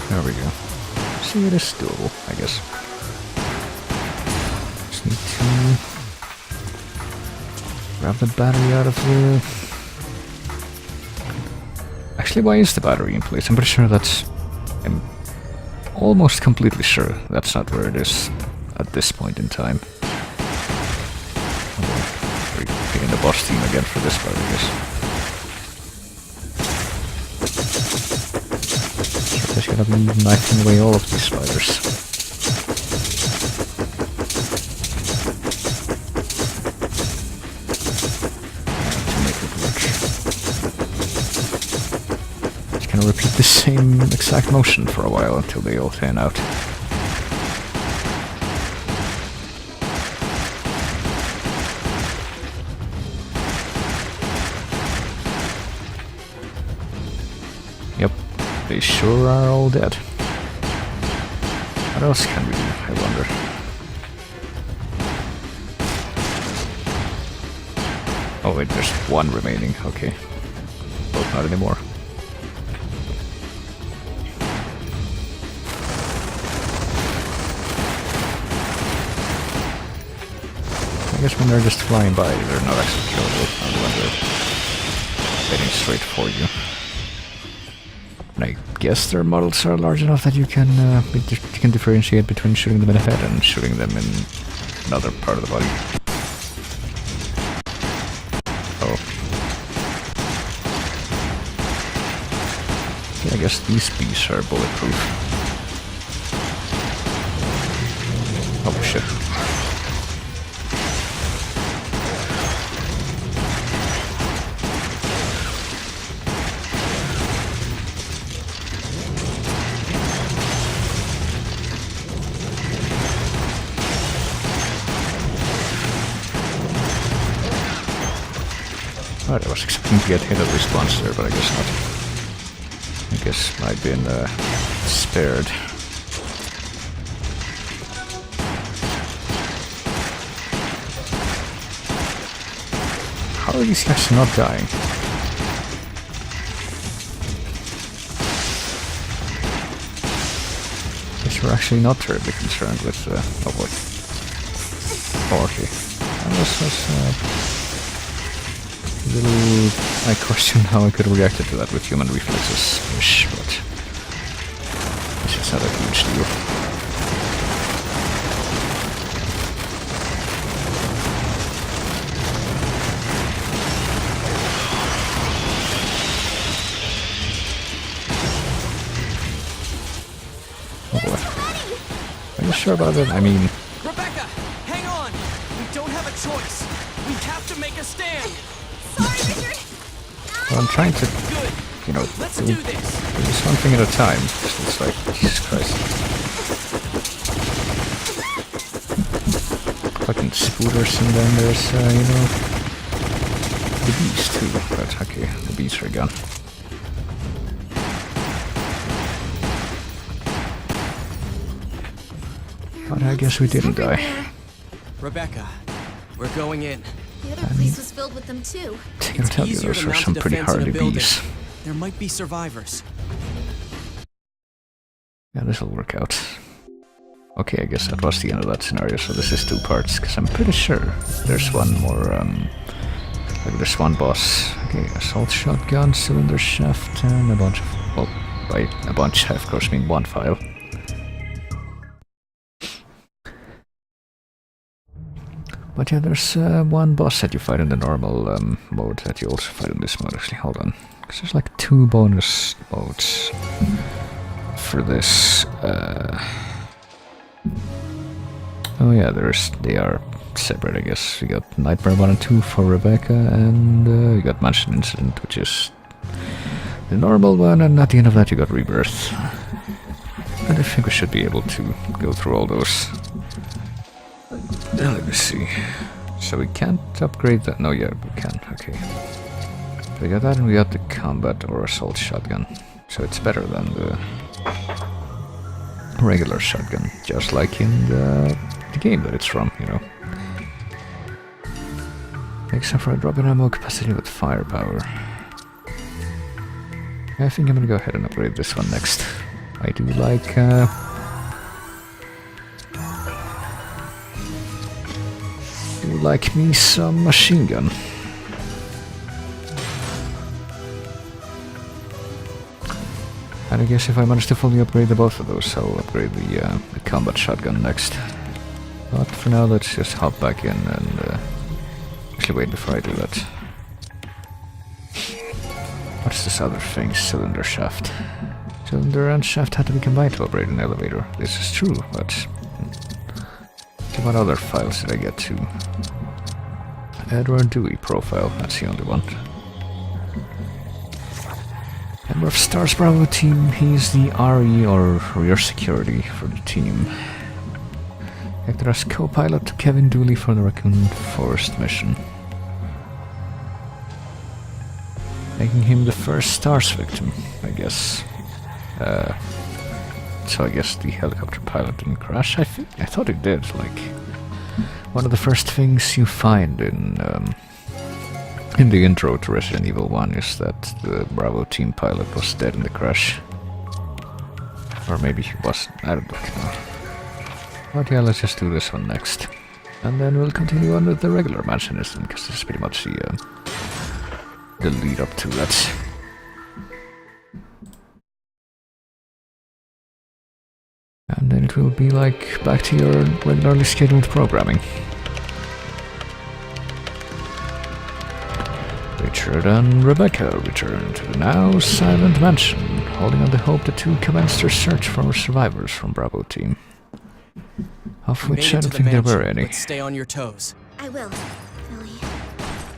S1: There we go. See, it is doable, I guess. Just need to grab the battery out of the... Actually, why is the battery in place? I'm pretty sure that's... I'm almost completely sure that's not where it is at this point in time. Oh, we're getting the boss team again for this part, I guess. There's gonna be knifing away all of these spiders. To make it work. Just gonna repeat the same exact motion for a while until they all fan out. Yep. They sure are all dead. What else can we do, I wonder? Oh wait, there's one remaining, okay. Both not anymore. I guess when they're just flying by, they're not actually killable, not when they're heading straight for you. And I guess their models are large enough that you can differentiate between shooting them in the head and shooting them in another part of the body. Oh. Yeah, I guess these bees are bulletproof. Oh shit. Alright, I was expecting to get hit at response there, but I guess not. I guess I've been spared. How are these guys not dying? Guess we're actually not terribly concerned with, oh boy. Oh, okay. That was I question how I could have reacted to that with human reflexes-ish, but it's not a huge deal. Oh boy. Are you sure about it? I mean...
S7: Rebecca! Hang on! We don't have a choice! We have to make a stand!
S5: Sorry, Richard!
S1: Well, I'm trying to,
S7: Good!
S1: you know,
S7: Let's
S1: do
S7: do this!
S1: just one thing at a time. It's like, Jesus Christ. Fucking spooters, and then there's, you know, the bees too. But okay, the bees are gone. But I guess we didn't die.
S7: Rebecca, we're going in.
S5: The other place was filled with them too.
S1: I gotta tell you,
S7: Easier
S1: those
S7: to
S1: are
S7: mount
S1: some
S7: a
S1: pretty
S7: defense in a
S1: hardy
S7: building.
S1: bees.
S7: There might be survivors.
S1: Yeah, this'll work out. Okay, I guess that was the end of that scenario, so this is 2 parts, because I'm pretty sure there's one more, like there's one boss. Okay, assault shotgun, cylinder shaft, and a bunch of, well, by a bunch I of course mean one file. But yeah, there's one boss that you fight in the normal mode that you also fight in this mode. Actually, hold on, because there's like 2 bonus modes for this. Oh yeah, they are separate, I guess. You got Nightmare 1 and 2 for Rebecca, and you got Mansion Incident, which is the normal one, and at the end of that you got Rebirth. And I think we should be able to go through all those. Let me see. So we can't upgrade that. No, yeah, we can. Okay. So we got that, and we got the combat or assault shotgun. So it's better than the regular shotgun, just like in the game that it's from, you know. Except for a drop in ammo capacity with firepower. I think I'm gonna go ahead and upgrade this one next. I do like me some machine gun. And I guess if I manage to fully upgrade the both of those, I'll upgrade the combat shotgun next. But for now, let's just hop back in and actually wait before I do that. What's this other thing? Cylinder shaft. Cylinder and shaft had to be combined to operate an elevator. This is true, but what other files did I get to? Edward Dewey profile, that's the only one. Member of Stars Bravo team, he's the RE or rear security for the team. Acted as co-pilot to Kevin Dooley for the Raccoon Forest mission. Making him the first Stars victim, I guess. So I guess the helicopter pilot didn't crash. I thought it did. Like, one of the first things you find in the intro to Resident Evil 1 is that the Bravo team pilot was dead in the crash. Or maybe he wasn't. I don't know. But yeah, let's just do this one next. And then we'll continue on with the regular Mansion Incident, because this is pretty much the lead up to that. And then it will be like back to your regularly scheduled programming. Richard and Rebecca return to the now silent mansion, holding on the hope the two commenced their search for survivors from Bravo team. Of which I don't think there were any.
S7: But stay on your toes.
S5: I will, Billy.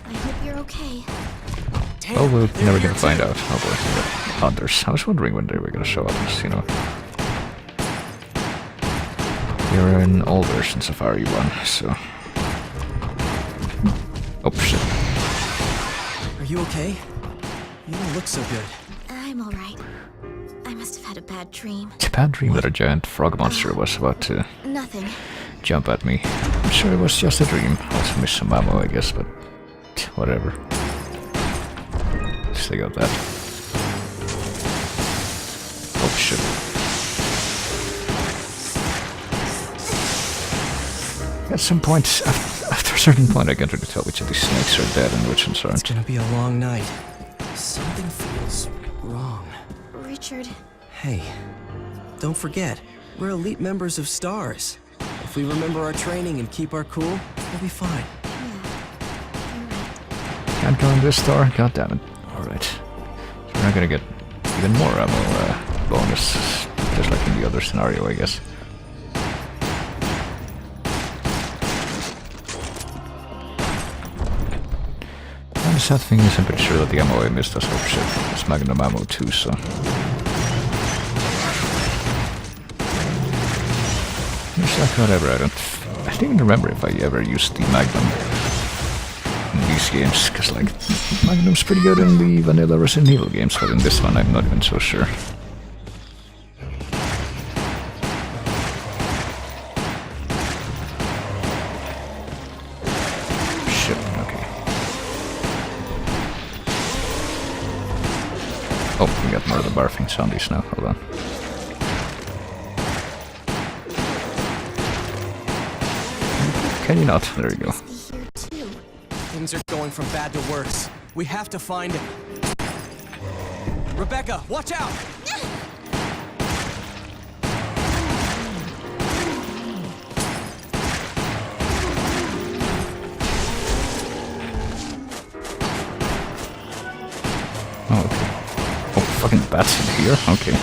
S5: I hope you're okay.
S7: Damn,
S1: Oh, we're
S7: they're
S1: never
S7: here
S1: gonna find
S7: too.
S1: out. Oh boy, hunters. I was wondering when they were gonna show up, you know. You're in all versions of RE1, so... Oh shit.
S7: Are you okay? You don't look so good.
S5: I'm alright. I must have had a bad dream.
S1: It's a bad dream that a giant frog monster was about to
S5: Nothing.
S1: jump at me. I'm sure it was just a dream. Also missed some ammo, I guess, but... whatever. Still got that. Oh shit. At some point, after a certain point, I can't really tell which of these snakes are dead and which ones aren't.
S7: It's gonna be a long night. Something feels wrong.
S5: Richard.
S7: Hey, don't forget, we're elite members of STARS. If we remember our training and keep our cool, we'll be fine.
S1: Can't go in this store? God damn it. Alright. So we're not gonna get even more ammo bonus, just like in the other scenario, I guess. sad thing is I'm pretty sure that the ammo I missed was oh shit, it's Magnum ammo too, so... It's like whatever, I don't even remember if I ever used the Magnum in these games, because like, Magnum's pretty good in the vanilla Resident Evil games, but in this one I'm not even so sure. Shit, okay. Oh, we got more of the barfing zombies now, hold on. Can you not? There you go.
S7: Things are going from bad to worse. We have to find him. Rebecca, watch out!
S1: Oh, okay. Oh, fucking bats in here? Okay.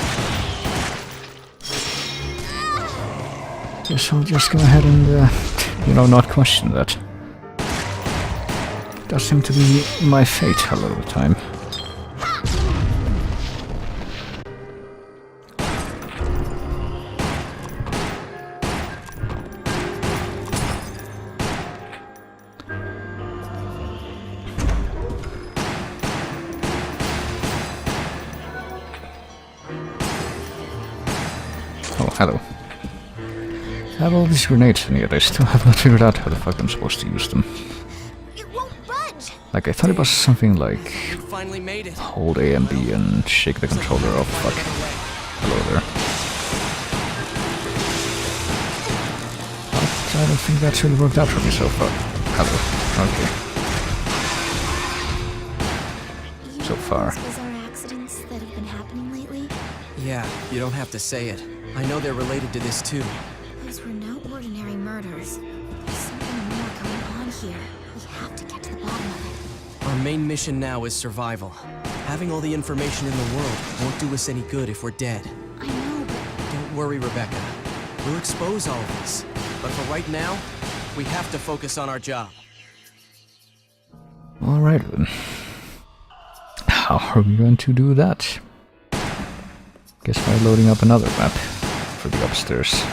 S1: Guess I'll just go ahead and, you know, not question that. Does seem to be my fate a lot of the time. Oh, hello. I have all these grenades in here, I still have not figured out how the fuck I'm supposed to use them. Like, I thought it was something like
S7: Finally made it.
S1: hold A and B and shake the controller off. Fuck. Hello there. But I don't think that's really worked out for me so far. Hello. Okay. So far.
S5: Bizarre accidents that have been happening lately?
S7: Yeah, you don't have to say it. I know they're related to this too.
S5: Those were no ordinary murders. There's something more going on here. We have to get to the bottom of it.
S7: Our main mission now is survival. Having all the information in the world won't do us any good if we're dead.
S5: I know, but...
S7: Don't worry, Rebecca. We'll expose all of this. But for right now, we have to focus on our job.
S1: Alright then. How are we going to do that? Guess by loading up another map for the upstairs.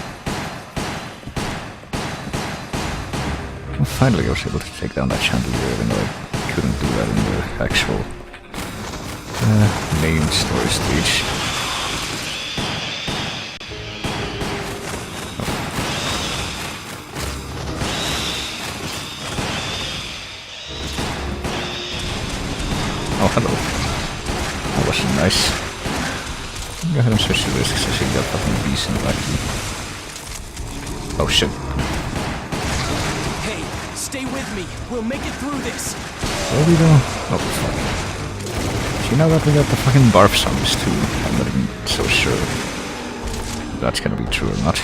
S1: Well, finally I was able to take down that chandelier, even though I couldn't do that in the actual main story stage. Oh, hello. That wasn't nice. Go ahead and switch to this because I see that fucking beast in the back. Oh shit.
S7: Hey, stay with me. We'll make it through this.
S1: Where we go? Oh fuck. You know that we got the fucking barf zombies too. I'm not even so sure if that's gonna be true or not.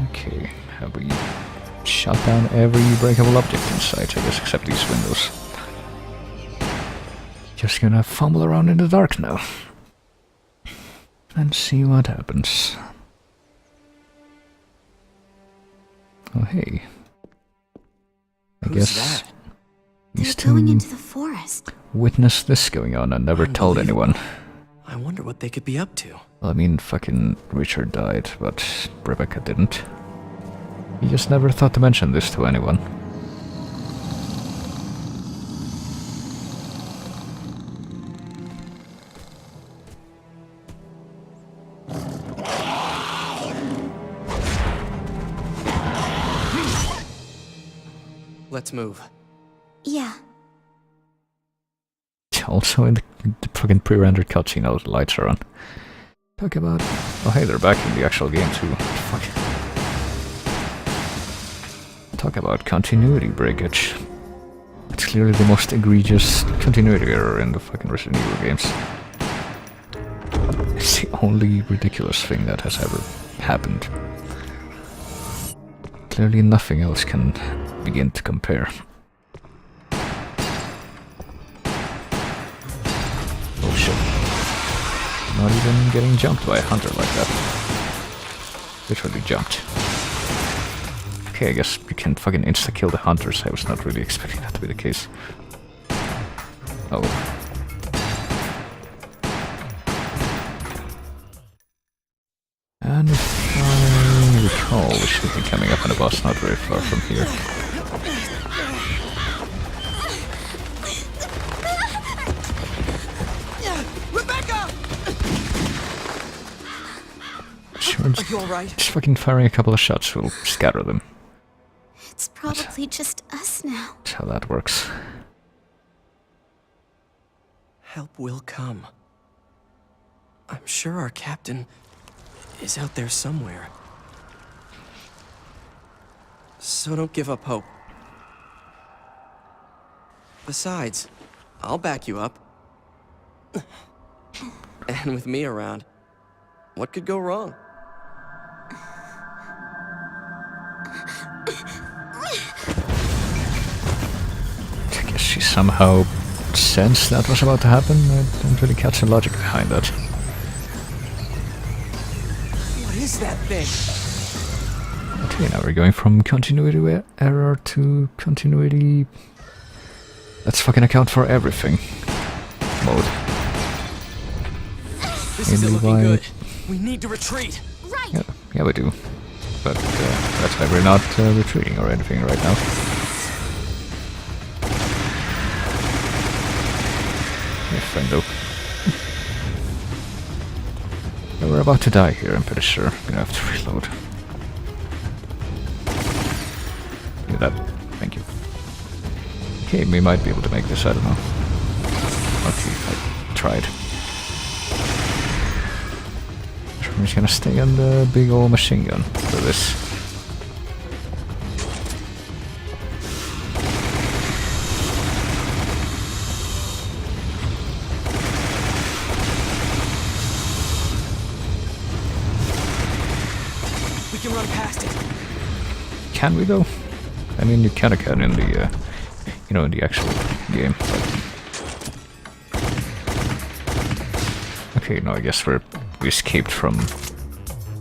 S1: Okay, have we shut down every breakable object in sight, I guess, except these windows. Just gonna fumble around in the dark now. And see what happens. Oh hey. I guess
S5: that?
S1: these
S5: They're going
S1: two
S5: into the forest.
S1: witnessed this going on and never told anyone.
S7: I wonder what they could be up to.
S1: Well, I mean, fucking Richard died, but Rebecca didn't. He just never thought to mention this to anyone.
S7: Let's move.
S5: Yeah.
S1: Also in the fucking pre-rendered cutscene, all the lights are on. Talk about... Oh hey, they're back in the actual game too. Fuck. Talk about continuity breakage. It's clearly the most egregious continuity error in the fucking Resident Evil games. It's the only ridiculous thing that has ever happened. Clearly nothing else can begin to compare. Oh shit. Not even getting jumped by a hunter like that. Literally jumped. Okay, I guess you can fucking insta-kill the hunters. I was not really expecting that to be the case. Oh. And if I recall, we should be coming up on a boss not very far from here. Sure,
S7: Are you alright?
S1: just fucking firing a couple of shots will scatter them.
S5: It's probably just us now.
S1: That's how that works.
S7: Help will come. I'm sure our captain is out there somewhere. So don't give up hope. Besides, I'll back you up. And with me around, what could go wrong?
S1: I guess she somehow sensed that was about to happen. I don't really catch the logic behind that.
S7: What is that thing?
S1: Okay, now we're going from continuity error to continuity... Let's fucking account for everything mode.
S7: This isn't looking good. We need to retreat.
S5: Right.
S1: Yeah, we do. But that's why we're not retreating or anything right now. Yeah, friendo. Yeah, we're about to die here, I'm pretty sure. I'm gonna have to reload. Do that. Thank you. Okay, we might be able to make this, I don't know. Okay, I tried. I'm just gonna stay on the big old machine gun for this.
S7: We can run past it.
S1: Can we though? I mean, you kinda can in the, you know, in the actual game. But... Okay, no, I guess we escaped from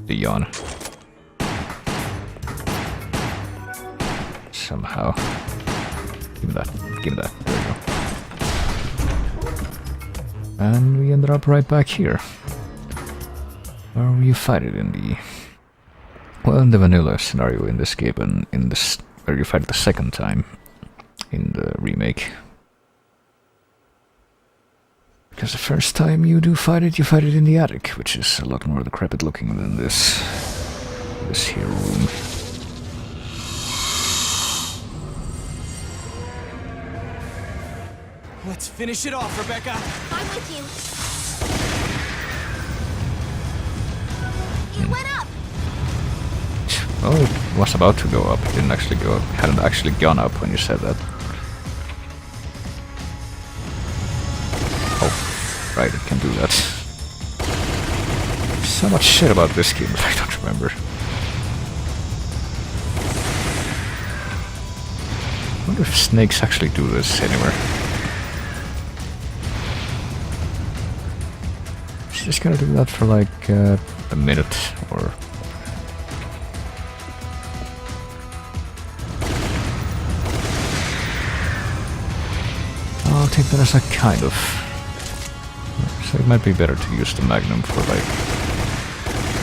S1: the yawn. Somehow. Give me that. Give me that. There we go. And we ended up right back here. Where you fight it in the... Well, in the vanilla scenario in this game, and in this... where you fight it the second time in the remake. Because the first time you do fight it in the attic, which is a lot more decrepit looking than this here room.
S7: Let's finish it off, Rebecca.
S5: I'm with you. It went up.
S1: Well, it was about to go up. It didn't actually go up. Hadn't actually gone up when you said that. Oh, right, it can do that. So much shit about this game that I don't remember. I wonder if snakes actually do this anywhere. It's just gonna do that for like a minute or... I'll take that as a kind of... So it might be better to use the Magnum for like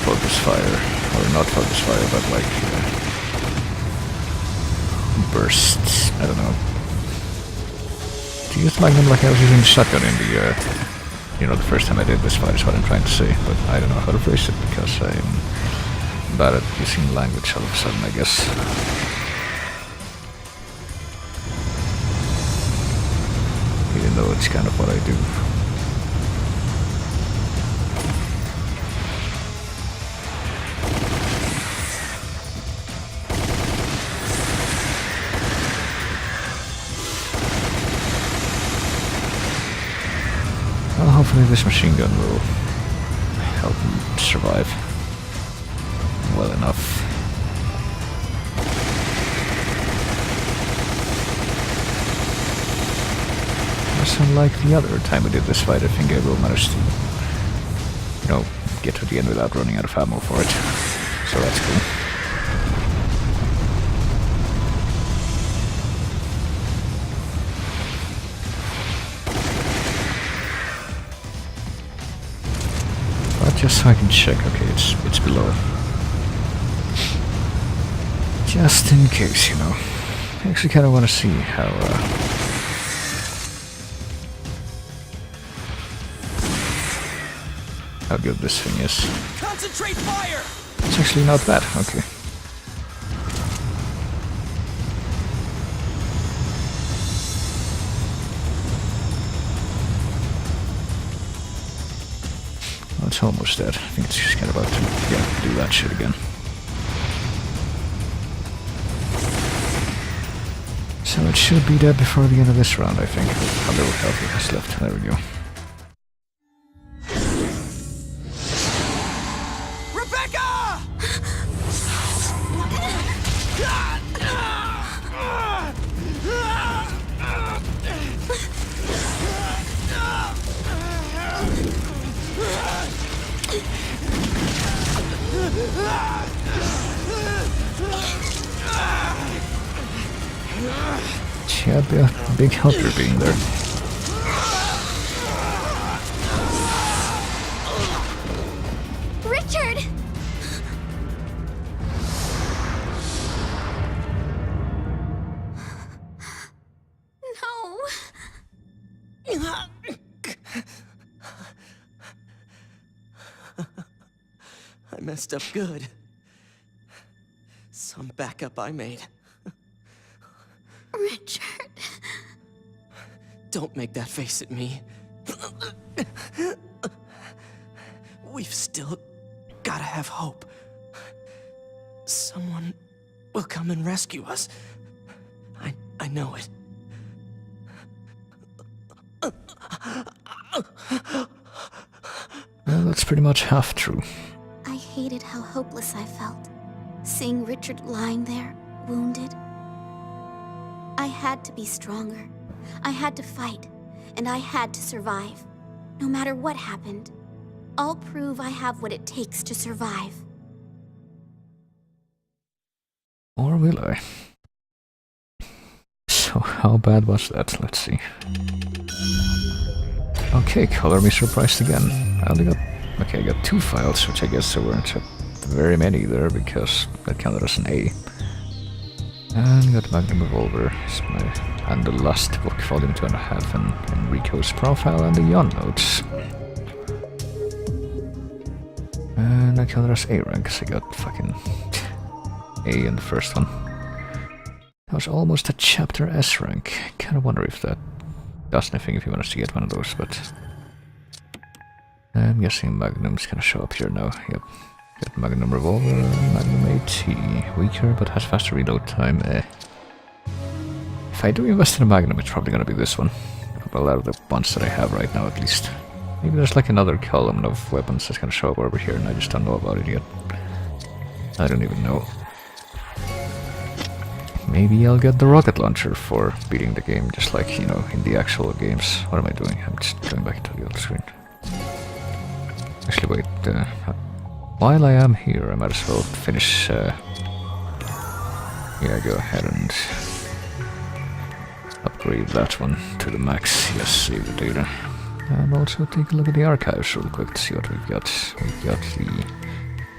S1: focus fire, or not focus fire, but like bursts. I don't know. To use the Magnum like I was using the shotgun in the, you know, the first time I did this fight is what I'm trying to say, but I don't know how to phrase it because I'm bad at using language all of a sudden, I guess. Even though it's kind of what I do. Well, hopefully this machine gun will help him survive well enough. guess unlike the other time we did this fight, I think I will manage to, get to the end without running out of ammo for it. So that's cool. But just so I can check, okay, it's below. Just in case, I actually kind of want to see how good this thing is.
S6: Concentrate fire!
S1: It's actually not bad, okay. Well, it's almost dead. I think it's just kind of about to do that shit again. So it should be dead before the end of this round, I think. A little health it has left. There we go. Yeah, big helper being there.
S5: Richard! No.
S7: I messed up good. Some backup I made.
S5: Richard.
S7: Don't make that face at me. We've still gotta have hope. Someone will come and rescue us. I know it.
S1: Well, that's pretty much half true.
S5: I hated how hopeless I felt. Seeing Richard lying there, wounded. I had to be stronger. I had to fight, and I had to survive. No matter what happened, I'll prove I have what it takes to survive.
S1: Or will I? So how bad was that? Let's see. Okay, color me surprised again. I got 2 files, which I guess there weren't very many there, because that counted as an A. And got Magnum Revolver, and the Last Book, Volume 2.5, and Enrico's Profile, and the Yon Notes. And I counted as A rank, because I got fucking A in the first one. That was almost a Chapter S rank. Kinda wonder if that does anything if you manage to get one of those, but I'm guessing Magnum's gonna show up here now. Yep. Got Magnum Revolver, Magnum AT. Weaker, but has faster reload time. If I do invest in a Magnum, it's probably gonna be this one. A lot of the ones that I have right now, at least. Maybe there's like another column of weapons that's gonna show up over here, and I just don't know about it yet. I don't even know. Maybe I'll get the rocket launcher for beating the game, just like, in the actual games. What am I doing? I'm just going back into the old screen. Actually, wait. While I am here, I might as well finish. Yeah, go ahead and upgrade that one to the max. Yes, save the data. And also take a look at the archives real quick to see what we've got. We've got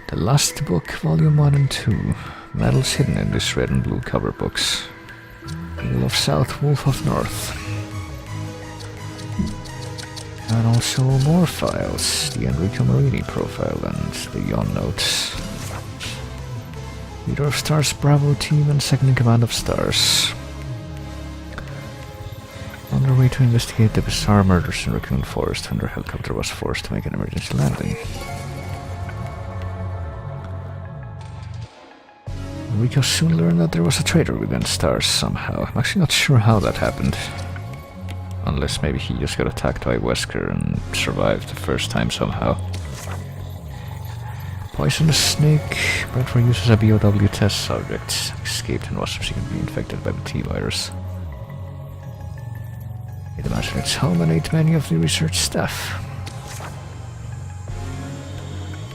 S1: the Last Book, Volume 1 and 2. Medals hidden in this red and blue cover books. Wolf of South, Wolf of North. And also more files. The Enrico Marini profile and the Yon Notes. Leader of Stars Bravo team and second in command of Stars. On their way to investigate the bizarre murders in Raccoon Forest when their helicopter was forced to make an emergency landing. Enrico soon learned that there was a traitor within Stars somehow. I'm actually not sure how that happened. Unless maybe he just got attacked by Wesker and survived the first time somehow. Poisonous snake, bred for use as a BOW test subject, escaped and was subsequently infected by the T-virus. It imagine its home and ate many of the research staff.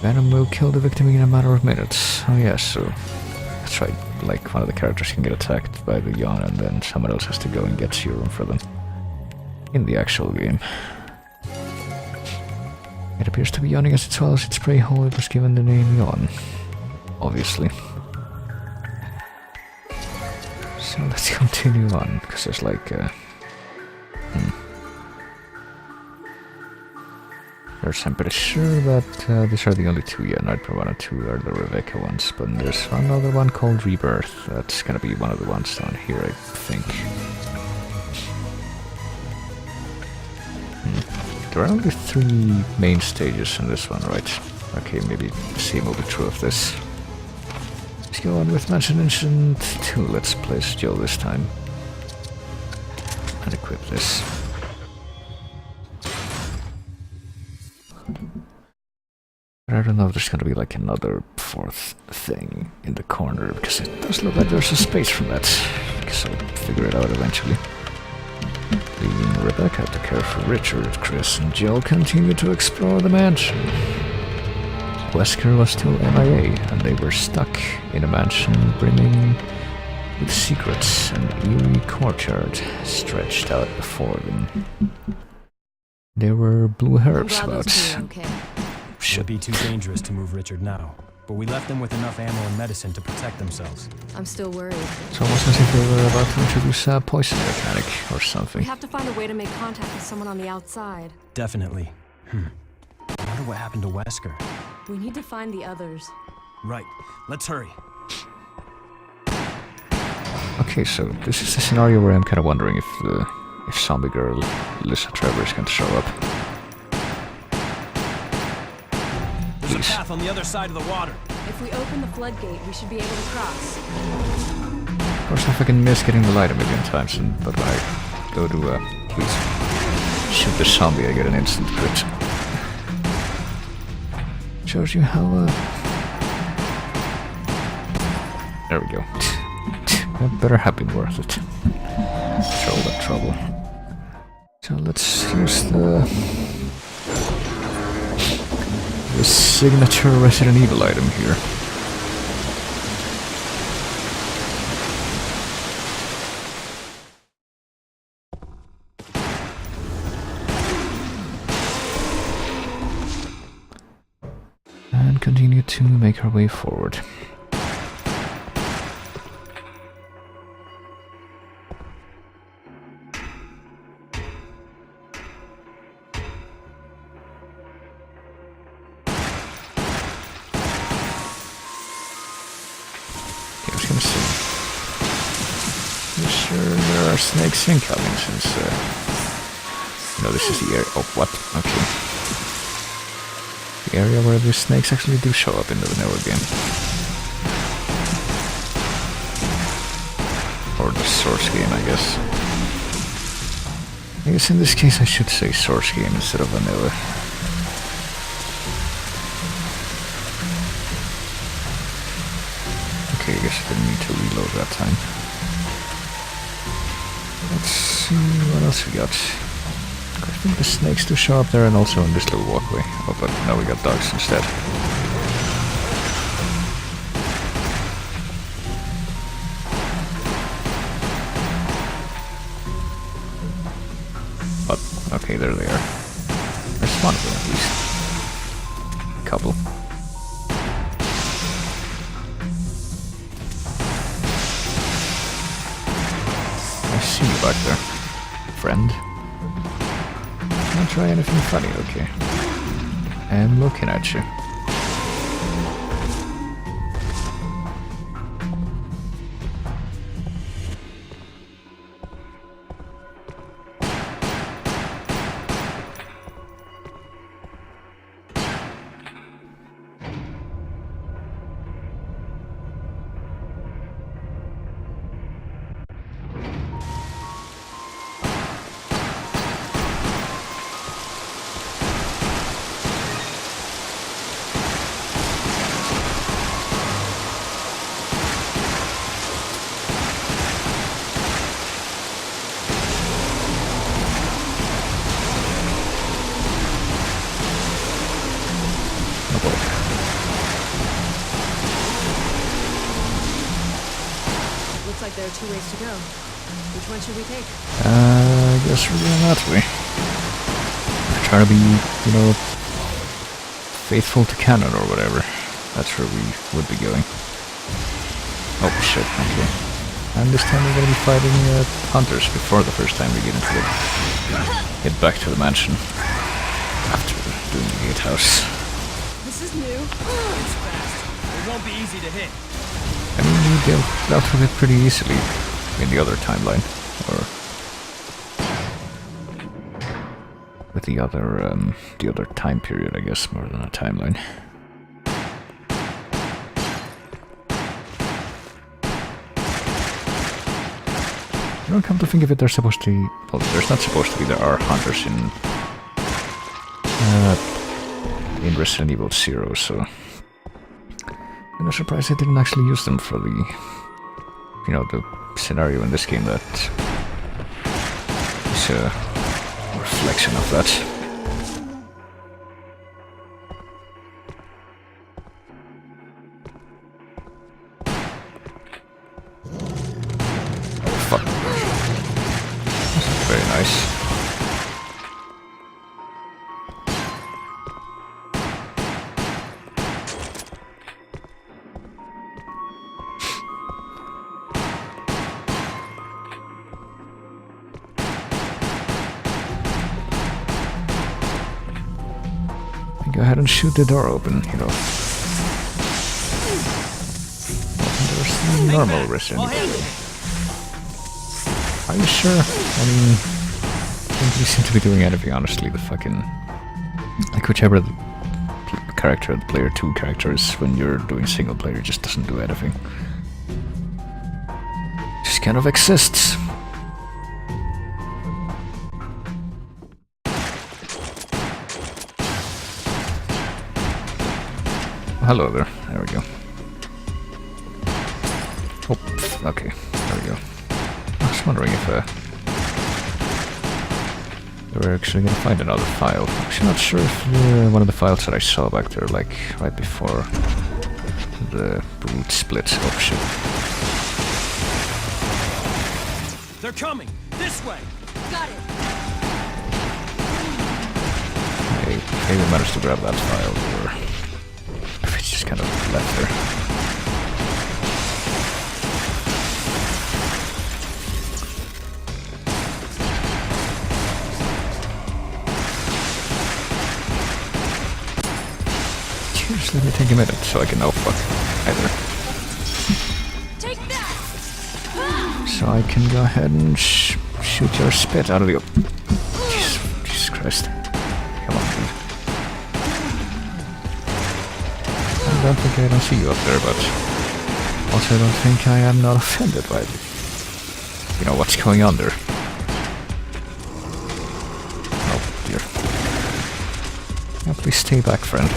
S1: Venom will kill the victim in a matter of minutes. Oh yeah, so that's right. Like, one of the characters can get attacked by the yawn and then someone else has to go and get serum for them. In the actual game. It appears to be yawning as it swallows its prey whole. It was given the name Yawn. Obviously. So let's continue on, because there's like I'm pretty sure that these are the only two. Yeah, Nightmare 1 and 2 are the Rebecca ones, but there's another one called Rebirth. That's gonna be one of the ones down here, I think. There are only 3 main stages in this one, right? Okay, maybe the same will be true of this. Let's go on with Mansion Ancient 2. Let's place Jill this time. And equip this. But I don't know if there's gonna be like another 4th thing in the corner, because it does look like there's a space for that. I guess I'll figure it out eventually. Leaving Rebecca to care for Richard, Chris and Jill continue to explore the mansion. Wesker was still MIA, and they were stuck in a mansion brimming with secrets and eerie courtyard stretched out before them. There were blue herbs about.
S12: Should be too dangerous to move Richard now, but we left them with enough ammo and medicine to protect themselves.
S11: I'm still worried.
S1: It's almost as if they were about to introduce a poison mechanic or something.
S11: We have to find a way to make contact with someone on the outside.
S12: Definitely. I wonder what happened to Wesker.
S11: We need to find the others.
S12: Right. Let's hurry.
S1: Okay, so this is the scenario where I'm kind of wondering if zombie girl Lisa Trevor is going to show up.
S12: There's a path on the other side of the water.
S11: If we open the floodgate, we should be able to cross.
S1: Of course, if I can miss getting the light a million times, but when I go to please shoot the zombie, I get an instant crit. Shows you how there we go. That better have been worth it. After all that trouble. So let's use the signature Resident Evil item here. And continue to make our way forward. There are snakes incoming since no, this is the area. Oh, what? Okay. The area where the snakes actually do show up in the vanilla game. Or the source game, I guess. I guess in this case I should say source game instead of vanilla. Okay, I guess I didn't need to reload that time. Let's see what else we got. I think the snakes do show up there and also in this little walkway. Oh, but now we got dogs instead. But, okay, there they are. There's one of them at least. A couple. I see you back there, friend. Can't try anything funny, okay. I'm looking at you.
S11: there are two ways to go. Which one should we take?
S1: I guess we're going that way. Try to be, you know, faithful to canon or whatever. That's where we would be going. Oh shit, okay. And this time we're gonna be fighting hunters before the first time we get into it. Get back to the mansion. After doing the gatehouse.
S11: This is new.
S8: It's fast. It won't be easy to hit.
S1: I mean, we dealt with it pretty easily in the other timeline. Or with the other time period, I guess, more than a timeline. You don't come to think of it, there's supposed to be... Well, there's not supposed to be, there are hunters in Resident Evil 0, so... I'm surprised I didn't actually use them for the... You know, the scenario in this game that... is a reflection of that. Very nice. Go ahead and shoot the door open, you know. There's no normal Resident Evil. Are you sure? I mean, I don't really seem to be doing anything, honestly. The fucking... Like, whichever the character, the player 2 character is when you're doing single player, just doesn't do anything. Just kind of exists. Oh, hello there. There we go. Oh, okay. There we go. I was wondering if we're actually gonna find another file. I'm actually not sure if one of the files that I saw back there, like right before the boot split. Oh shit.
S8: They're coming! This way!
S11: Got it!
S1: I maybe managed to grab that file, or if it's just kind of left there. Just let me take a minute so I can fuck either.
S11: Take that!
S1: So I can go ahead and shoot your spit out of you. Jesus Christ. Come on, dude. I don't think I don't see you up there, but also I don't think I am not offended by it. You know what's going on there. Oh dear. Now please stay back, friend.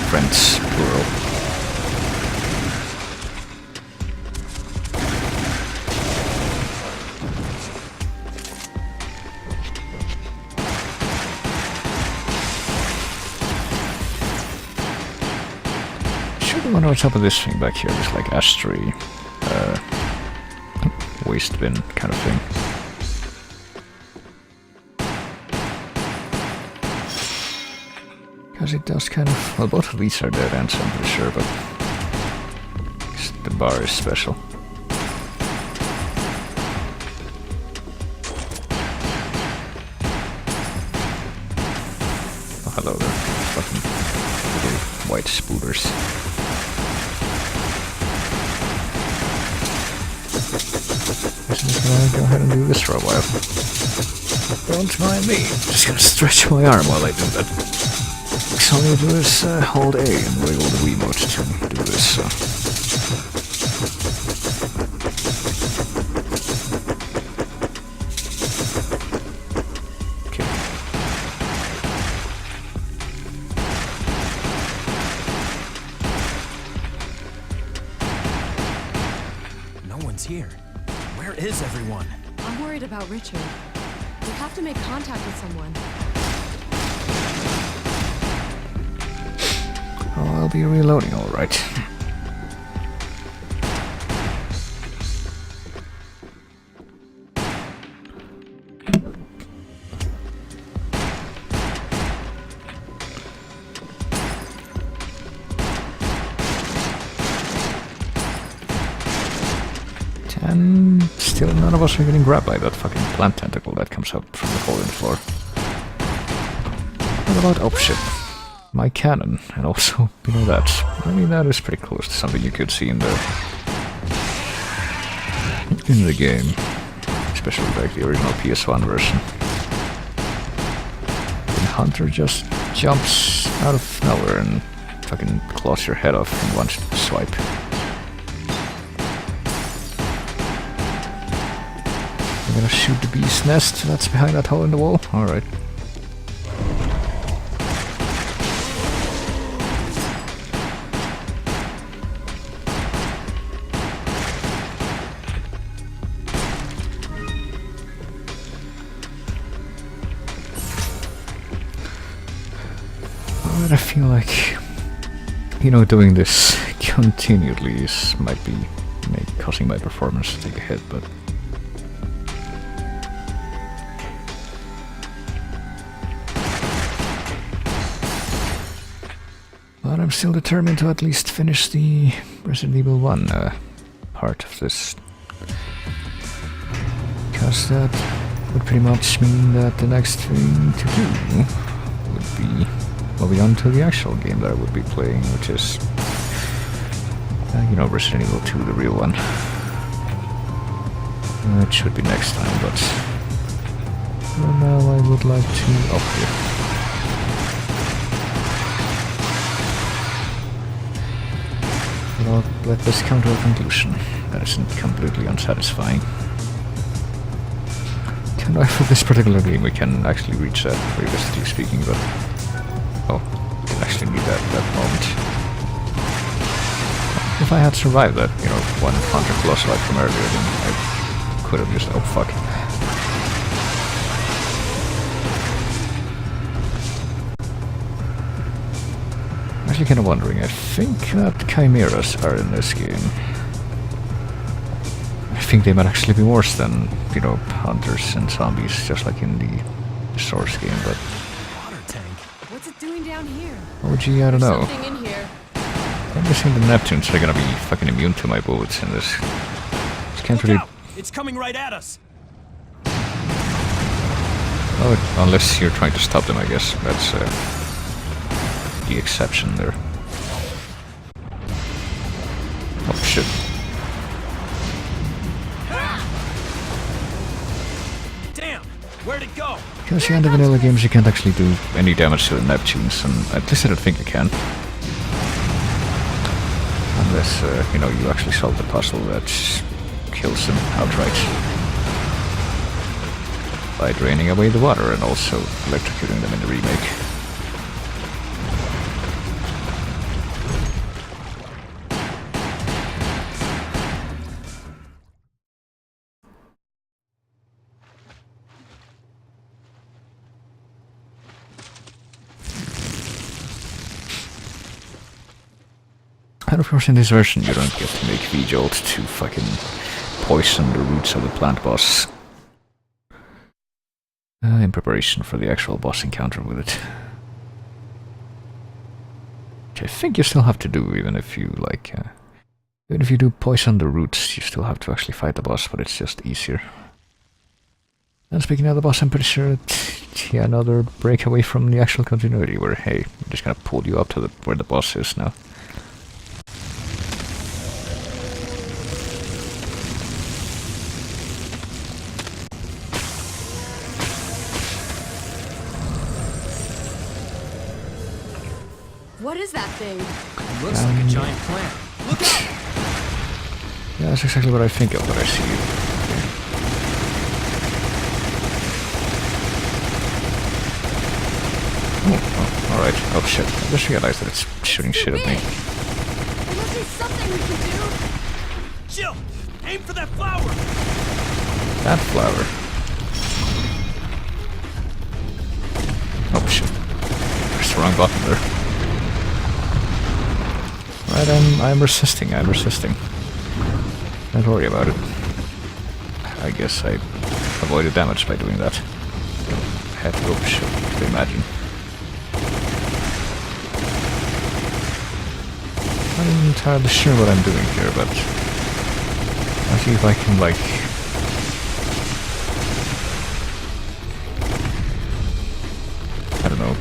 S1: Friends, plural. Sure, I wonder what's up with this thing back here. It's like ashtray, waste bin kind of thing. Because it does kind of... Well, both of these are dead ends, I'm pretty sure, but... the bar is special. Oh, hello there. Fucking little white spooters. I'm just gonna go ahead and do this for a while. Don't mind me. I'm just gonna stretch my arm while I do that. All you do is hold A and wiggle the Wiimote to do this. Okay.
S12: No one's here. Where is everyone?
S11: I'm worried about Richard. We have to make contact with someone.
S1: Oh, I'll be reloading, alright. And still none of us are getting grabbed by that fucking plant tentacle that comes up from the hole in the floor. What about... oh shit. My cannon, and also below that. I mean, that is pretty close to something you could see in the game. Especially like the original PS1 version. The hunter just jumps out of nowhere and fucking claws your head off in one swipe. I'm gonna shoot the bee's nest that's behind that hole in the wall? Alright. But I feel like, you know, doing this continually might be causing my performance to take a hit, but I'm still determined to at least finish the Resident Evil 1 part of this, because that would pretty much mean that the next thing to do would be moving on to the actual game that I would be playing, which is, you know, Resident Evil 2, the real one. It should be next time, but for now I would like to... oh, here. I'll let this come to a conclusion. That isn't completely unsatisfying. Don't know if for this particular game we can actually reach that, realistically speaking, but... oh, we can actually meet that moment. If I had survived that, you know, one hunter close light from earlier, then I could have just... oh fuck. I'm actually kind of wondering, I think that chimeras are in this game. I think they might actually be worse than, you know, hunters and zombies, just like in the Source game, but...
S11: water tank? What's it doing down here?
S1: oh gee, I don't know.
S11: Something in here.
S1: I'm guessing the Neptunes are gonna be fucking immune to my bullets in this. Just can't really...
S12: It's coming right at us!
S1: oh, unless you're trying to stop them, I guess. That's, the exception there. Oh shit.
S12: Damn! Where'd it go?
S1: Because in the vanilla games you can't actually do any damage to the Neptunes, and at least I don't think you can. Unless, you know, you actually solve the puzzle that kills them outright. By draining away the water and also electrocuting them in the remake. And of course in this version you don't get to make V-Jolt to fucking poison the roots of the plant boss. In preparation for the actual boss encounter with it. Which I think you still have to do, even if you like... even if you do poison the roots, you still have to actually fight the boss, but it's just easier. And speaking of the boss, I'm pretty sure it's yeah, another breakaway from the actual continuity, where, hey, I'm just gonna pull you up to where the boss is now.
S11: What is that thing?
S12: It looks like a giant plant. Look out!
S1: Yeah, that's exactly what I think of when I see it. Oh, alright. Oh shit. I just realized that it's shooting shit at me.
S11: There must be something we can do.
S12: Jill! Aim for that flower!
S1: That flower. Oh shit. Pressed the wrong button there. Right, I'm resisting, Don't worry about it. I guess I avoided damage by doing that. I had to go shit to imagine. I'm not entirely sure what I'm doing here, but as see if I can, like... I don't know.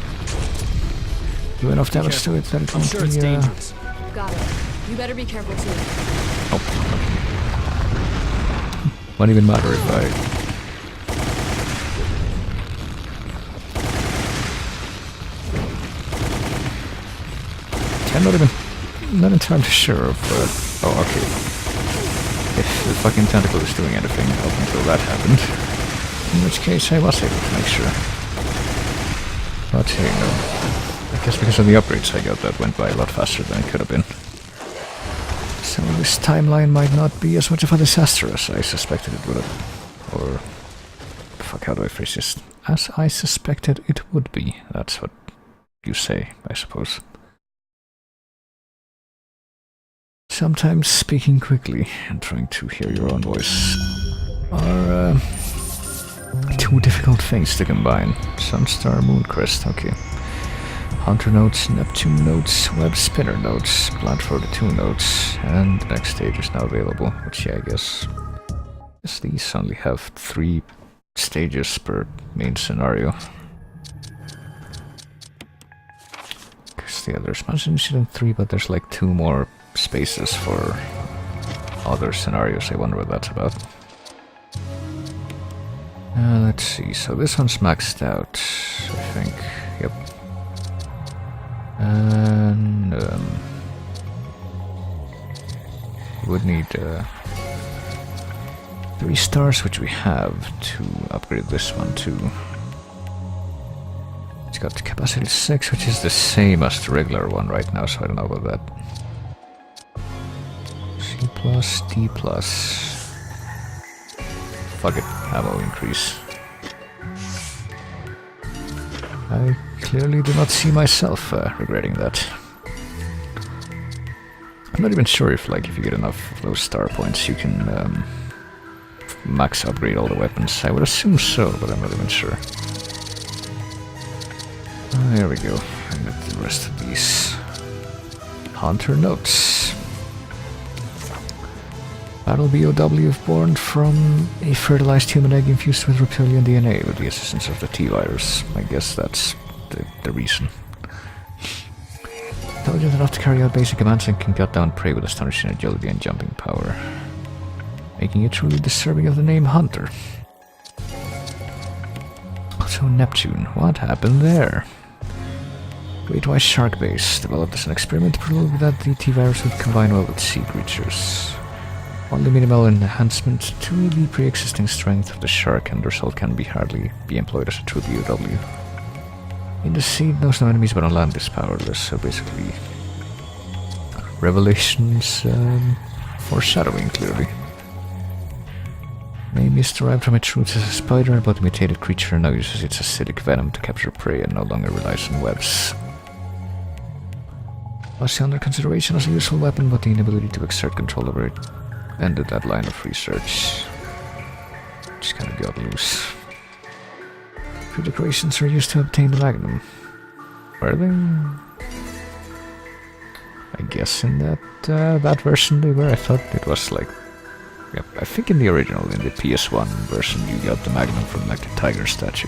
S1: Do enough damage to it that it won't be,
S11: dangerous. Got it. You better be careful too.
S1: Oh. Won't even matter if I... I'm not entirely sure of, oh, okay. If the fucking tentacle is doing anything up until that happened. In which case I was able to make sure. But hey, no. I guess because of the upgrades I got, that went by a lot faster than it could have been. So this timeline might not be as much of a disaster as I suspected it would have. Or... fuck, how do I phrase this? As I suspected it would be. That's what you say, I suppose. Sometimes speaking quickly and trying to hear your own voice are two difficult things to combine. Sunstar, Mooncrest, okay. Hunter notes, Neptune notes, Web Spinner notes, Blood for the 2 notes, and the next stage is now available, which yeah, I guess these only have 3 stages per main scenario. Because yeah, there's Mansion Incident 3, but there's like 2 more spaces for other scenarios. I wonder what that's about. Let's see, so this one's maxed out, I think. Yep. And would need 3 stars, which we have, to upgrade this one too. It's got capacity 6, which is the same as the regular one right now, so I don't know about that. C+, D+. Fuck it, ammo increase. I clearly do not see myself regretting that. I'm not even sure if, like, if you get enough of those star points, you can max upgrade all the weapons. I would assume so, but I'm not even sure. There we go. I got the rest of these. Hunter notes. Battle BOW born from a fertilized human egg infused with reptilian DNA with the assistance of the T-virus. I guess that's the reason. Intelligent enough to carry out basic commands and can cut down prey with astonishing agility and jumping power, making it truly deserving of the name Hunter. Also Neptune, what happened there? Great White Shark Base, developed as an experiment to prove that the T-virus would combine well with sea creatures. Only minimal enhancement to the pre-existing strength of the shark, and the result can hardly be employed as a true BOW. In the sea, it knows no enemies, but on land is powerless, so basically... Revelations... foreshadowing, clearly. Name is derived from its roots as a spider, but the mutated creature now uses its acidic venom to capture prey and no longer relies on webs. Was under consideration as a useful weapon, but the inability to exert control over it ended that line of research. Just kind of got loose. Few decorations are used to obtain the Magnum. Were they? I guess in that version they were. I thought it was like... Yep, I think in the original, in the PS1 version, you got the Magnum from like the tiger statue.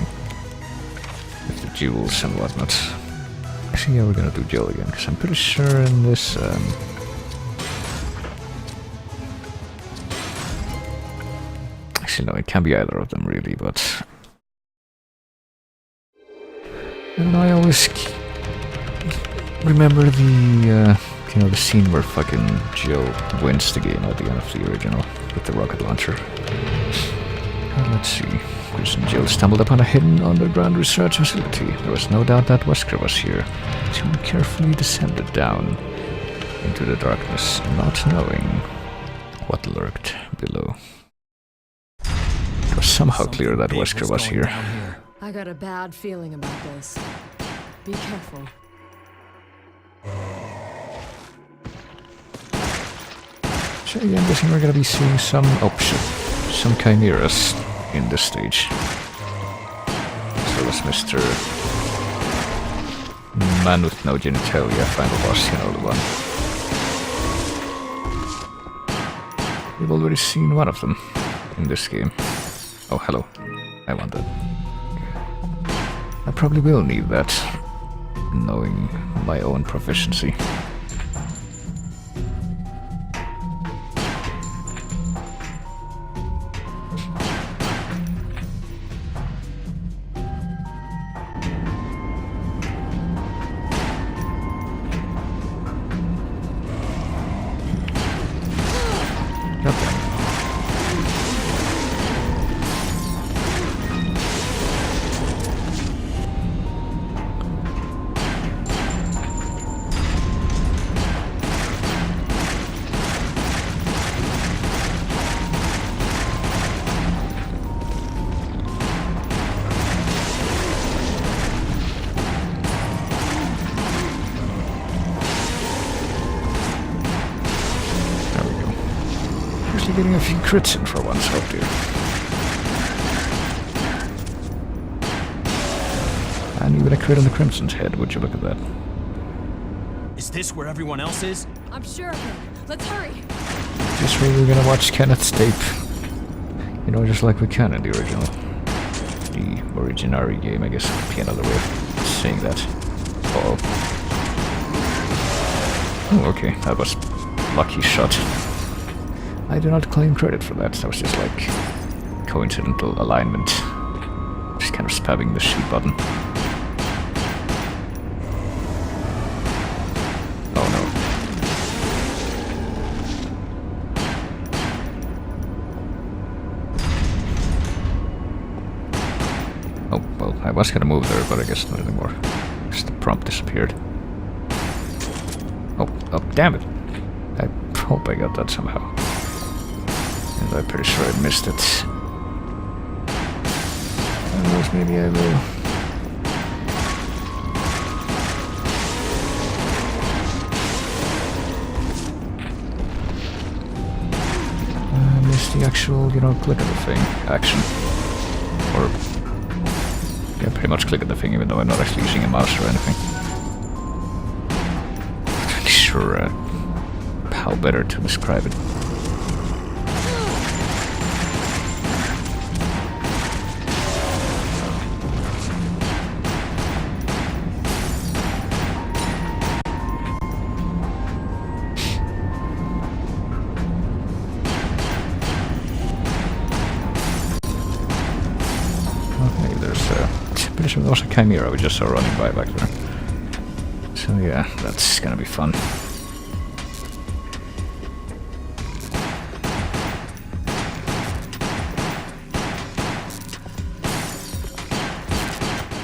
S1: With the jewels and whatnot. Actually, yeah, we're gonna do Jill again, because I'm pretty sure in this... Actually, no, it can be either of them, really, but... And I always remember the, you know, the scene where fucking Jill wins the game at the end of the original with the rocket launcher. Let's see. Chris and Jill stumbled upon a hidden underground research facility. There was no doubt that Wesker was here. The two carefully descended down into the darkness, not knowing what lurked below. It was somehow clear that Wesker was here.
S11: I got a bad feeling about this. Be careful.
S1: So yeah, I'm guessing we're gonna be seeing some some chimeras in this stage. So was Mr. Man with no genitalia, final boss, you know, the one. We've already seen one of them in this game. Oh, hello. I want that. I probably will need that, knowing my own proficiency. Getting a few crits in for once, oh dear. And even a crit on the Crimson's head, would you look at that?
S12: Is this where everyone else is?
S11: I'm sure of it. Let's hurry.
S1: Just where we're gonna watch Kenneth's tape. You know, just like we can in the original. The originary game, I guess would be another way of saying that. Uh-oh. Oh, okay, that was a lucky shot. I do not claim credit for that. That was just like coincidental alignment. Just kind of spamming the shoot button. Oh no. Oh, well, I was gonna move there, but I guess not anymore. Just the prompt disappeared. Oh, damn it. I hope I got that somehow. And I'm pretty sure I missed it. Otherwise, maybe I will. I missed the actual, you know, click of the thing action. Or, yeah, pretty much click of the thing, even though I'm not actually using a mouse or anything. I'm not really sure how better to describe it. There was a chimera we just saw running by back there. So yeah, that's gonna be fun.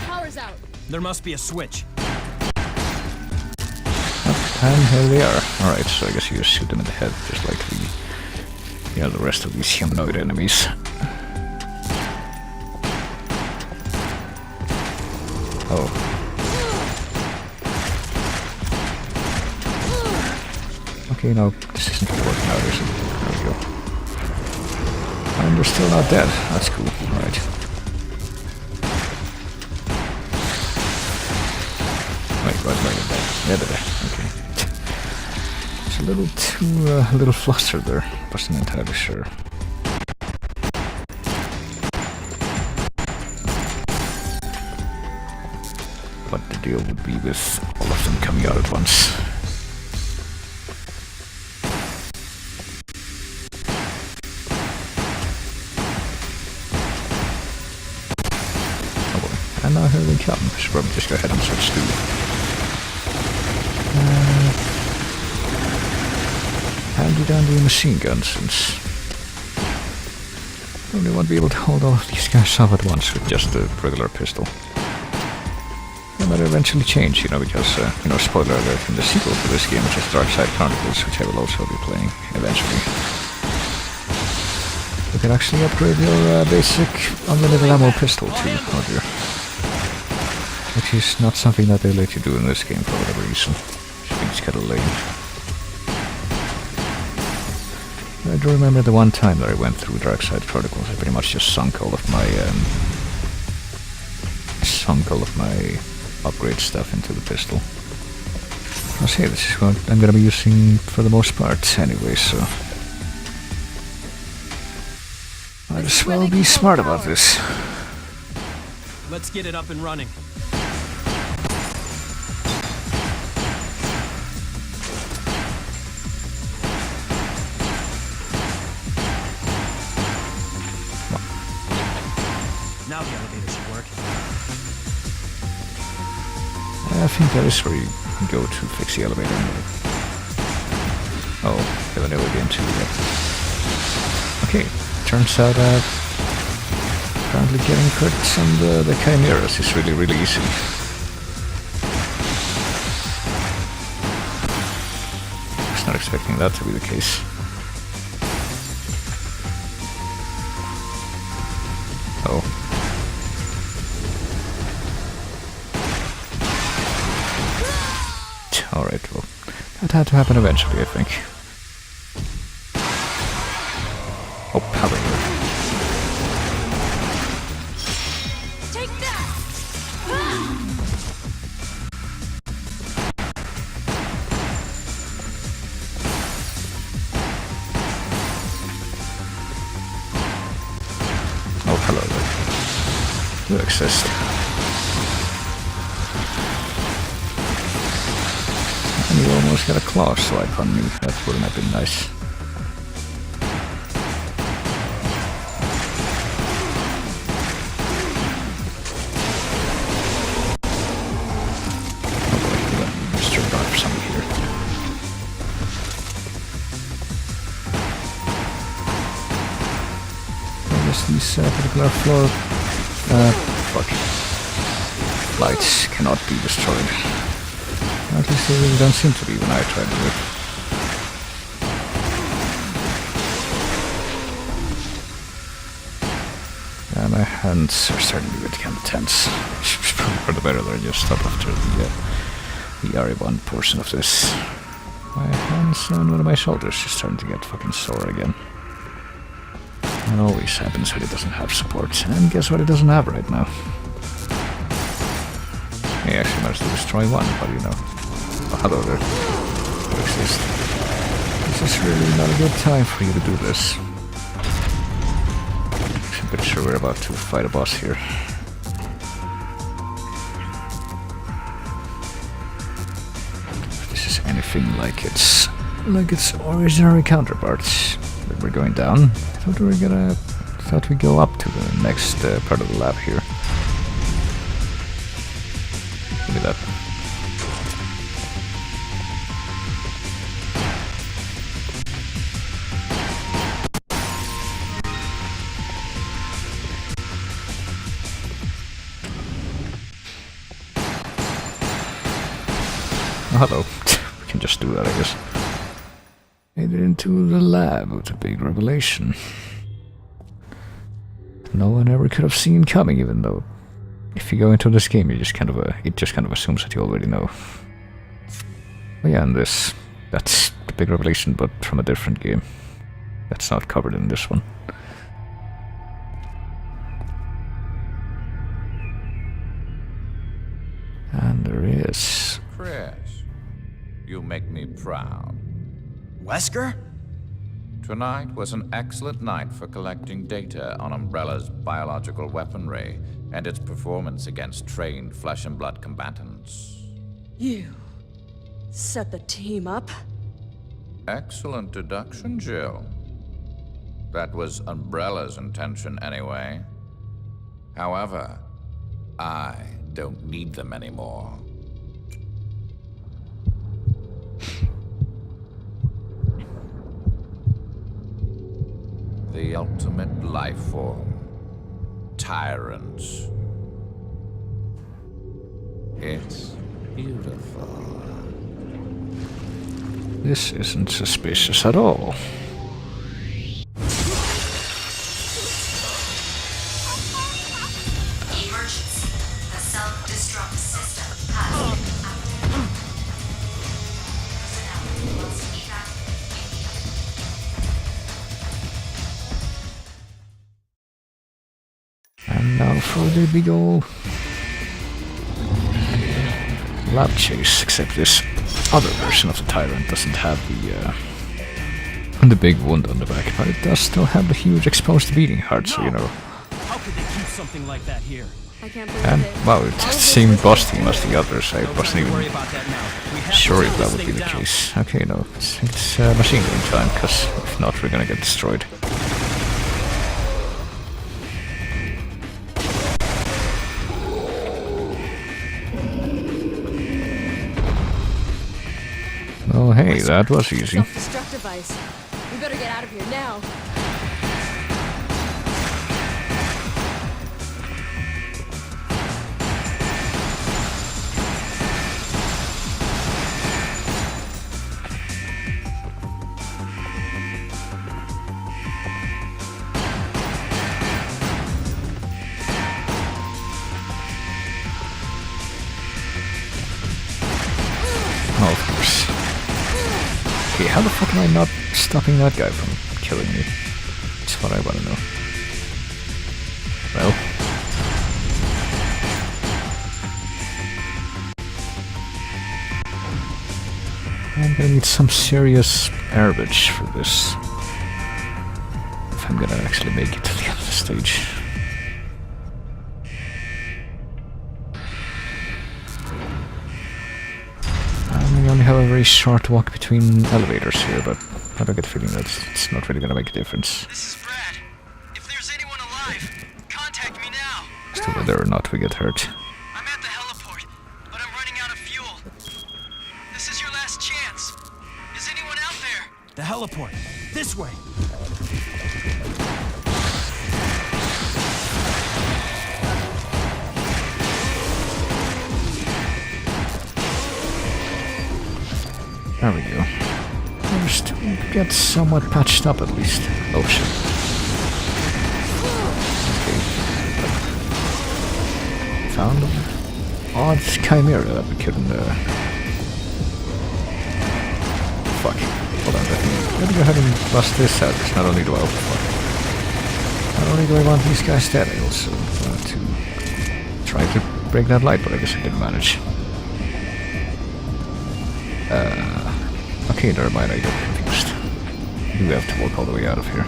S11: Power's out.
S12: There must be a switch.
S1: And here they are. Alright, so I guess you just shoot them in the head, just like the, you know, the rest of these humanoid enemies. Oh. Okay, no, this isn't working out, is it? There we go. And they're still not dead. That's cool. Alright. Wait, why are they dead? Yeah, they're dead. Okay. It's a little too, a little flustered there. Wasn't entirely sure. What the deal would be with all of them coming out at once. Oh boy. And now here they come. Should probably just go ahead and switch to handy dandy machine gun, since probably won't be able to hold all of these guys off at once with just a regular pistol. That might eventually change, you know, because, you know, spoiler alert, in the sequel to this game, which is Chronicles, which I will also be playing eventually, you can actually upgrade your basic unlimited ammo pistol too, oh dear. Which is not something that they let you do in this game for whatever reason. I think it's kind of lame. I do remember the one time that I went through Chronicles, I pretty much just sunk all of my upgrade stuff into the pistol. I'll say this is what I'm gonna be using for the most part anyway, so Might as well be smart about this.
S12: Let's get it up and running. Now the elevator should work.
S1: I think that is where you go to fix the elevator. Oh, they were never game 2 yet. Okay, turns out apparently getting crits on the chimeras is really, really easy. I was not expecting that to be the case. Oh. Alright, well, that had to happen eventually, I think. Oh, hello.
S11: Take that!
S1: Oh, hello there. You exist. And you almost got a claw swipe on me. That wouldn't have been nice. Oh boy, let's turn back for something here. I guess these particular floor lights cannot be destroyed. At least they really don't seem to be when I try to do it. Yeah, my hands are starting to get kind of tense. It's probably for the better that I just stop after the RE1 portion of this. My hands and one of my shoulders is starting to get fucking sore again. It always happens when it doesn't have support. And guess what it doesn't have right now? He actually managed to destroy one, but you know. Oh, hello there. This is really not a good time for you to do this. I'm pretty sure we're about to fight a boss here. If this is anything like its original counterparts. We're going down. I thought we'd go up to the next part of the lab here. Give me that. Oh, hello. We can just do that, I guess. Made it into the lab with a big revelation. No one ever could have seen coming, even though if you go into this game, it just kind of assumes that you already know. Oh yeah, and that's the big revelation, but from a different game. That's not covered in this one. And there is.
S3: Chris, you make me proud.
S8: Wesker?
S3: Tonight was an excellent night for collecting data on Umbrella's biological weaponry and its performance against trained flesh and blood combatants.
S11: You set the team up?
S3: Excellent deduction, Jill. That was Umbrella's intention anyway. However, I don't need them anymore. The ultimate life form. Tyrants. It's beautiful.
S1: This isn't suspicious at all.
S2: Emergency. The self-destruct system has been activated. Personnel must evacuate immediately.
S1: And now for the big ol' lab chase, except this other version of the Tyrant doesn't have the the big wound on the back, but it does still have the huge exposed bleeding heart, so you know.
S12: How could they keep something like that here?
S11: I can't believe
S1: And
S11: it.
S1: wow, it's the same boss team as the others. I wasn't even
S12: Worry about that now. We have
S1: sure
S12: to
S1: if
S12: slow
S1: that
S12: this
S1: would be
S12: thing
S1: the
S12: down.
S1: case. Okay, no, it's machine gun time, because if not, we're gonna get destroyed. Oh hey, that was easy.
S11: Self-destruct device. We better get out of here now.
S1: Oh, of course. Okay, how the fuck am I not stopping that guy from killing me? That's what I want to know. Well. I'm gonna need some serious herbage for this. If I'm gonna actually make it to the end of the stage. We only have a very short walk between elevators here, but I don't get the feeling that it's not really gonna make a difference.
S8: This is Brad. If there's anyone alive, contact me now.
S1: As to whether or not we get hurt.
S8: I'm at the heliport, but I'm running out of fuel. This is your last chance. Is anyone out there?
S12: The heliport. This way.
S1: There we go. Managed to get somewhat patched up at least. Oh shit. Okay. Found an odd chimera that we couldn't fuck. Hold on, let me go ahead and bust this out, because not only do I not only do I want these guys dead, I also want to try to break that light, but I guess I didn't manage. Okay, never mind, I got confused. I do have to walk all the way out of here.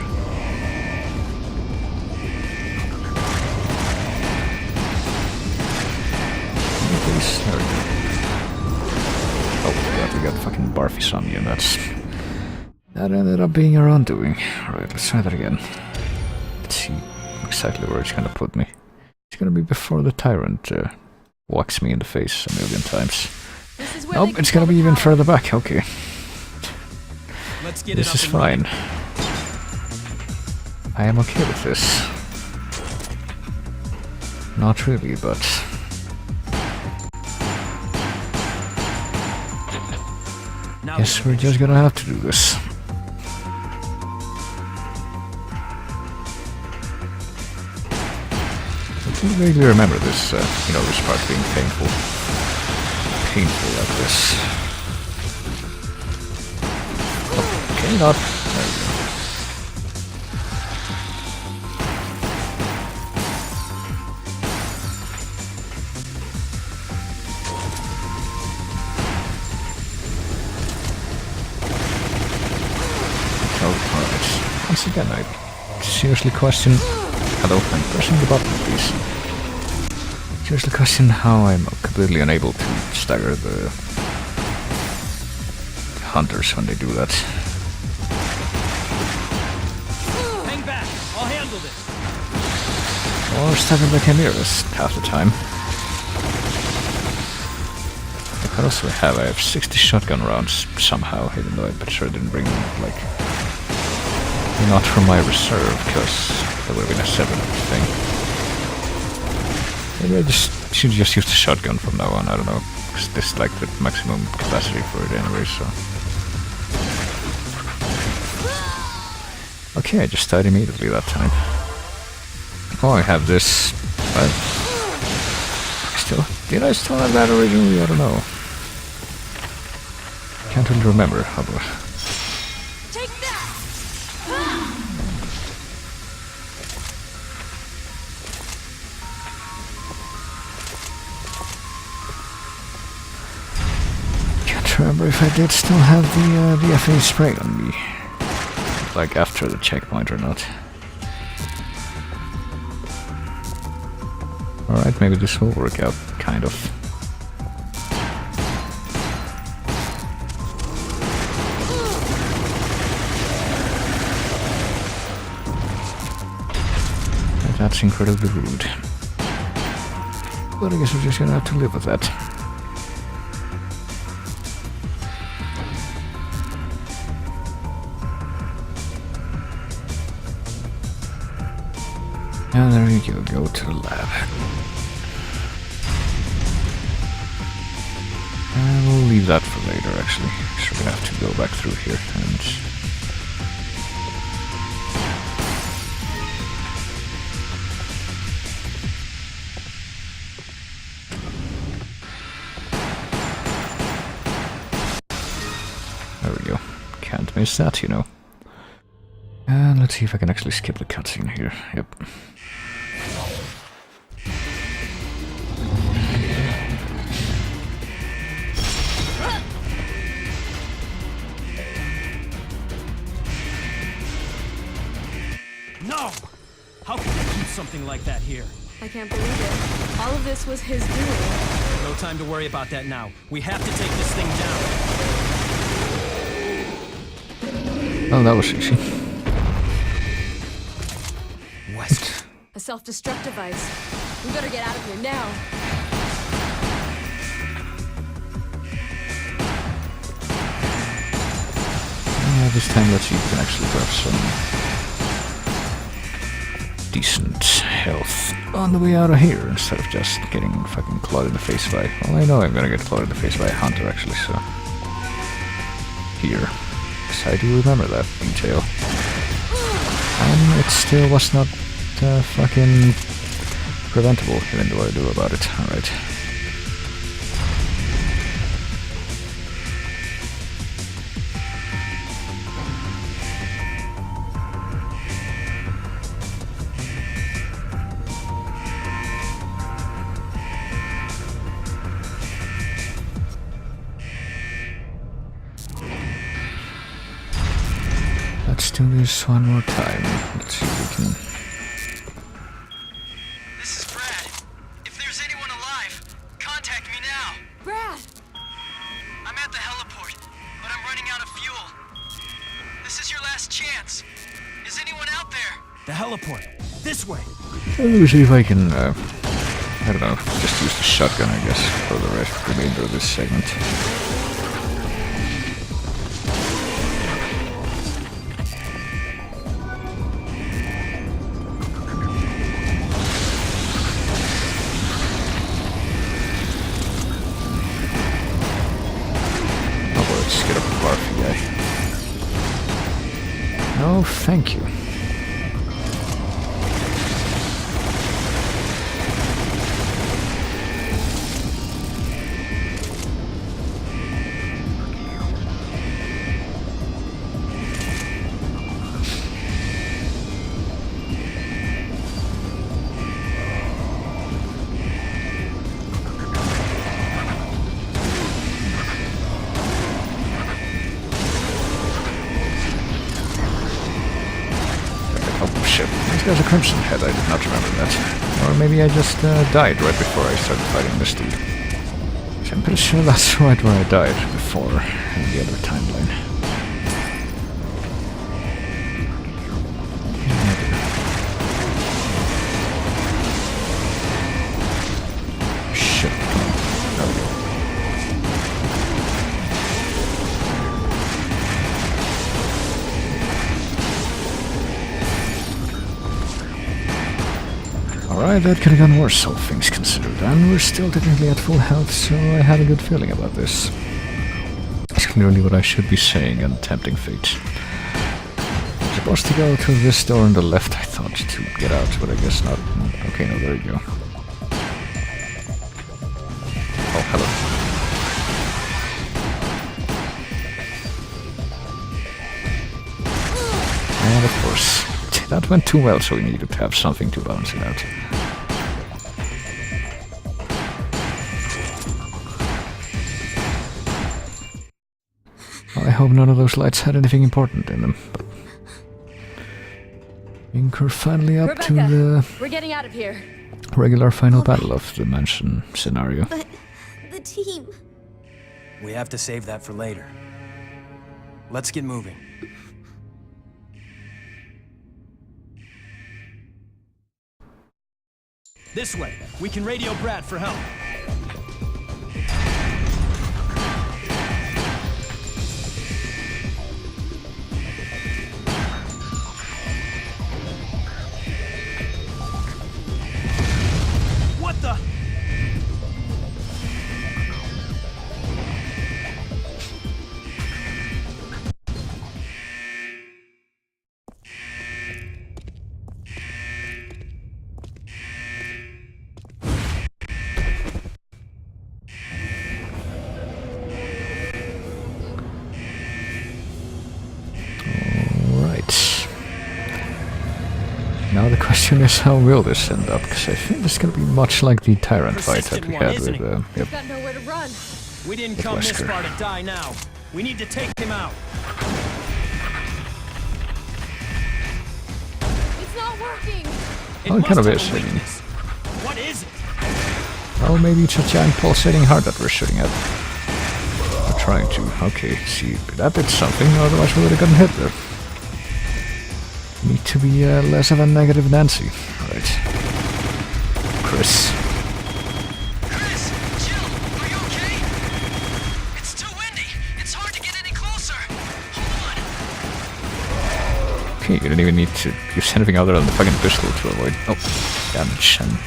S1: Please, there we go. Oh god, we got fucking Barfies on me, and that ended up being our undoing. Alright, let's try that again. Let's see exactly where it's gonna put me. It's gonna be before the tyrant walks me in the face a million times. Nope, it's gonna be even further back, okay. This is fine. I am okay with this. Not really, but... Guess we're just gonna have to do this. I do vaguely remember this, this part being painful. Painful like this. Okay, not. There we go. Oh, alright. Once again, I seriously question. Hello, I'm pressing the button, please. Seriously question how I'm completely unable to stagger the hunters when they do that.
S12: Hang back! I'll handle this!
S1: Or stagger the chimeras half the time. I also have 60 shotgun rounds somehow, even though I'm pretty sure I didn't bring them, like... Not from my reserve, because that would have been a 7th thing. Maybe I should just use the shotgun from now on, I don't know. Because this is like the maximum capacity for it anyway, so... Okay, I just died immediately that time. Oh, I have this, but... Did I still have that originally? I don't know. Can't really remember.
S11: Take that!
S1: Can't remember if I did still have the FA spray on me. like after the checkpoint or not. Alright, maybe this will work out, kind of. That's incredibly rude. But I guess we're just gonna have to live with that. And there you go to the lab. And we'll leave that for later, actually. So we're gonna have to go back through here and... There we go. Can't miss that, you know. And let's see if I can actually skip the cutscene here. Yep.
S12: No! How can you keep something like that here?
S11: I can't believe it. All of this was his doing.
S12: No time to worry about that now. We have to take this thing down.
S1: Oh, that was easy.
S12: What?
S11: A self-destruct device. We better get out of here now.
S1: Yeah, this time let's see if we can actually grab some decent health on the way out of here instead of just getting fucking clawed in the face by... Well, I know I'm gonna get clawed in the face by a hunter actually, so... Here. Because I do remember that detail. And it still was not fucking preventable, even though I do about it. Alright. Let's do this one more time. Let's see if we can...
S8: This is Brad. If there's anyone alive, contact me now.
S11: Brad!
S8: I'm at the heliport, but I'm running out of fuel. This is your last chance. Is anyone out there?
S12: The heliport. This way.
S1: Let me see if I can, I don't know, just use the shotgun, I guess, for the remainder of this segment. No, thank you. There's a crimson head, I did not remember that. Or maybe I just died right before I started fighting this dude. So I'm pretty sure that's right where I died before, in the other timeline. Shit. There we go. Alright, that could have gone worse, all things considered, and we're still technically at full health, so I have a good feeling about this. It's clearly what I should be saying, and tempting fate. I'm supposed to go through this door on the left, I thought, to get out, but I guess not. Okay, no, there you go. Oh, hello. And of course, that went too well, so we needed to have something to balance it out. Well, I hope none of those lights had anything important in them, but think we're finally up to
S11: Rebecca,
S1: the
S11: we're getting out of here.
S1: regular final battle of the mansion scenario.
S5: But the team.
S12: We have to save that for later. Let's get moving. This way. We can radio Brad for help. What the?
S1: Right. Now the question is, how will this end up? Because I think it's going to be much like the Tyrant fight that we had with, yep.
S11: We've got nowhere to run.
S12: We didn't come this far to die now. We need to take him out.
S11: It's not working.
S1: Well, it kind of is. I mean,
S12: What is it?
S1: well, maybe it's a giant pulsating heart that we're shooting at. We're trying to. Okay, see, that did something, otherwise we would have gotten hit there. Need to be less of a negative Nancy. Right. Chris.
S8: Chris, Jill, are you okay? It's too windy. It's hard to get any closer. Hold on.
S1: Okay, you didn't even need to use anything other than the fucking pistol to avoid damage. And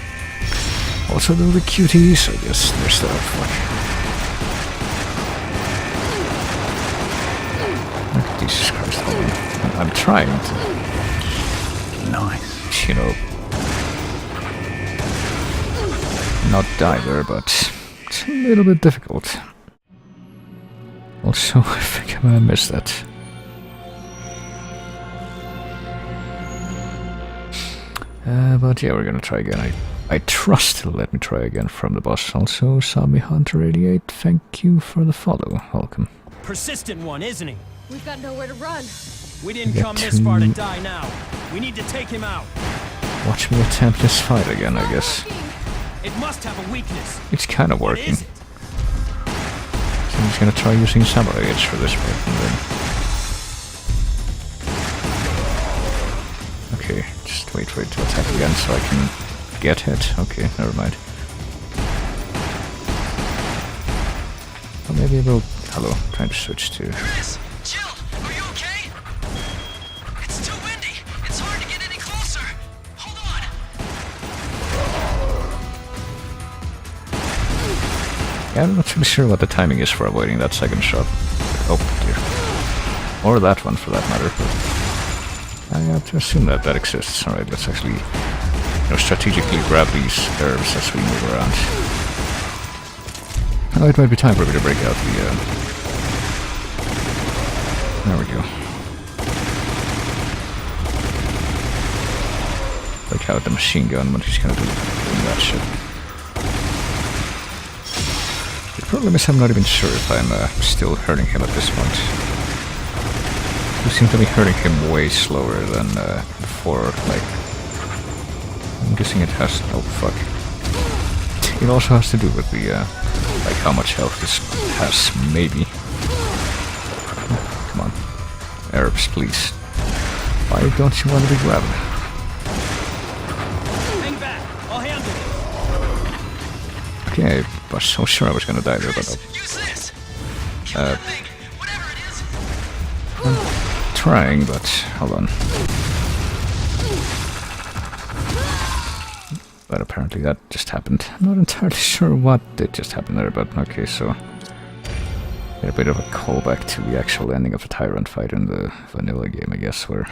S1: also the QTEs, I guess. There's that. Fuck. Jesus Christ, hold on. I'm trying to. Nice. You know. Not die there, but it's a little bit difficult. Also, I think I might have missed that. But yeah, we're gonna try again. I trust he'll let me try again from the boss. Also, Zombie Hunter 88, thank you for the follow. Welcome.
S12: Persistent one, isn't he?
S11: We've got nowhere to run.
S12: We didn't come this far to die now. We need to take him out.
S1: Watch me attempt this fight again, I guess.
S12: It must have a weakness.
S1: It's kind of working.
S12: What is it?
S1: So I'm just gonna try using Samurai Edge for this part and then... Okay, just wait for it to attack again so I can get hit. Okay, never mind. Or maybe we'll... Hello, trying to switch to...
S8: Chris, Jill, are you okay? It's too windy. It's hard to get any closer. Hold on.
S1: Yeah, I'm not really sure what the timing is for avoiding that second shot. Oh, dear. Or that one, for that matter. But I have to assume that that exists. Alright, let's actually strategically grab these herbs as we move around. Oh, it might be time for me to break out the... There we go. Break out the machine gun, what he's gonna do doing that shit. The problem is I'm not even sure if I'm still hurting him at this point. You seem to be hurting him way slower than before, like... I'm guessing it has... oh, fuck. It also has to do with the, like how much health this has, maybe. Come on. Herbs, please. Why don't you want to be grabbed?
S12: Hang back. I'll handle it.
S1: Okay, I was so sure I was gonna die there, but I'm trying, but hold on. But apparently that just happened. I'm not entirely sure what did just happen there, but okay, so... a bit of a callback to the actual ending of a Tyrant fight in the vanilla game, I guess, where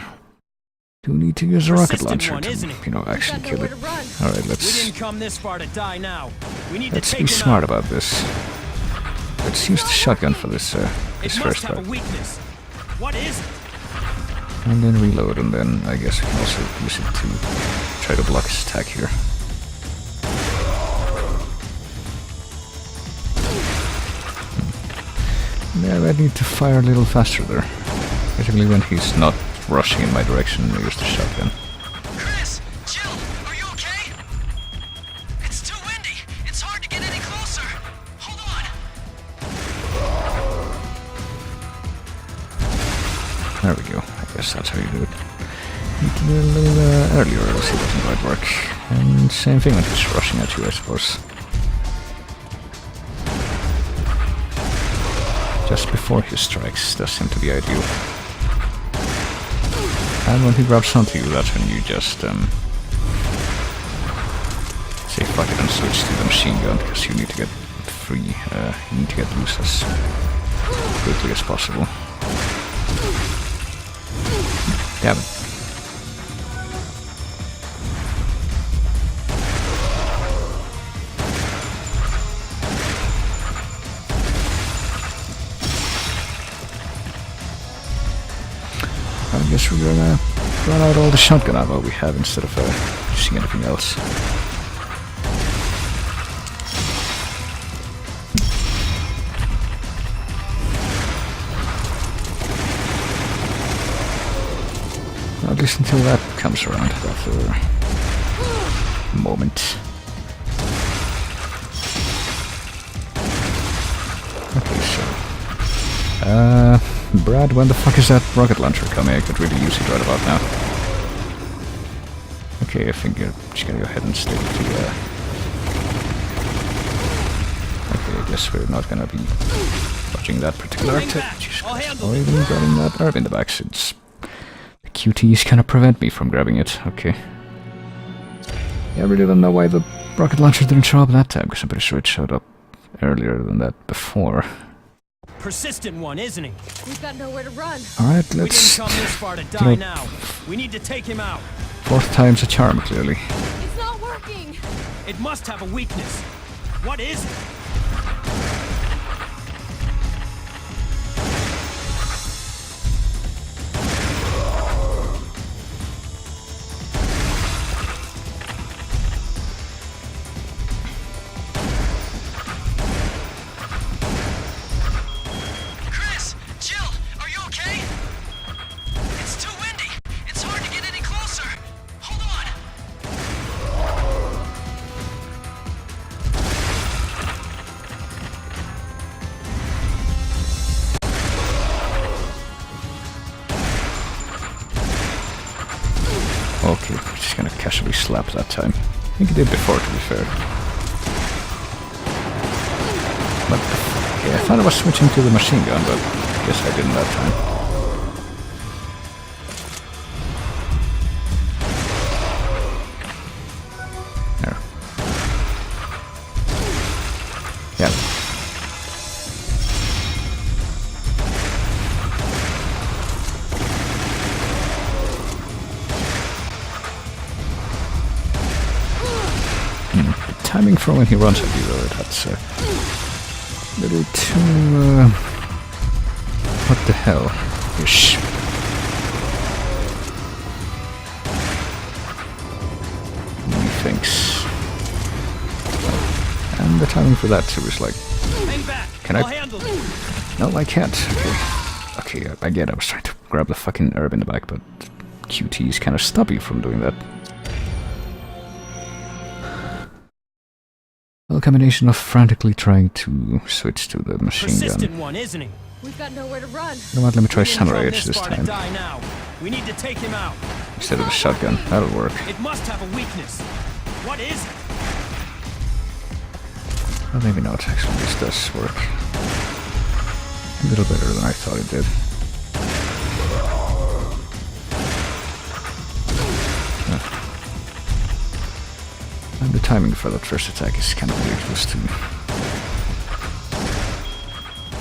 S1: you need to use a rocket launcher to, actually kill it. Alright, let's be smart about this. Let's use the shotgun for this, this first fight.
S12: What is it?
S1: And then reload, and then I guess we can also use it to try to block his attack here. Yeah, I need to fire a little faster there. Particularly when he's not rushing in my direction and use the shotgun. There we go. I guess that's how you do it. Need to do it a little earlier, else it doesn't quite work. And same thing when he's rushing at you, I suppose. Just before he strikes does seem to be ideal. And when he grabs onto you, that's when you just say fuck it and switch to the machine gun, because you need to get free, you need to get loose as quickly as possible. Damn it. I guess we're gonna run out all the shotgun ammo we have instead of using anything else. At least until that comes around after a moment. Okay, so... Brad, when the fuck is that rocket launcher coming? I could really use it right about now. Okay, I think you're just gonna go ahead and stick to okay, I guess we're not gonna be watching that particular activity. Or even grabbing that herb in the back, since the QTs kind of prevent me from grabbing it. Okay. Yeah, I really don't know why the rocket launcher didn't show up that time, because I'm pretty sure it showed up earlier than that before.
S12: Persistent one, isn't he?
S11: We've got nowhere to run.
S1: Alright, let's...
S12: We didn't come this far to die now. We need to take him out.
S1: Fourth time's a charm, clearly.
S11: It's not working!
S12: It must have a weakness. What is it?
S1: Okay, just gonna casually slap that time. I think he did before, to be fair. But, okay, I thought I was switching to the machine gun, but I guess I didn't that time. There. Yeah. Timing for when he runs at you, though, that's a little too, what the hell? Ish. He thinks. And the timing for that, too, is like... Can I... No, I can't. Okay. Okay, I get it. I was trying to grab the fucking herb in the back, but QTs kind of stop you from doing that. A combination of frantically trying to switch to the machine gun.
S12: One, isn't he?
S11: We've got nowhere to run.
S1: You know what, let me try Samurai Edge this time.
S12: We need to take him out.
S1: Instead of a shotgun, that'll work.
S12: It must have a weakness. What is it?
S1: Well, maybe not, actually, this does work. A little better than I thought it did. And the timing for that first attack is kind of ridiculous too.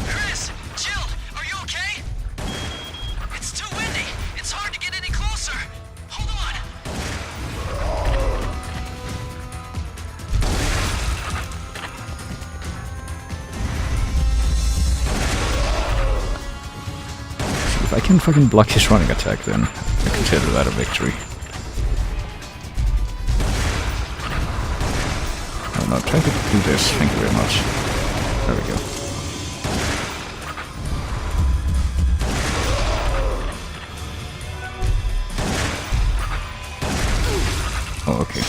S8: Chris! Jill! Are you okay? It's too windy! It's hard to get any closer! Hold on!
S1: See, if I can fucking block his running attack, then I consider that a victory. No, try to do this. Thank you very much. There we go. Oh, okay.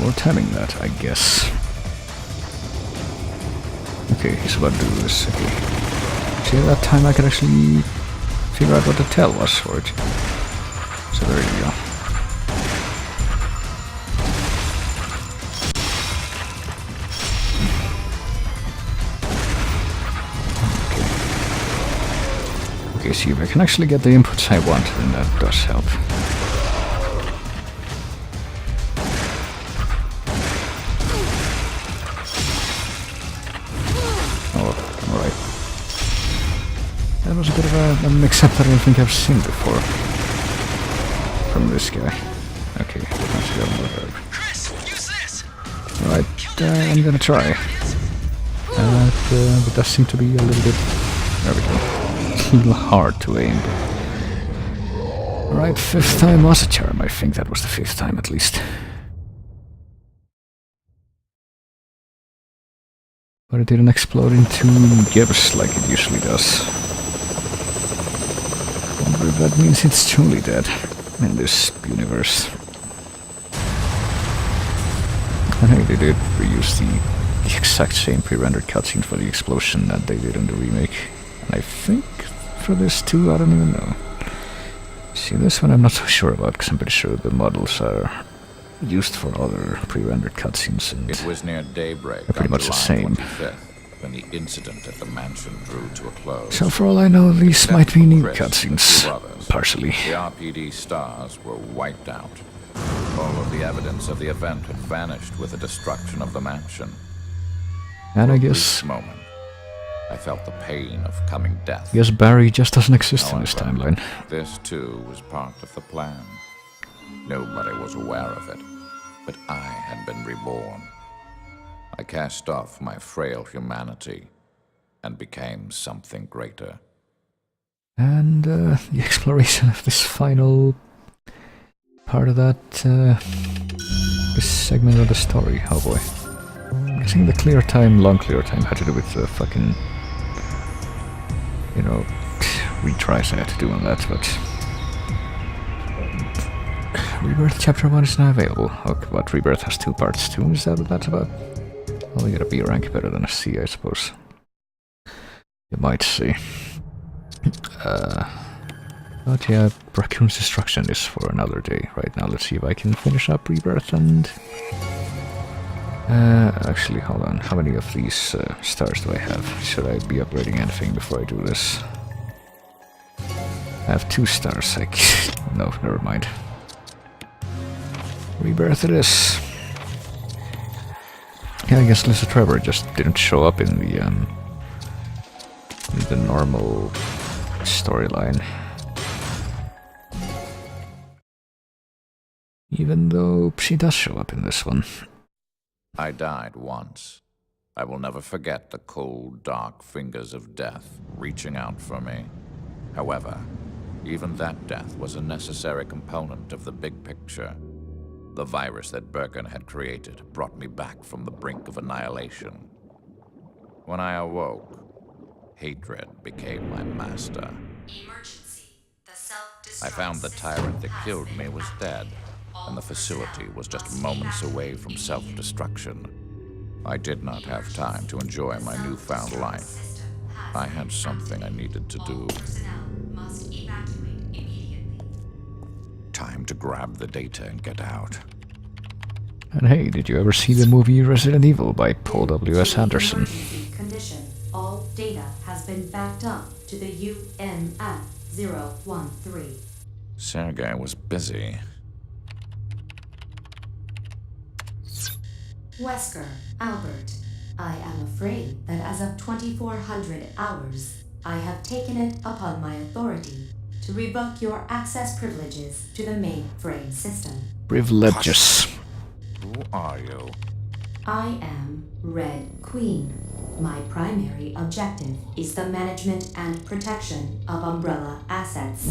S1: Or timing that, I guess. Okay, he's about to do this. Okay. See, at that time I could actually figure out what the tell was for it. So there you go. Okay, see if I can actually get the inputs I want, then that does help. Oh, alright. That was a bit of a mix-up that I don't think I've seen before. From this guy. Okay, let's go more herb. Alright, I'm gonna try. It does seem to be a little bit... There we go. A little hard to aim. Alright, 5th time was a charm. I think that was the 5th time at least. But it didn't explode into gibbs like it usually does. I wonder if that means it's truly dead in this universe. And hey, they did reuse the exact same pre-rendered cutscene for the explosion that they did in the remake. And I think for this too, I don't even know. See, this one I'm not so sure about, because I'm pretty sure the models are used for other pre-rendered cutscenes, and
S3: it was near daybreak
S1: they're pretty much the same.
S3: When the incident at the mansion drew to a close.
S1: So for all I know, these might be new cutscenes, partially.
S3: The RPD stars were wiped out. All of the evidence of the event had vanished with the destruction of the mansion.
S1: And I guess...
S3: moment, I felt the pain of coming death.
S1: I guess Barry just doesn't exist in this timeline.
S3: This too was part of the plan. Nobody was aware of it, but I had been reborn. I cast off my frail humanity and became something greater.
S1: And the exploration of this final part of that, this segment of the story, oh boy. I'm guessing the clear time, long clear time had to do with the fucking, you know, retries I had to do on that, but... Rebirth Chapter 1 is now available. Okay, but Rebirth has 2 parts too, is that what that's about? Well, you gotta be a rank better than a C, I suppose. You might see. But yeah, Raccoon's Destruction is for another day. Right now, let's see if I can finish up Rebirth and... actually, hold on. How many of these stars do I have? Should I be upgrading anything before I do this? I have 2 stars, no, never mind. Rebirth it is. Yeah, I guess Lisa Trevor just didn't show up in the normal storyline. Even though she does show up in this one.
S3: I died once. I will never forget the cold, dark fingers of death reaching out for me. However, even that death was a necessary component of the big picture. The virus that Birkin had created brought me back from the brink of annihilation. When I awoke, hatred became my master.
S2: Emergency. The self-destruct
S3: I found the tyrant that killed me was dead, and the facility was just moments away from self-destruction. I did not have time to enjoy my newfound life. I had something I needed to do.
S2: must evacuate immediately.
S3: Time to grab the data and get out.
S1: And hey, did you ever see the movie Resident Evil by Paul W.S. Anderson?
S2: Condition. All data has been backed up to the UMF-013.
S3: Sergei was busy.
S2: Wesker, Albert, I am afraid that as of 2400 hours, I have taken it upon my authority to revoke your access privileges to the mainframe system.
S1: Privileges.
S3: Who are you?
S2: I am Red Queen. My primary objective is the management and protection of Umbrella assets.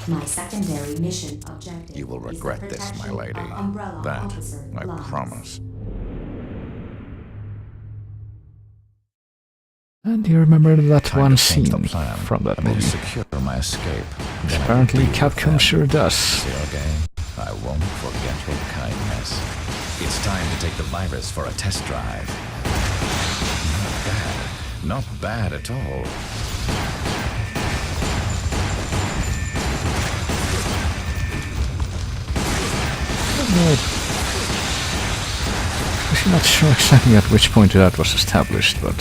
S2: My secondary mission objective
S3: You will
S2: is
S3: regret
S2: the
S3: this, my
S2: protection
S3: lady.
S2: of Umbrella
S3: That
S2: officer
S3: I
S2: lives.
S3: promise.
S1: And you remember that
S3: Time
S1: one
S3: to change
S1: scene
S3: the plan.
S1: from that
S3: I will
S1: movie?
S3: secure my escape. Then
S1: Apparently
S3: I will leave
S1: Capcom
S3: them.
S1: sure does.
S3: Sergei, I won't forget your kindness. It's time to take the virus for a test drive. Not bad. Not bad at all.
S1: I'm not sure exactly at which point that was established, but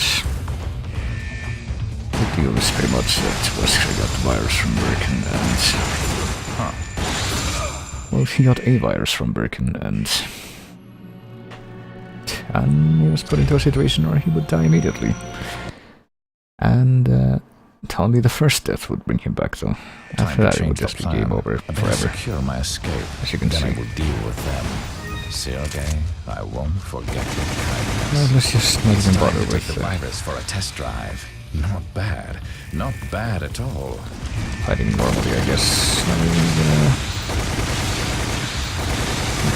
S1: the deal is pretty much that Wesker got the virus from Birkin and... Well, he got a virus from Birkin and he was put into a situation where he would die immediately. And only the first death would bring him back, though. After that, it would just be game over forever.
S3: Secure my escape.
S1: As you can
S3: then
S1: see.
S3: I will deal with them. Sergei, I won't forget your kindness.
S1: Well, let's just not even bother with
S3: the virus for a test drive. Not bad. Not bad at all.
S1: Fighting normally, I guess.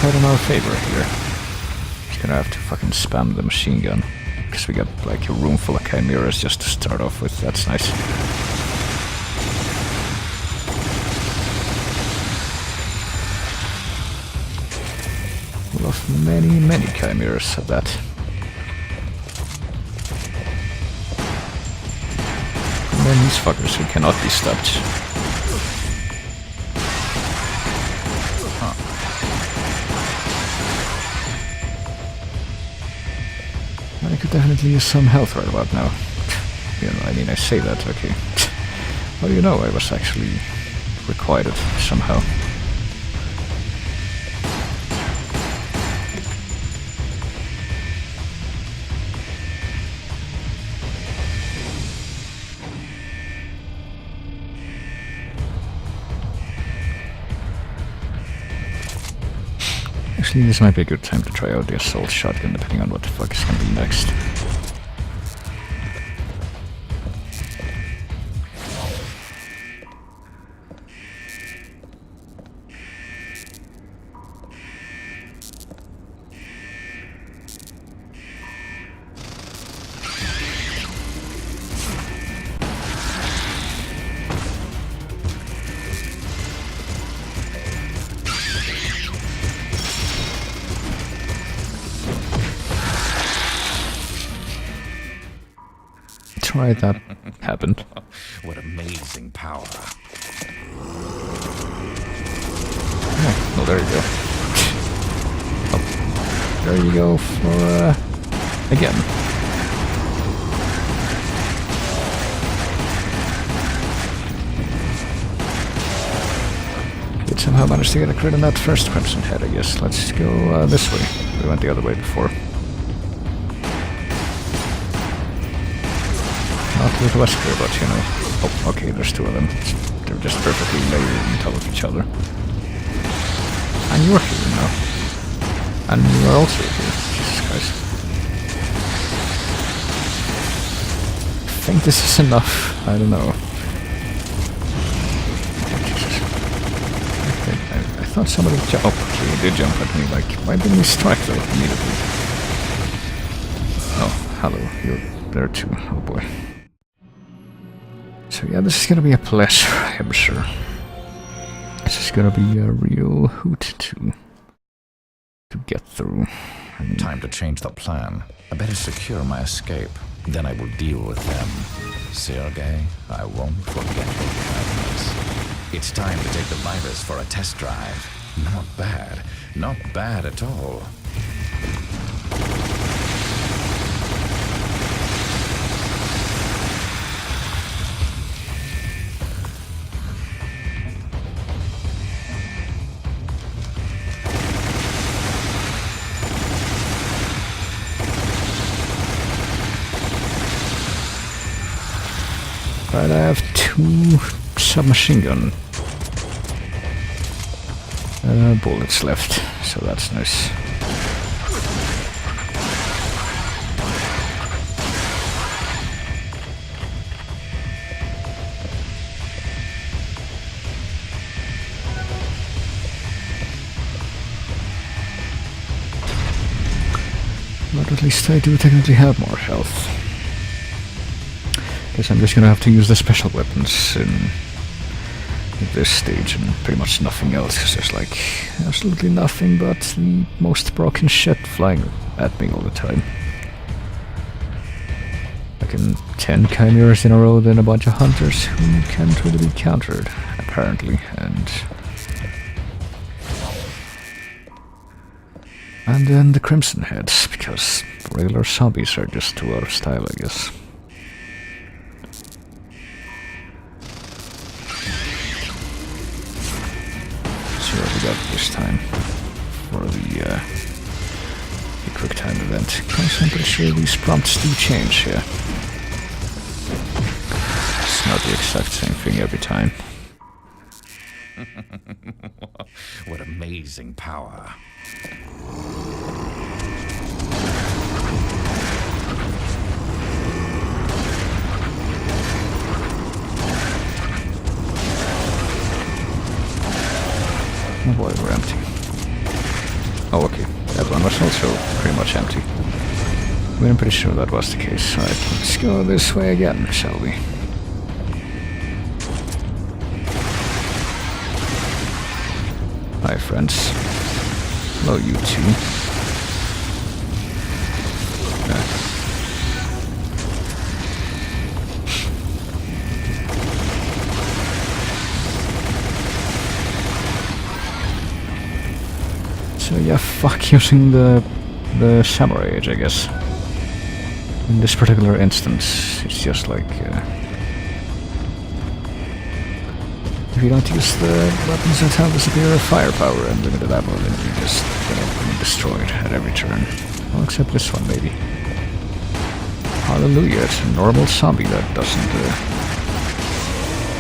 S1: Quite in our favor here. Just gonna have to fucking spam the machine gun. Because we got like a room full of chimeras just to start off with. That's nice. We lost many chimeras at that. And then these fuckers who cannot be stopped. I could definitely use some health right about now. You know, I mean, I say that, okay. How do you know I was actually requited somehow? Actually, this might be a good time to try out the assault shotgun, depending on what the fuck is gonna be next. Right, that happened.
S3: What amazing power.
S1: Oh, well, there you go. Oh, there you go for, again. Did somehow manage to get a crit on that first Crimson Head, I guess. Let's go this way. We went the other way before. Not with Wesker, but you know. Oh, okay, there's two of them. They're just perfectly layered on top of each other. And you're here now. And you are also here. Jesus Christ. I think this is enough. I don't know. I thought somebody jumped. Oh, okay, he did jump at me. Like, why didn't he strike though immediately? Oh, hello. You're there too. Oh boy. So yeah, this is gonna be a pleasure, I'm sure. This is gonna be a real hoot to get through.
S3: Time to change the plan. I better secure my escape. Then I will deal with them. Sergei, I won't forget your kindness. It's time to take the virus for a test drive. Not bad. Not bad at all.
S1: Right, I have 2 submachine gun bullets left, so that's nice. But at least I do technically have more health. Guess I'm just gonna have to use the special weapons in at this stage and pretty much nothing else, because there's like absolutely nothing but the most broken shit flying at me all the time. Like in 10 chimeras in a row, then a bunch of hunters who can't really be countered, apparently, and then the Crimson Heads, because regular zombies are just too out of style, I guess. So what we got this time for the quick time event? Because I'm pretty sure these prompts do change here. It's not the exact same thing every time.
S3: What amazing power.
S1: Oh boy, we're empty. Oh, okay. That one was also pretty much empty. I mean, I'm pretty sure that was the case. Alright, let's go this way again, shall we? Hi, friends. Hello, you two. So yeah, fuck using the samurai age, I guess. In this particular instance, it's just like if you don't use the weapons that have the superior firepower and limited ammo, then you just get destroyed at every turn. Well, except this one, maybe. Hallelujah! It's a normal zombie that doesn't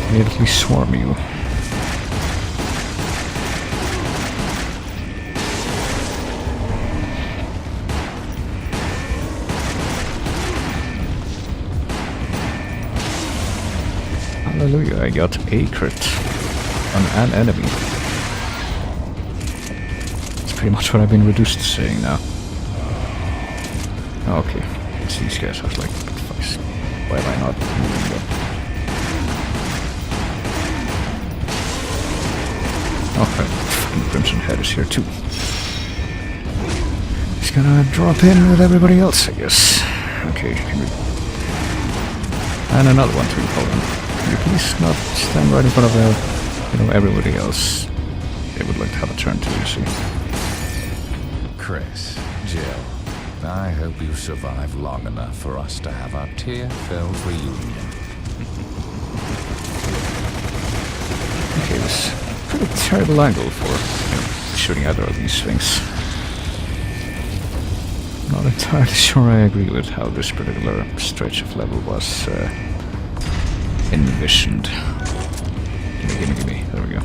S1: immediately swarm you. Hallelujah, I got a crit on an enemy. That's pretty much what I've been reduced to saying now. Okay, it's these guys. I was like, why am I not moving them? Oh, fucking Crimson Head is here too. He's gonna drop in with everybody else, I guess. Okay, and another one to recall him. Can you please not stand right in front of everybody else? They would like to have a turn too, you see.
S3: Chris, Jill, I hope you survive long enough for us to have our tear-filled reunion.
S1: Okay, this is a pretty terrible angle for shooting either of these things. Not entirely sure I agree with how this particular stretch of level was envisioned. Gimme. There we go.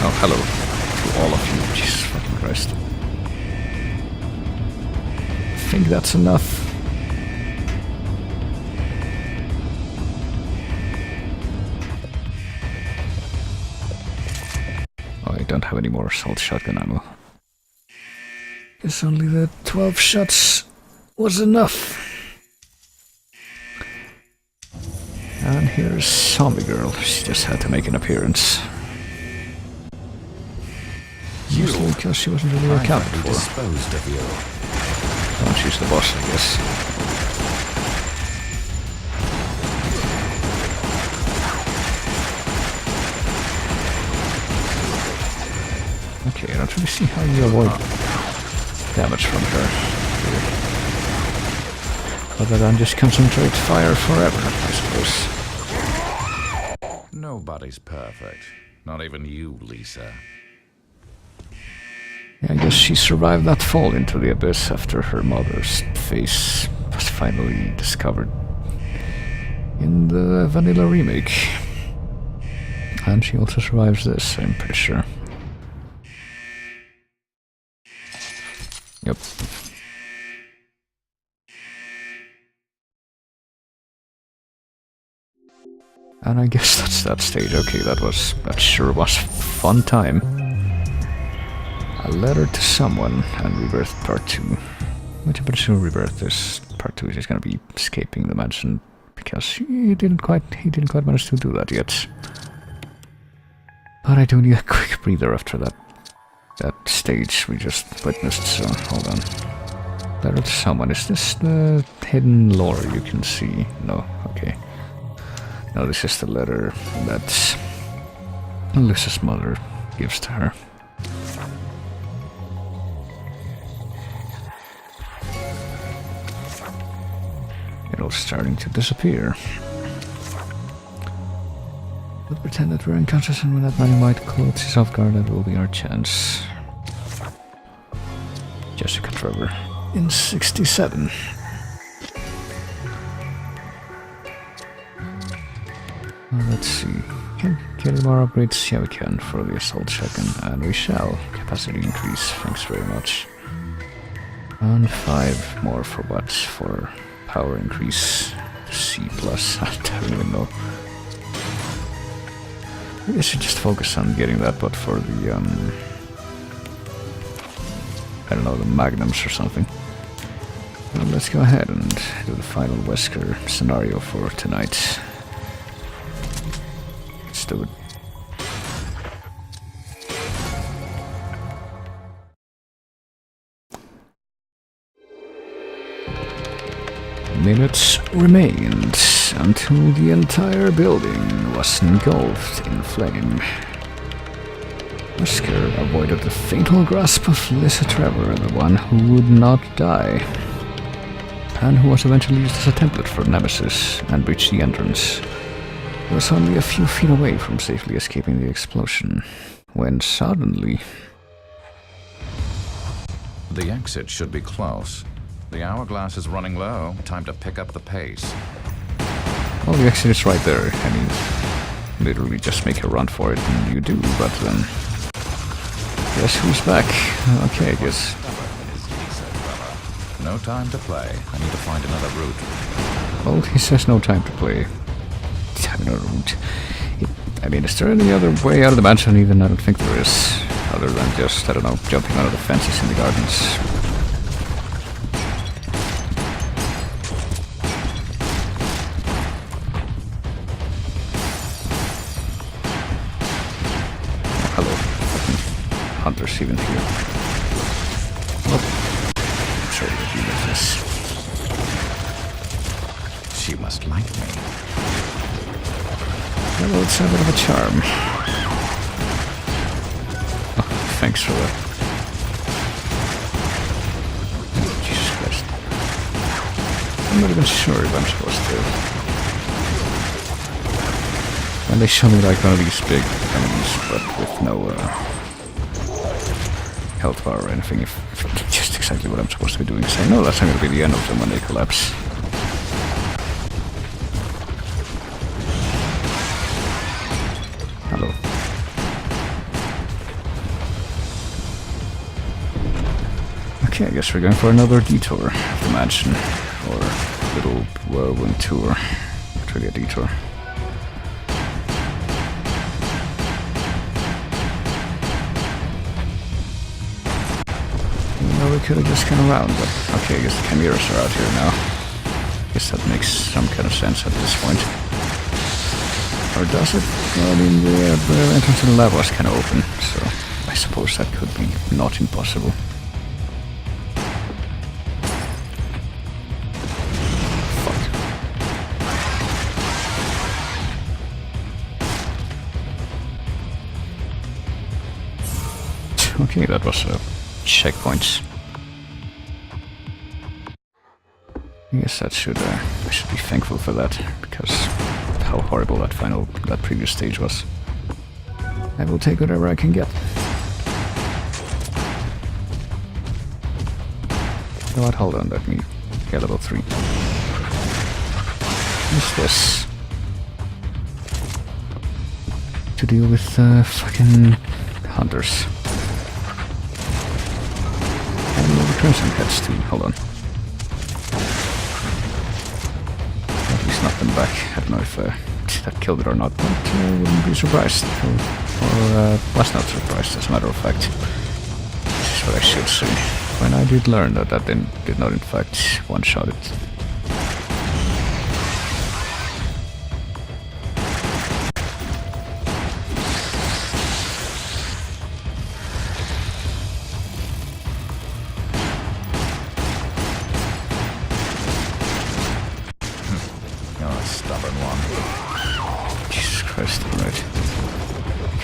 S1: Oh, hello to all of you. Jesus fucking Christ. I think that's enough. Oh, I don't have any more assault shotgun ammo. Guess only the 12 shots was enough. And here's Zombie Girl. She just had to make an appearance. Usually because she wasn't really accounted for.
S3: Disposed of you.
S1: Well, she's the boss, I guess. Okay, I don't really see how you avoid damage from her. Other than just concentrate fire forever, I suppose.
S3: Nobody's perfect. Not even you, Lisa.
S1: Yeah, I guess she survived that fall into the abyss after her mother's face was finally discovered in the vanilla remake. And she also survives this, I'm pretty sure. Yep. And I guess that's that stage. Okay, that sure was a fun time. A letter to someone and Rebirth Part 2. Which I'm pretty sure Rebirth is Part 2 is just gonna be escaping the mansion because he didn't quite manage to do that yet. But I do need a quick breather after that stage we just witnessed, so hold on. There's someone. Is this the hidden lore you can see? No, okay. No, this is the letter that Alyssa's mother gives to her. It all starting to disappear. But pretend that we're unconscious, and when that money might clothes us off guard, that will be our chance. Jessica Trevor in 67. Let's see. Can get more upgrades? Yeah, we can for the assault shotgun, and we shall. Capacity increase. Thanks very much. And 5 more for what? For power increase. C+. I don't even know. Maybe I should just focus on getting that, but for the, I don't know, the magnums or something. Well, let's go ahead and do the final Wesker scenario for tonight. Let's do it. Minutes remained until the entire building was engulfed in flame. Wesker avoided the fatal grasp of Lisa Trevor, the one who would not die, and who was eventually used as a template for Nemesis and breached the entrance. He was only a few feet away from safely escaping the explosion, when suddenly...
S3: The exit should be close. The hourglass is running low. Time to pick up the pace.
S1: Well, the exit is right there. I mean, literally just make a run for it, and you do, but then... Guess who's back? Okay, I guess.
S3: No time to play. I need to find another route.
S1: Well, he says no time to play. No route. I mean, is there any other way out of the mansion? Even I don't think there is. Other than just, I don't know, jumping out of the fences in the gardens. Hunters even here. Oh, I'm sorry to deal with this.
S3: She must like me.
S1: Well, it's a bit of a charm. Oh, thanks for that. Oh, Jesus Christ. I'm not even sure if I'm supposed to. And they show me like one of these big enemies, but with no, health bar or anything, if just exactly what I'm supposed to be doing. So I know that's not going to be the end of them when they collapse. Hello. Okay, I guess we're going for another detour of the mansion, or little whirlwind tour. Not really a detour. We could have just gone around, but okay, I guess the chimeras are out here now. Guess that makes some kind of sense at this point. Or does it? Well, I mean, the entrance to the lab was kind of open, so I suppose that could be not impossible. Fuck. Okay, that was a checkpoint. Yes, that should, I should be thankful for that, because how horrible that previous stage was. I will take whatever I can get. You know what, hold on, let me get level 3. What's this? To deal with, fucking hunters. And the crimson heads too, hold on. Knock them back. I don't know if that killed it or not, but I wouldn't be surprised. Or was not surprised, as a matter of fact. This is what I should say. When I did learn that did not in fact one-shot it.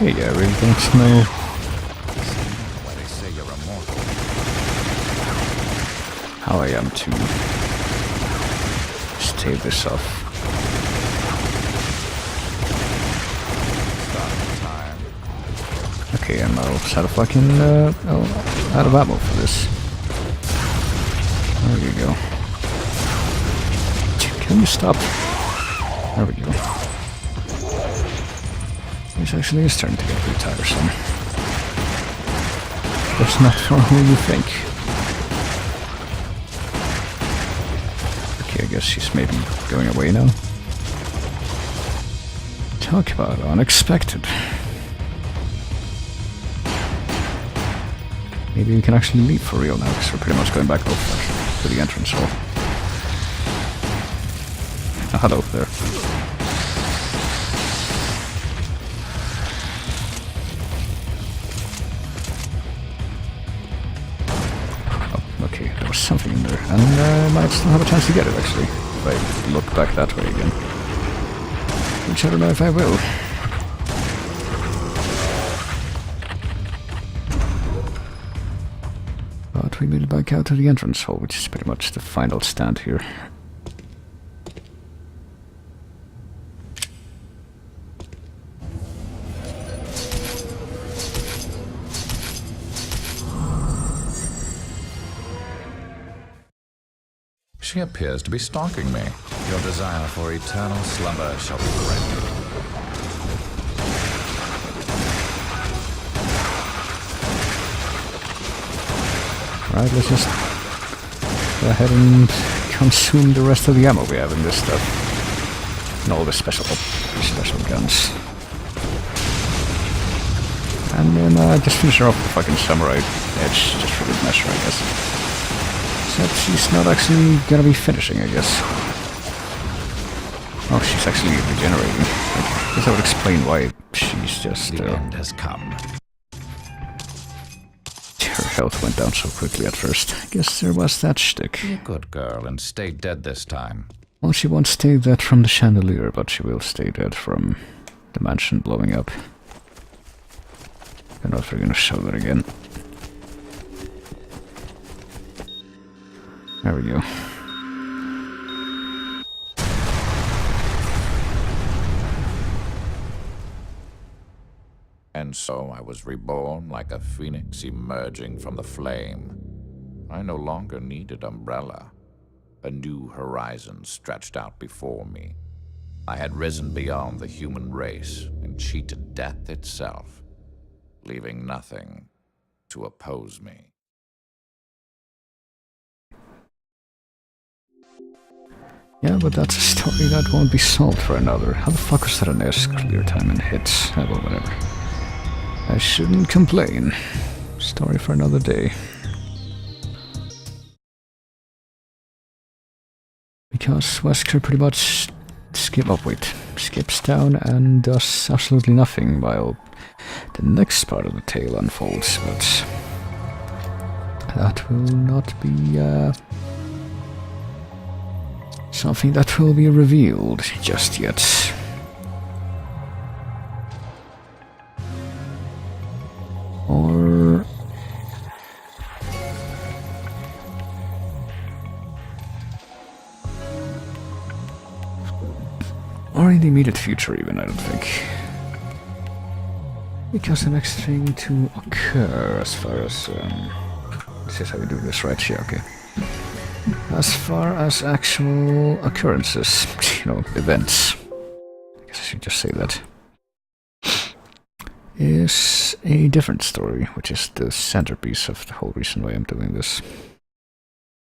S1: Okay, yeah, I really don't know
S3: Why they say you're immortal.
S1: how I am to stave this off. Okay, I'm out of fucking, out of ammo for this. There you go. Can you stop? There we go. This actually is starting to get pretty tiresome. That's not for who you think. Okay, I guess she's maybe going away now. Talk about unexpected. Maybe we can actually leave for real now, because we're pretty much going back over to the entrance hall. Oh, hello there. Oh, okay, there was something in there, and I might still have a chance to get it, actually, if I look back that way again. Which I don't know if I will. But we made it back out to the entrance hall, which is pretty much the final stand here.
S3: She appears to be stalking me. Your desire for eternal slumber shall be granted.
S1: Right, let's just go ahead and consume the rest of the ammo we have in this stuff. And all the special guns. And then just finish her off with the fucking samurai edge, just for good measure, I guess. Except she's not actually gonna be finishing, I guess. Oh, she's actually regenerating. I guess that would explain why she's just...
S3: The end has come.
S1: Her health went down so quickly at first. I guess there was that shtick.
S3: Be a good girl and stay dead this time.
S1: Well, she won't stay dead from the chandelier, but she will stay dead from the mansion blowing up. I don't know if we're gonna show that again. There we go.
S3: And so I was reborn like a phoenix emerging from the flame. I no longer needed Umbrella. A new horizon stretched out before me. I had risen beyond the human race and cheated death itself, leaving nothing to oppose me.
S1: Yeah, but that's a story that won't be solved for another. How the fuck was that an S clear time and hits? Well, whatever. I shouldn't complain. Story for another day. Because Wesker pretty much skips down and does absolutely nothing while the next part of the tale unfolds, but that will not be something that will be revealed just yet. Or in the immediate future even, I don't think. Because the next thing to occur as far as... this is how we do this, right? Yeah, okay. As far as actual occurrences, you know, events, I guess I should just say that, is a different story, which is the centerpiece of the whole reason why I'm doing this.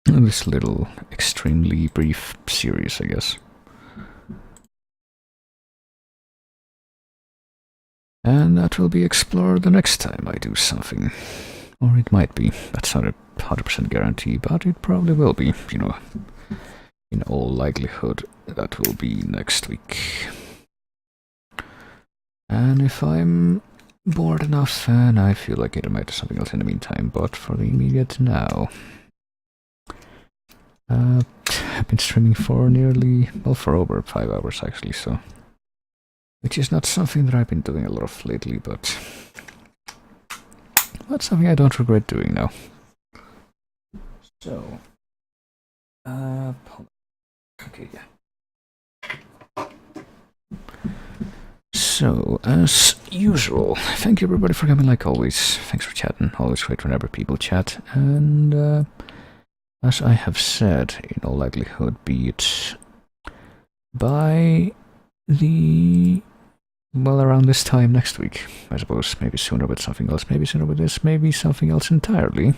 S1: This little, extremely brief series, I guess. And that will be explored the next time I do something. Or it might be. That's not a 100% guarantee, but it probably will be, you know. In all likelihood, that will be next week. And if I'm bored enough, then I feel like I might do something else in the meantime, but for the immediate now... I've been streaming for nearly, well, for over 5 hours actually, so... Which is not something that I've been doing a lot of lately, but that's something I don't regret doing now. So, okay, yeah. So, as usual, thank you everybody for coming like always. Thanks for chatting, always great whenever people chat. And as I have said, in all likelihood, be it by the... well, around this time next week, I suppose. Maybe sooner with something else, maybe sooner with this, maybe something else entirely.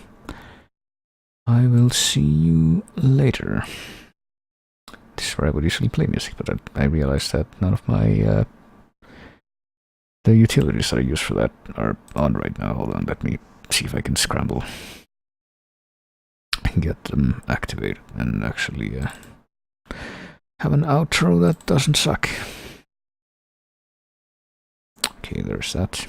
S1: I will see you later. This is where I would usually play music, but I realized that none of my the utilities that I use for that are on right now. Hold on, let me see if I can scramble and get them activated and actually have an outro that doesn't suck. Okay, there's that.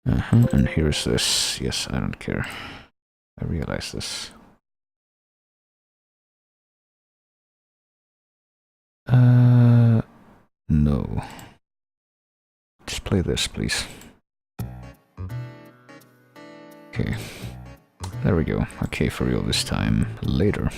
S1: And here's this. Yes, I don't care. I realize this. No. Just play this, please. Okay. There we go. Okay, for real this time. Later.